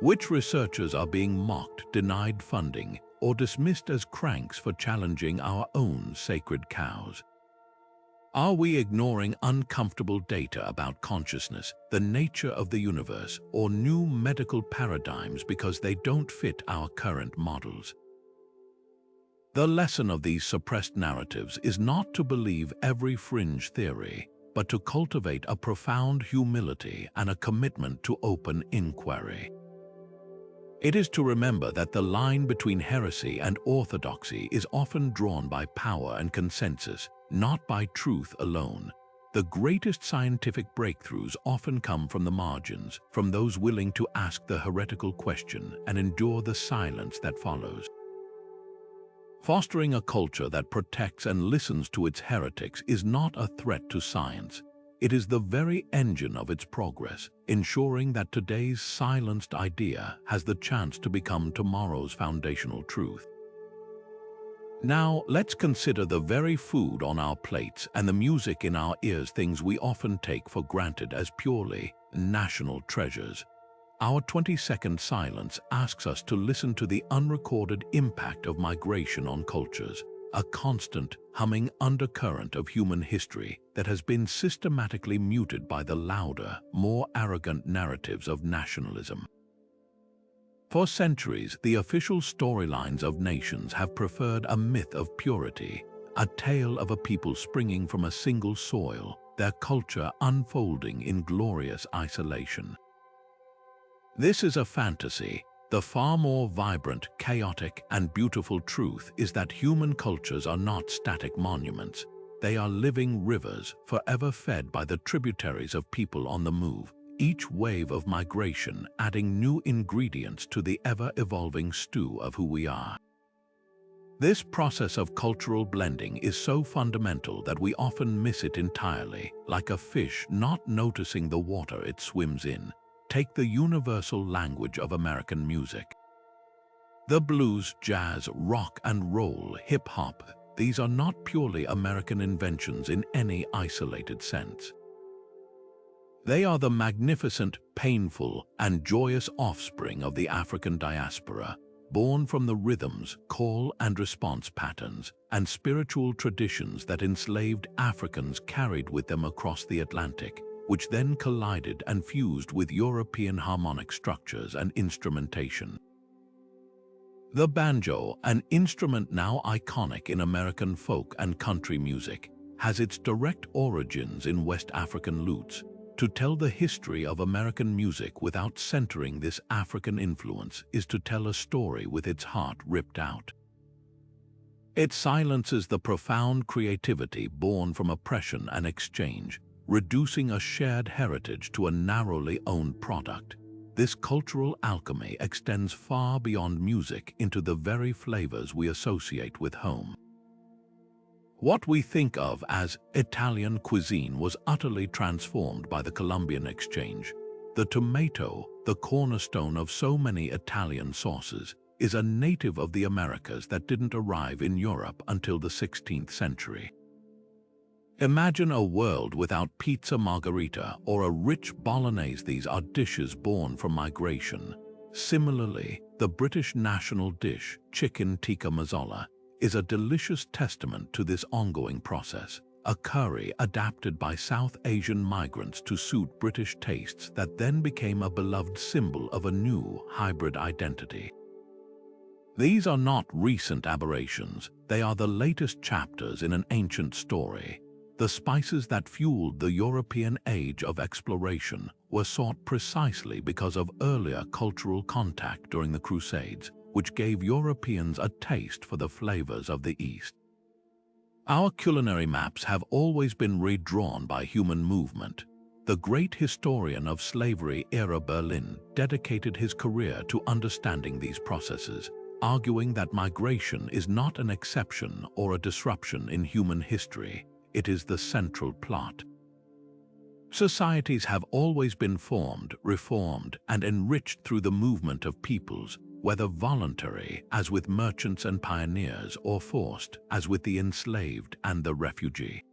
Which researchers are being mocked, denied funding, or dismissed as cranks for challenging our own sacred cows? Are we ignoring uncomfortable data about consciousness, the nature of the universe, or new medical paradigms because they don't fit our current models? The lesson of these suppressed narratives is not to believe every fringe theory, but to cultivate a profound humility and a commitment to open inquiry. It is to remember that the line between heresy and orthodoxy is often drawn by power and consensus, not by truth alone. The greatest scientific breakthroughs often come from the margins, from those willing to ask the heretical question and endure the silence that follows. Fostering a culture that protects and listens to its heretics is not a threat to science. It is the very engine of its progress, ensuring that today's silenced idea has the chance to become tomorrow's foundational truth. Now, let's consider the very food on our plates and the music in our ears, things we often take for granted as purely national treasures. Our 20-second silence asks us to listen to the unrecorded impact of migration on cultures, a constant, humming undercurrent of human history that has been systematically muted by the louder, more arrogant narratives of nationalism. For centuries, the official storylines of nations have preferred a myth of purity, a tale of a people springing from a single soil, their culture unfolding in glorious isolation. This is a fantasy. The far more vibrant, chaotic, and beautiful truth is that human cultures are not static monuments. They are living rivers, forever fed by the tributaries of people on the move, each wave of migration adding new ingredients to the ever-evolving stew of who we are. This process of cultural blending is so fundamental that we often miss it entirely, like a fish not noticing the water it swims in. Take the universal language of American music. The blues, jazz, rock and roll, hip-hop, these are not purely American inventions in any isolated sense. They are the magnificent, painful, and joyous offspring of the African diaspora, born from the rhythms, call and response patterns, and spiritual traditions that enslaved Africans carried with them across the Atlantic, which then collided and fused with European harmonic structures and instrumentation. The banjo, an instrument now iconic in American folk and country music, has its direct origins in West African lutes. To tell the history of American music without centering this African influence is to tell a story with its heart ripped out. It silences the profound creativity born from oppression and exchange, reducing a shared heritage to a narrowly owned product. This cultural alchemy extends far beyond music into the very flavors we associate with home. What we think of as Italian cuisine was utterly transformed by the Columbian exchange. The tomato, the cornerstone of so many Italian sauces, is a native of the Americas that didn't arrive in Europe until the 16th century. Imagine a world without pizza margherita or a rich bolognese. These are dishes born from migration. Similarly, the British national dish, chicken tikka masala, is a delicious testament to this ongoing process, a curry adapted by South Asian migrants to suit British tastes that then became a beloved symbol of a new hybrid identity. These are not recent aberrations, they are the latest chapters in an ancient story. The spices that fueled the European age of exploration were sought precisely because of earlier cultural contact during the Crusades, which gave Europeans a taste for the flavors of the East. Our culinary maps have always been redrawn by human movement. The great historian of slavery-era Berlin dedicated his career to understanding these processes, arguing that migration is not an exception or a disruption in human history. It is the central plot. Societies have always been formed, reformed, and enriched through the movement of peoples, whether voluntary, as with merchants and pioneers, or forced, as with the enslaved and the refugee.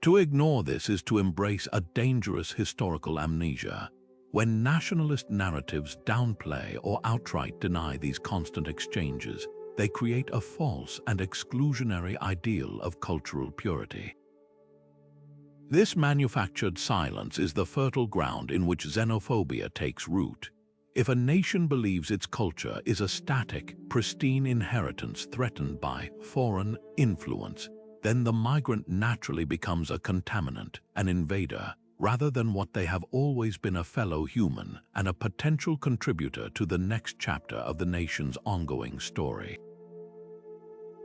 To ignore this is to embrace a dangerous historical amnesia. When nationalist narratives downplay or outright deny these constant exchanges, they create a false and exclusionary ideal of cultural purity. This manufactured silence is the fertile ground in which xenophobia takes root. If a nation believes its culture is a static, pristine inheritance threatened by foreign influence, then the migrant naturally becomes a contaminant, an invader, rather than what they have always been, a fellow human and a potential contributor to the next chapter of the nation's ongoing story.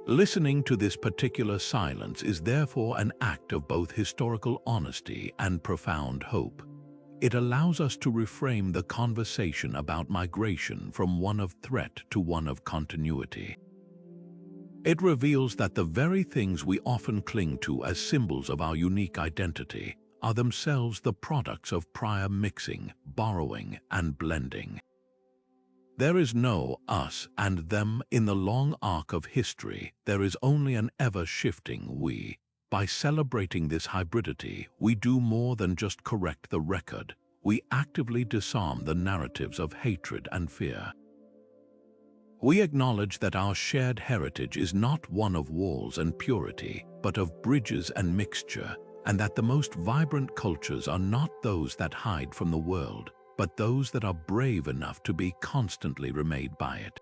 Listening to this particular silence is therefore an act of both historical honesty and profound hope. It allows us to reframe the conversation about migration from one of threat to one of continuity. It reveals that the very things we often cling to as symbols of our unique identity are themselves the products of prior mixing, borrowing, and blending. There is no us and them in the long arc of history. There is only an ever-shifting we. By celebrating this hybridity, we do more than just correct the record. We actively disarm the narratives of hatred and fear. We acknowledge that our shared heritage is not one of walls and purity, but of bridges and mixture, and that the most vibrant cultures are not those that hide from the world, but those that are brave enough to be constantly remade by it.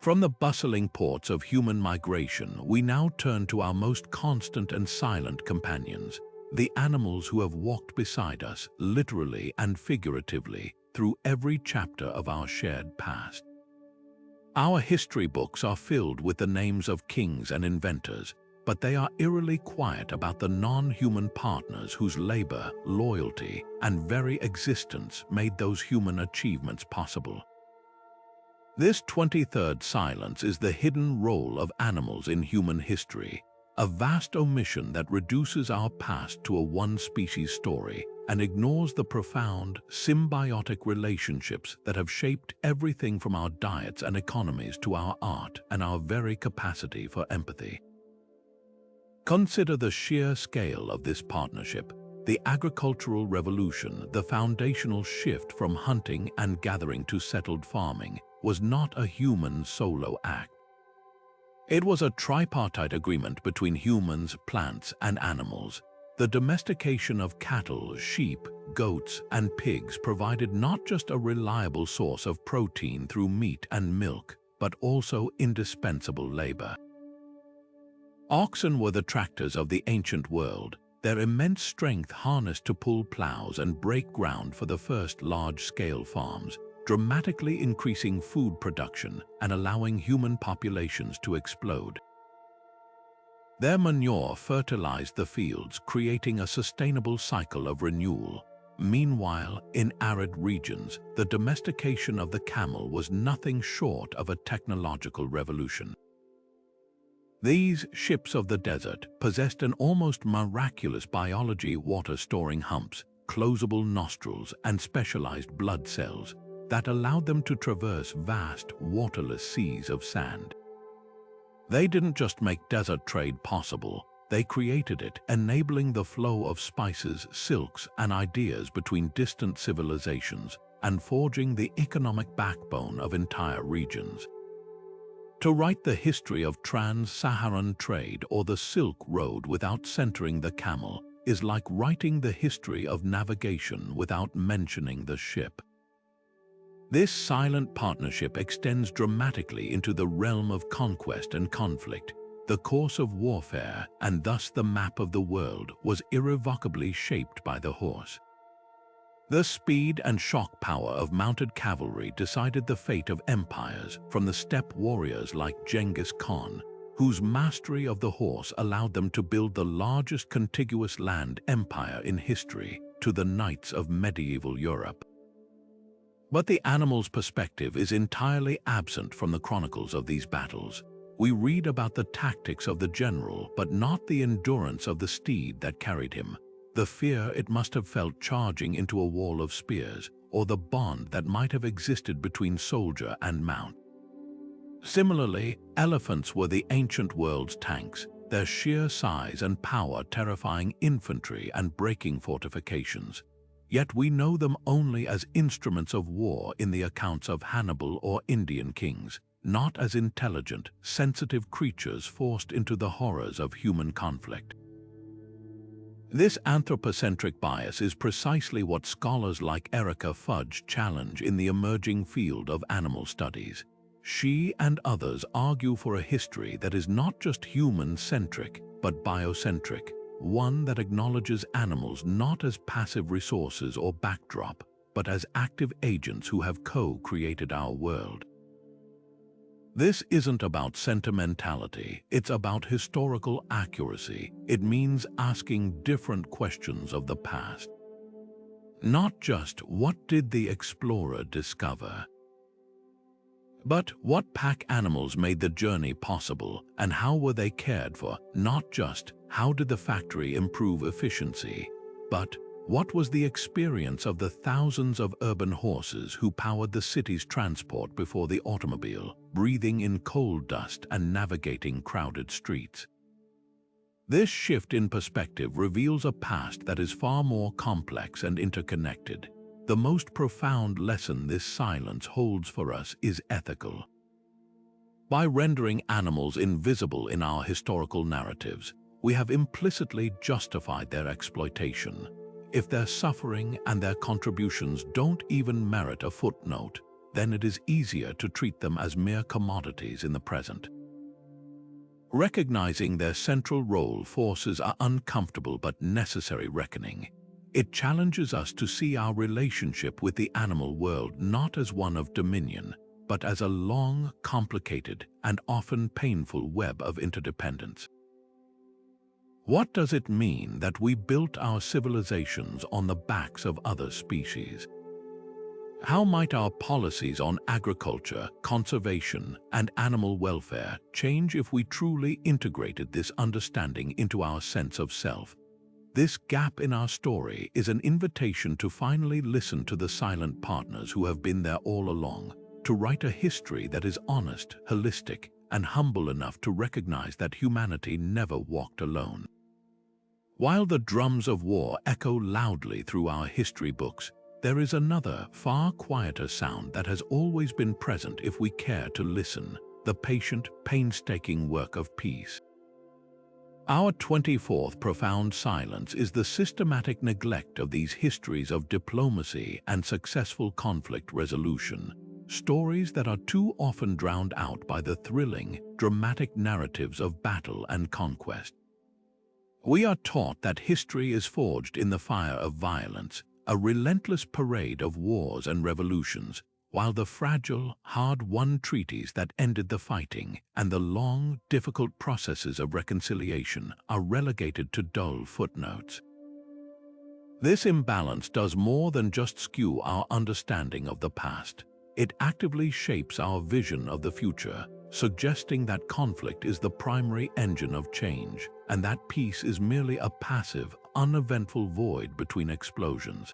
From the bustling ports of human migration, we now turn to our most constant and silent companions, the animals who have walked beside us, literally and figuratively, through every chapter of our shared past. Our history books are filled with the names of kings and inventors, but they are eerily quiet about the non-human partners whose labor, loyalty, and very existence made those human achievements possible. This 23rd silence is the hidden role of animals in human history, a vast omission that reduces our past to a one-species story and ignores the profound, symbiotic relationships that have shaped everything from our diets and economies to our art and our very capacity for empathy. Consider the sheer scale of this partnership. The agricultural revolution, the foundational shift from hunting and gathering to settled farming, was not a human solo act. It was a tripartite agreement between humans, plants, and animals. The domestication of cattle, sheep, goats, and pigs provided not just a reliable source of protein through meat and milk, but also indispensable labor. Oxen were the tractors of the ancient world, their immense strength harnessed to pull plows and break ground for the first large-scale farms, dramatically increasing food production and allowing human populations to explode. Their manure fertilized the fields, creating a sustainable cycle of renewal. Meanwhile, in arid regions, the domestication of the camel was nothing short of a technological revolution. These ships of the desert possessed an almost miraculous biology: water-storing humps, closable nostrils, and specialized blood cells that allowed them to traverse vast, waterless seas of sand. They didn't just make desert trade possible, they created it, enabling the flow of spices, silks, and ideas between distant civilizations and forging the economic backbone of entire regions. To write the history of trans-Saharan trade or the Silk Road without centering the camel is like writing the history of navigation without mentioning the ship. This silent partnership extends dramatically into the realm of conquest and conflict. The course of warfare, and thus the map of the world, was irrevocably shaped by the horse. The speed and shock power of mounted cavalry decided the fate of empires, from the steppe warriors like Genghis Khan, whose mastery of the horse allowed them to build the largest contiguous land empire in history, to the knights of medieval Europe. But the animal's perspective is entirely absent from the chronicles of these battles. We read about the tactics of the general, but not the endurance of the steed that carried him, the fear it must have felt charging into a wall of spears, or the bond that might have existed between soldier and mount. Similarly, elephants were the ancient world's tanks, their sheer size and power terrifying infantry and breaking fortifications. Yet we know them only as instruments of war in the accounts of Hannibal or Indian kings, not as intelligent, sensitive creatures forced into the horrors of human conflict. This anthropocentric bias is precisely what scholars like Erica Fudge challenge in the emerging field of animal studies. She and others argue for a history that is not just human-centric, but biocentric, one that acknowledges animals not as passive resources or backdrop, but as active agents who have co-created our world. This isn't about sentimentality, it's about historical accuracy. It means asking different questions of the past. Not just what did the explorer discover, but what pack animals made the journey possible and how were they cared for? Not just how did the factory improve efficiency, but what was the experience of the thousands of urban horses who powered the city's transport before the automobile, breathing in coal dust and navigating crowded streets? This shift in perspective reveals a past that is far more complex and interconnected. The most profound lesson this silence holds for us is ethical. By rendering animals invisible in our historical narratives, we have implicitly justified their exploitation. If their suffering and their contributions don't even merit a footnote, then it is easier to treat them as mere commodities in the present. Recognizing their central role forces an uncomfortable but necessary reckoning. It challenges us to see our relationship with the animal world not as one of dominion, but as a long, complicated, and often painful web of interdependence. What does it mean that we built our civilizations on the backs of other species? How might our policies on agriculture, conservation, and animal welfare change if we truly integrated this understanding into our sense of self? This gap in our story is an invitation to finally listen to the silent partners who have been there all along, to write a history that is honest, holistic, and humble enough to recognize that humanity never walked alone. While the drums of war echo loudly through our history books, there is another, far quieter sound that has always been present if we care to listen: the patient, painstaking work of peace. Our 24th profound silence is the systematic neglect of these histories of diplomacy and successful conflict resolution, stories that are too often drowned out by the thrilling, dramatic narratives of battle and conquest. We are taught that history is forged in the fire of violence, a relentless parade of wars and revolutions, while the fragile, hard-won treaties that ended the fighting and the long, difficult processes of reconciliation are relegated to dull footnotes. This imbalance does more than just skew our understanding of the past. It actively shapes our vision of the future, suggesting that conflict is the primary engine of change, and that peace is merely a passive, uneventful void between explosions.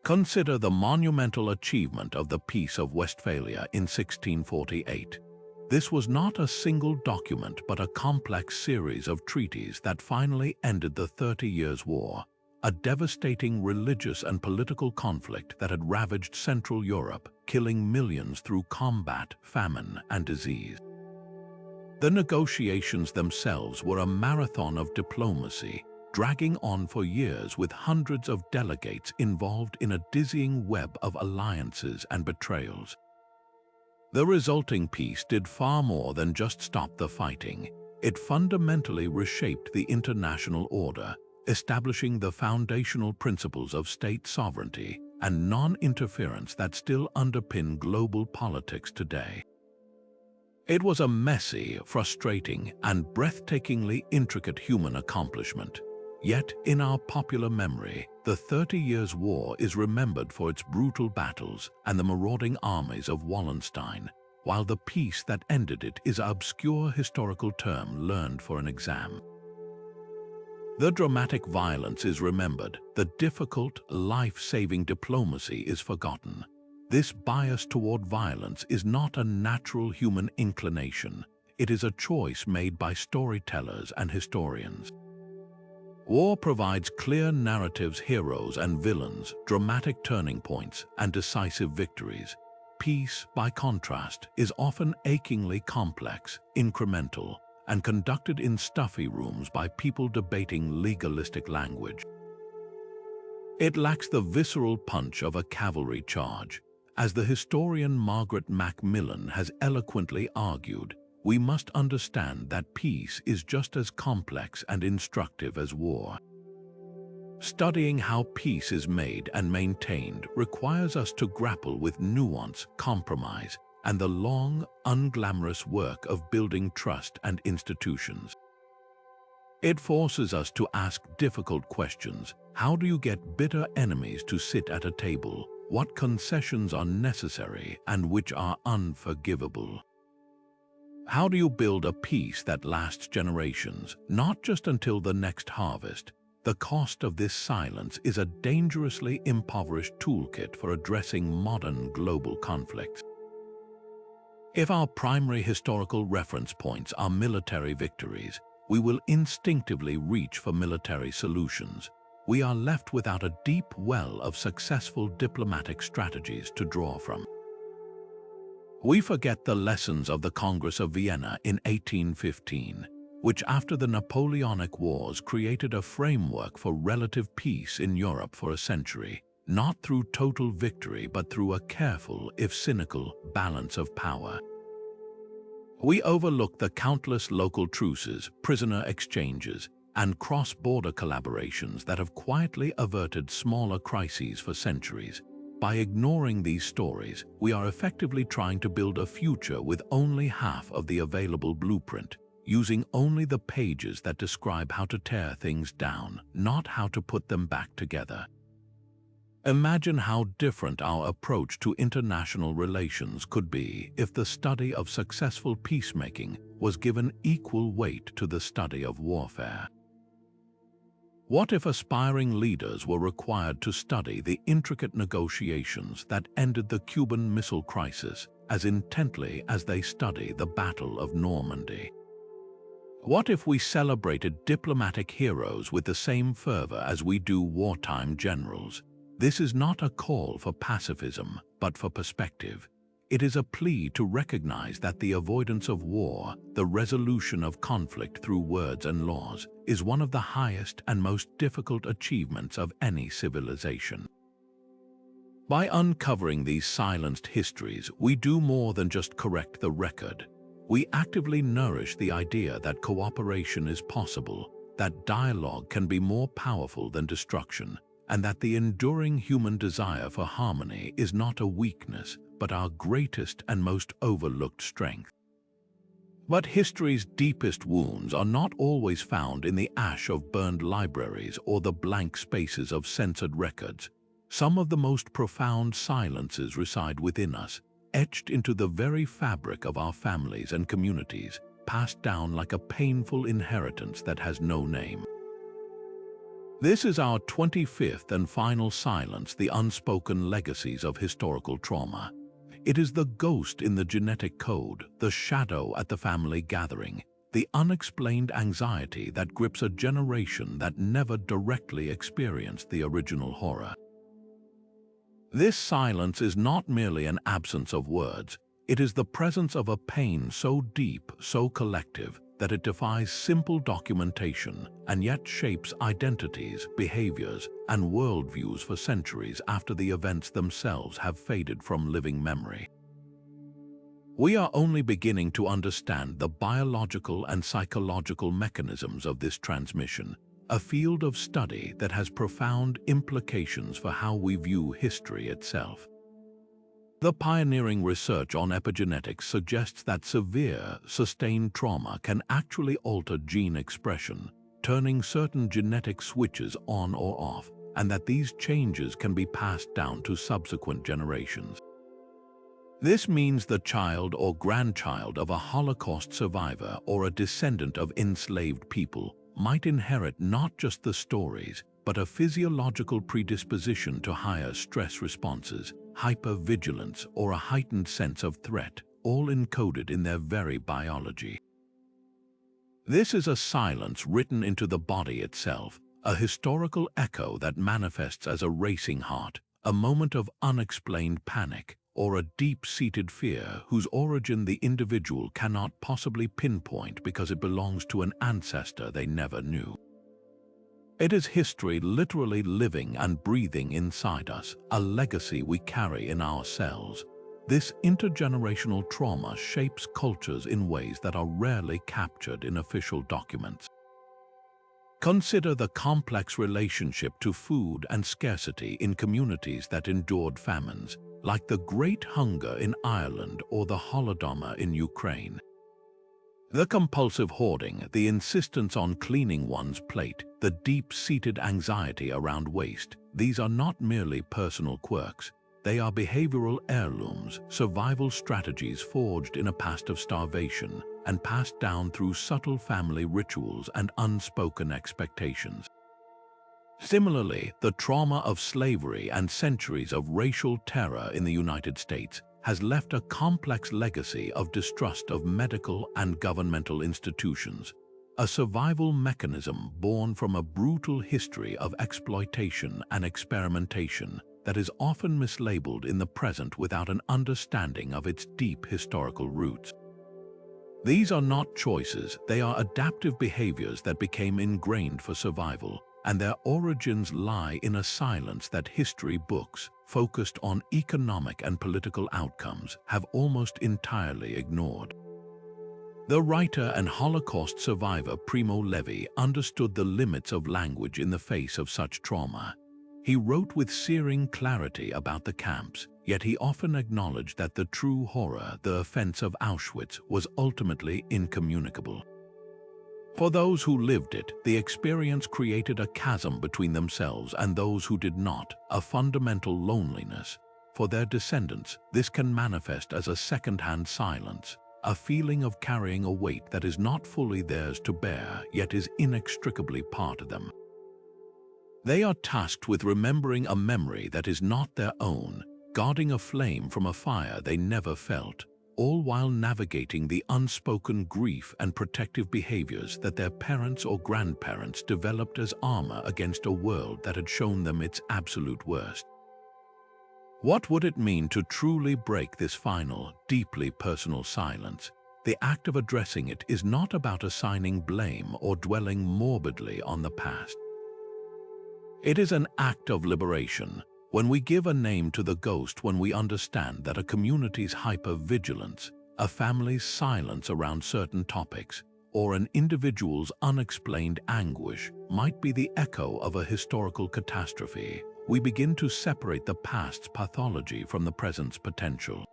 Consider the monumental achievement of the Peace of Westphalia in 1648. This was not a single document but a complex series of treaties that finally ended the 30 Years' War, a devastating religious and political conflict that had ravaged Central Europe, killing millions through combat, famine, and disease. The negotiations themselves were a marathon of diplomacy, dragging on for years with hundreds of delegates involved in a dizzying web of alliances and betrayals. The resulting peace did far more than just stop the fighting. It fundamentally reshaped the international order, establishing the foundational principles of state sovereignty and non-interference that still underpin global politics today. It was a messy, frustrating, and breathtakingly intricate human accomplishment. Yet, in our popular memory, the 30 Years' War is remembered for its brutal battles and the marauding armies of Wallenstein, while the peace that ended it is an obscure historical term learned for an exam. The dramatic violence is remembered, the difficult, life-saving diplomacy is forgotten. This bias toward violence is not a natural human inclination. It is a choice made by storytellers and historians. War provides clear narratives, heroes and villains, dramatic turning points, and decisive victories. Peace, by contrast, is often achingly complex, incremental, and conducted in stuffy rooms by people debating legalistic language. It lacks the visceral punch of a cavalry charge. As the historian Margaret Macmillan has eloquently argued, we must understand that peace is just as complex and instructive as war. Studying how peace is made and maintained requires us to grapple with nuance, compromise, and the long, unglamorous work of building trust and institutions. It forces us to ask difficult questions. How do you get bitter enemies to sit at a table? What concessions are necessary and which are unforgivable? How do you build a peace that lasts generations, not just until the next harvest? The cost of this silence is a dangerously impoverished toolkit for addressing modern global conflicts. If our primary historical reference points are military victories, we will instinctively reach for military solutions. We are left without a deep well of successful diplomatic strategies to draw from. We forget the lessons of the Congress of Vienna in 1815, which after the Napoleonic Wars created a framework for relative peace in Europe for a century, not through total victory but through a careful, if cynical, balance of power. We overlook the countless local truces, prisoner exchanges, and cross-border collaborations that have quietly averted smaller crises for centuries. By ignoring these stories, we are effectively trying to build a future with only half of the available blueprint, using only the pages that describe how to tear things down, not how to put them back together. Imagine how different our approach to international relations could be if the study of successful peacemaking was given equal weight to the study of warfare. What if aspiring leaders were required to study the intricate negotiations that ended the Cuban Missile Crisis as intently as they study the Battle of Normandy? What if we celebrated diplomatic heroes with the same fervor as we do wartime generals? This is not a call for pacifism, but for perspective. It is a plea to recognize that the avoidance of war, the resolution of conflict through words and laws, is one of the highest and most difficult achievements of any civilization. By uncovering these silenced histories, we do more than just correct the record. We actively nourish the idea that cooperation is possible, that dialogue can be more powerful than destruction, and that the enduring human desire for harmony is not a weakness, but our greatest and most overlooked strength. But history's deepest wounds are not always found in the ash of burned libraries or the blank spaces of censored records. Some of the most profound silences reside within us, etched into the very fabric of our families and communities, passed down like a painful inheritance that has no name. This is our 25th and final silence, the unspoken legacies of historical trauma. It is the ghost in the genetic code, the shadow at the family gathering, the unexplained anxiety that grips a generation that never directly experienced the original horror. This silence is not merely an absence of words, it is the presence of a pain so deep, so collective, that it defies simple documentation and yet shapes identities, behaviors, and worldviews for centuries after the events themselves have faded from living memory. We are only beginning to understand the biological and psychological mechanisms of this transmission, a field of study that has profound implications for how we view history itself. The pioneering research on epigenetics suggests that severe, sustained trauma can actually alter gene expression, turning certain genetic switches on or off, and that these changes can be passed down to subsequent generations. This means the child or grandchild of a Holocaust survivor or a descendant of enslaved people might inherit not just the stories, but a physiological predisposition to higher stress responses, hypervigilance, or a heightened sense of threat, all encoded in their very biology. This is a silence written into the body itself, a historical echo that manifests as a racing heart, a moment of unexplained panic, or a deep-seated fear whose origin the individual cannot possibly pinpoint because it belongs to an ancestor they never knew. It is history literally living and breathing inside us, a legacy we carry in our cells. This intergenerational trauma shapes cultures in ways that are rarely captured in official documents. Consider the complex relationship to food and scarcity in communities that endured famines, like the Great Hunger in Ireland or the Holodomor in Ukraine. The compulsive hoarding, the insistence on cleaning one's plate, the deep-seated anxiety around waste, these are not merely personal quirks. They are behavioral heirlooms, survival strategies forged in a past of starvation and passed down through subtle family rituals and unspoken expectations. Similarly, the trauma of slavery and centuries of racial terror in the United States has left a complex legacy of distrust of medical and governmental institutions, a survival mechanism born from a brutal history of exploitation and experimentation that is often mislabeled in the present without an understanding of its deep historical roots. These are not choices, they are adaptive behaviors that became ingrained for survival, and their origins lie in a silence that history books, focused on economic and political outcomes, have almost entirely ignored. The writer and Holocaust survivor Primo Levi understood the limits of language in the face of such trauma. He wrote with searing clarity about the camps, yet he often acknowledged that the true horror, the offense of Auschwitz, was ultimately incommunicable. For those who lived it, the experience created a chasm between themselves and those who did not, a fundamental loneliness. For their descendants, this can manifest as a second-hand silence, a feeling of carrying a weight that is not fully theirs to bear, yet is inextricably part of them. They are tasked with remembering a memory that is not their own, guarding a flame from a fire they never felt, all while navigating the unspoken grief and protective behaviors that their parents or grandparents developed as armor against a world that had shown them its absolute worst. What would it mean to truly break this final, deeply personal silence? The act of addressing it is not about assigning blame or dwelling morbidly on the past. It is an act of liberation. When we give a name to the ghost, when we understand that a community's hypervigilance, a family's silence around certain topics, or an individual's unexplained anguish might be the echo of a historical catastrophe, we begin to separate the past's pathology from the present's potential.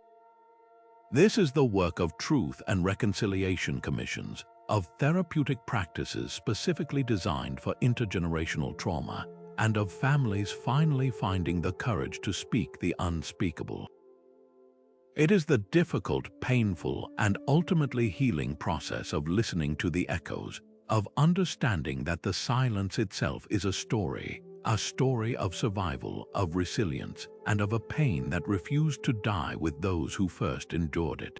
This is the work of truth and reconciliation commissions, of therapeutic practices specifically designed for intergenerational trauma, and of families finally finding the courage to speak the unspeakable. It is the difficult, painful, and ultimately healing process of listening to the echoes, of understanding that the silence itself is a story of survival, of resilience, and of a pain that refused to die with those who first endured it.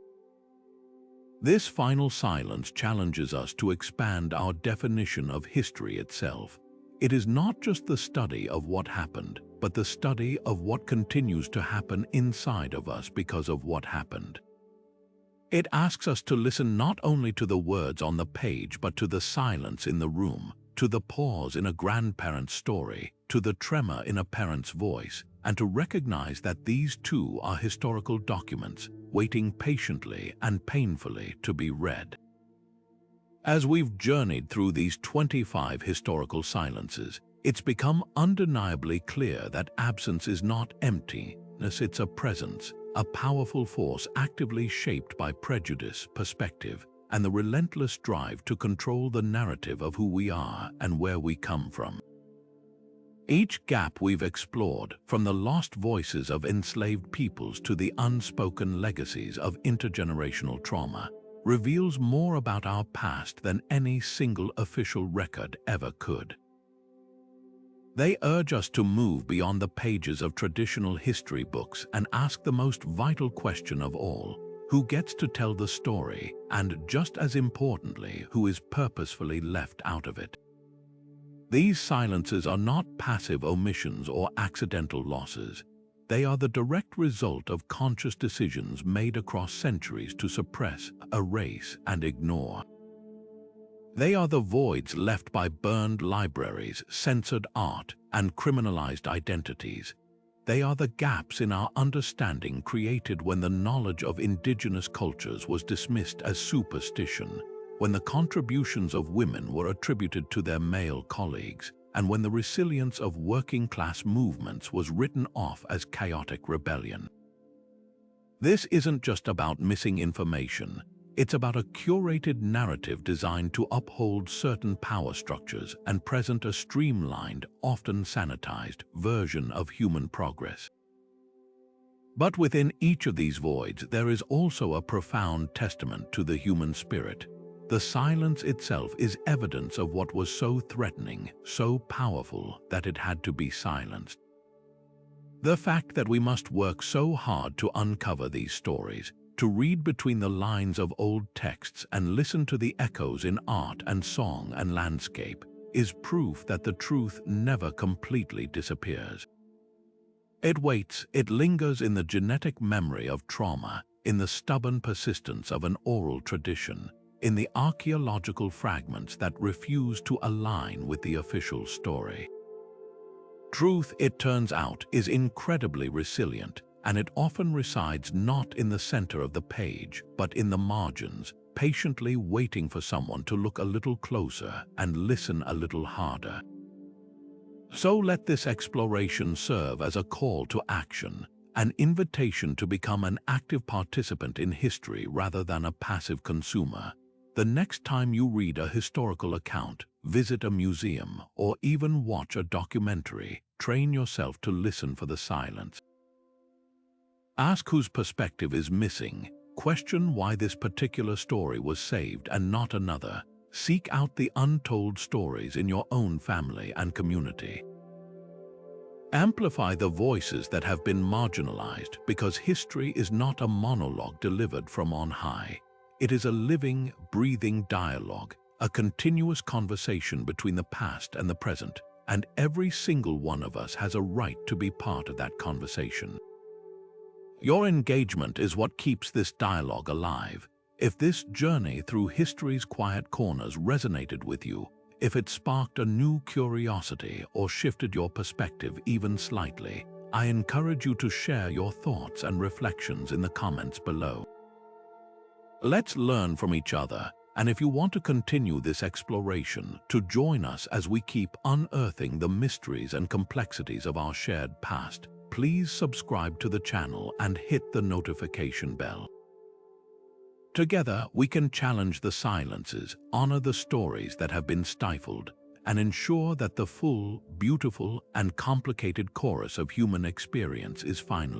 This final silence challenges us to expand our definition of history itself. It is not just the study of what happened, but the study of what continues to happen inside of us because of what happened. It asks us to listen not only to the words on the page, but to the silence in the room, to the pause in a grandparent's story, to the tremor in a parent's voice, and to recognize that these too are historical documents, waiting patiently and painfully to be read. As we've journeyed through these 25 historical silences, it's become undeniably clear that absence is not emptiness, it's a presence, a powerful force actively shaped by prejudice, perspective, and the relentless drive to control the narrative of who we are and where we come from. Each gap we've explored, from the lost voices of enslaved peoples to the unspoken legacies of intergenerational trauma, reveals more about our past than any single official record ever could. They urge us to move beyond the pages of traditional history books and ask the most vital question of all: who gets to tell the story, and just as importantly, who is purposefully left out of it? These silences are not passive omissions or accidental losses. They are the direct result of conscious decisions made across centuries to suppress, erase, and ignore. They are the voids left by burned libraries, censored art, and criminalized identities. They are the gaps in our understanding created when the knowledge of indigenous cultures was dismissed as superstition, when the contributions of women were attributed to their male colleagues, and when the resilience of working-class movements was written off as chaotic rebellion. This isn't just about missing information. It's about a curated narrative designed to uphold certain power structures and present a streamlined, often sanitized, version of human progress. But within each of these voids, there is also a profound testament to the human spirit. The silence itself is evidence of what was so threatening, so powerful, that it had to be silenced. The fact that we must work so hard to uncover these stories, to read between the lines of old texts and listen to the echoes in art and song and landscape, is proof that the truth never completely disappears. It waits, it lingers in the genetic memory of trauma, in the stubborn persistence of an oral tradition, in the archaeological fragments that refuse to align with the official story. Truth, it turns out, is incredibly resilient, and it often resides not in the center of the page, but in the margins, patiently waiting for someone to look a little closer and listen a little harder. So let this exploration serve as a call to action, an invitation to become an active participant in history rather than a passive consumer. The next time you read a historical account, visit a museum, or even watch a documentary, train yourself to listen for the silence. Ask whose perspective is missing. Question why this particular story was saved and not another. Seek out the untold stories in your own family and community. Amplify the voices that have been marginalized, because history is not a monologue delivered from on high. It is a living, breathing dialogue, a continuous conversation between the past and the present, and every single one of us has a right to be part of that conversation. Your engagement is what keeps this dialogue alive. If this journey through history's quiet corners resonated with you, if it sparked a new curiosity or shifted your perspective even slightly, I encourage you to share your thoughts and reflections in the comments below. Let's learn from each other, and if you want to continue this exploration, to join us as we keep unearthing the mysteries and complexities of our shared past, please subscribe to the channel and hit the notification bell. Together, we can challenge the silences, honor the stories that have been stifled, and ensure that the full, beautiful, and complicated chorus of human experience is finally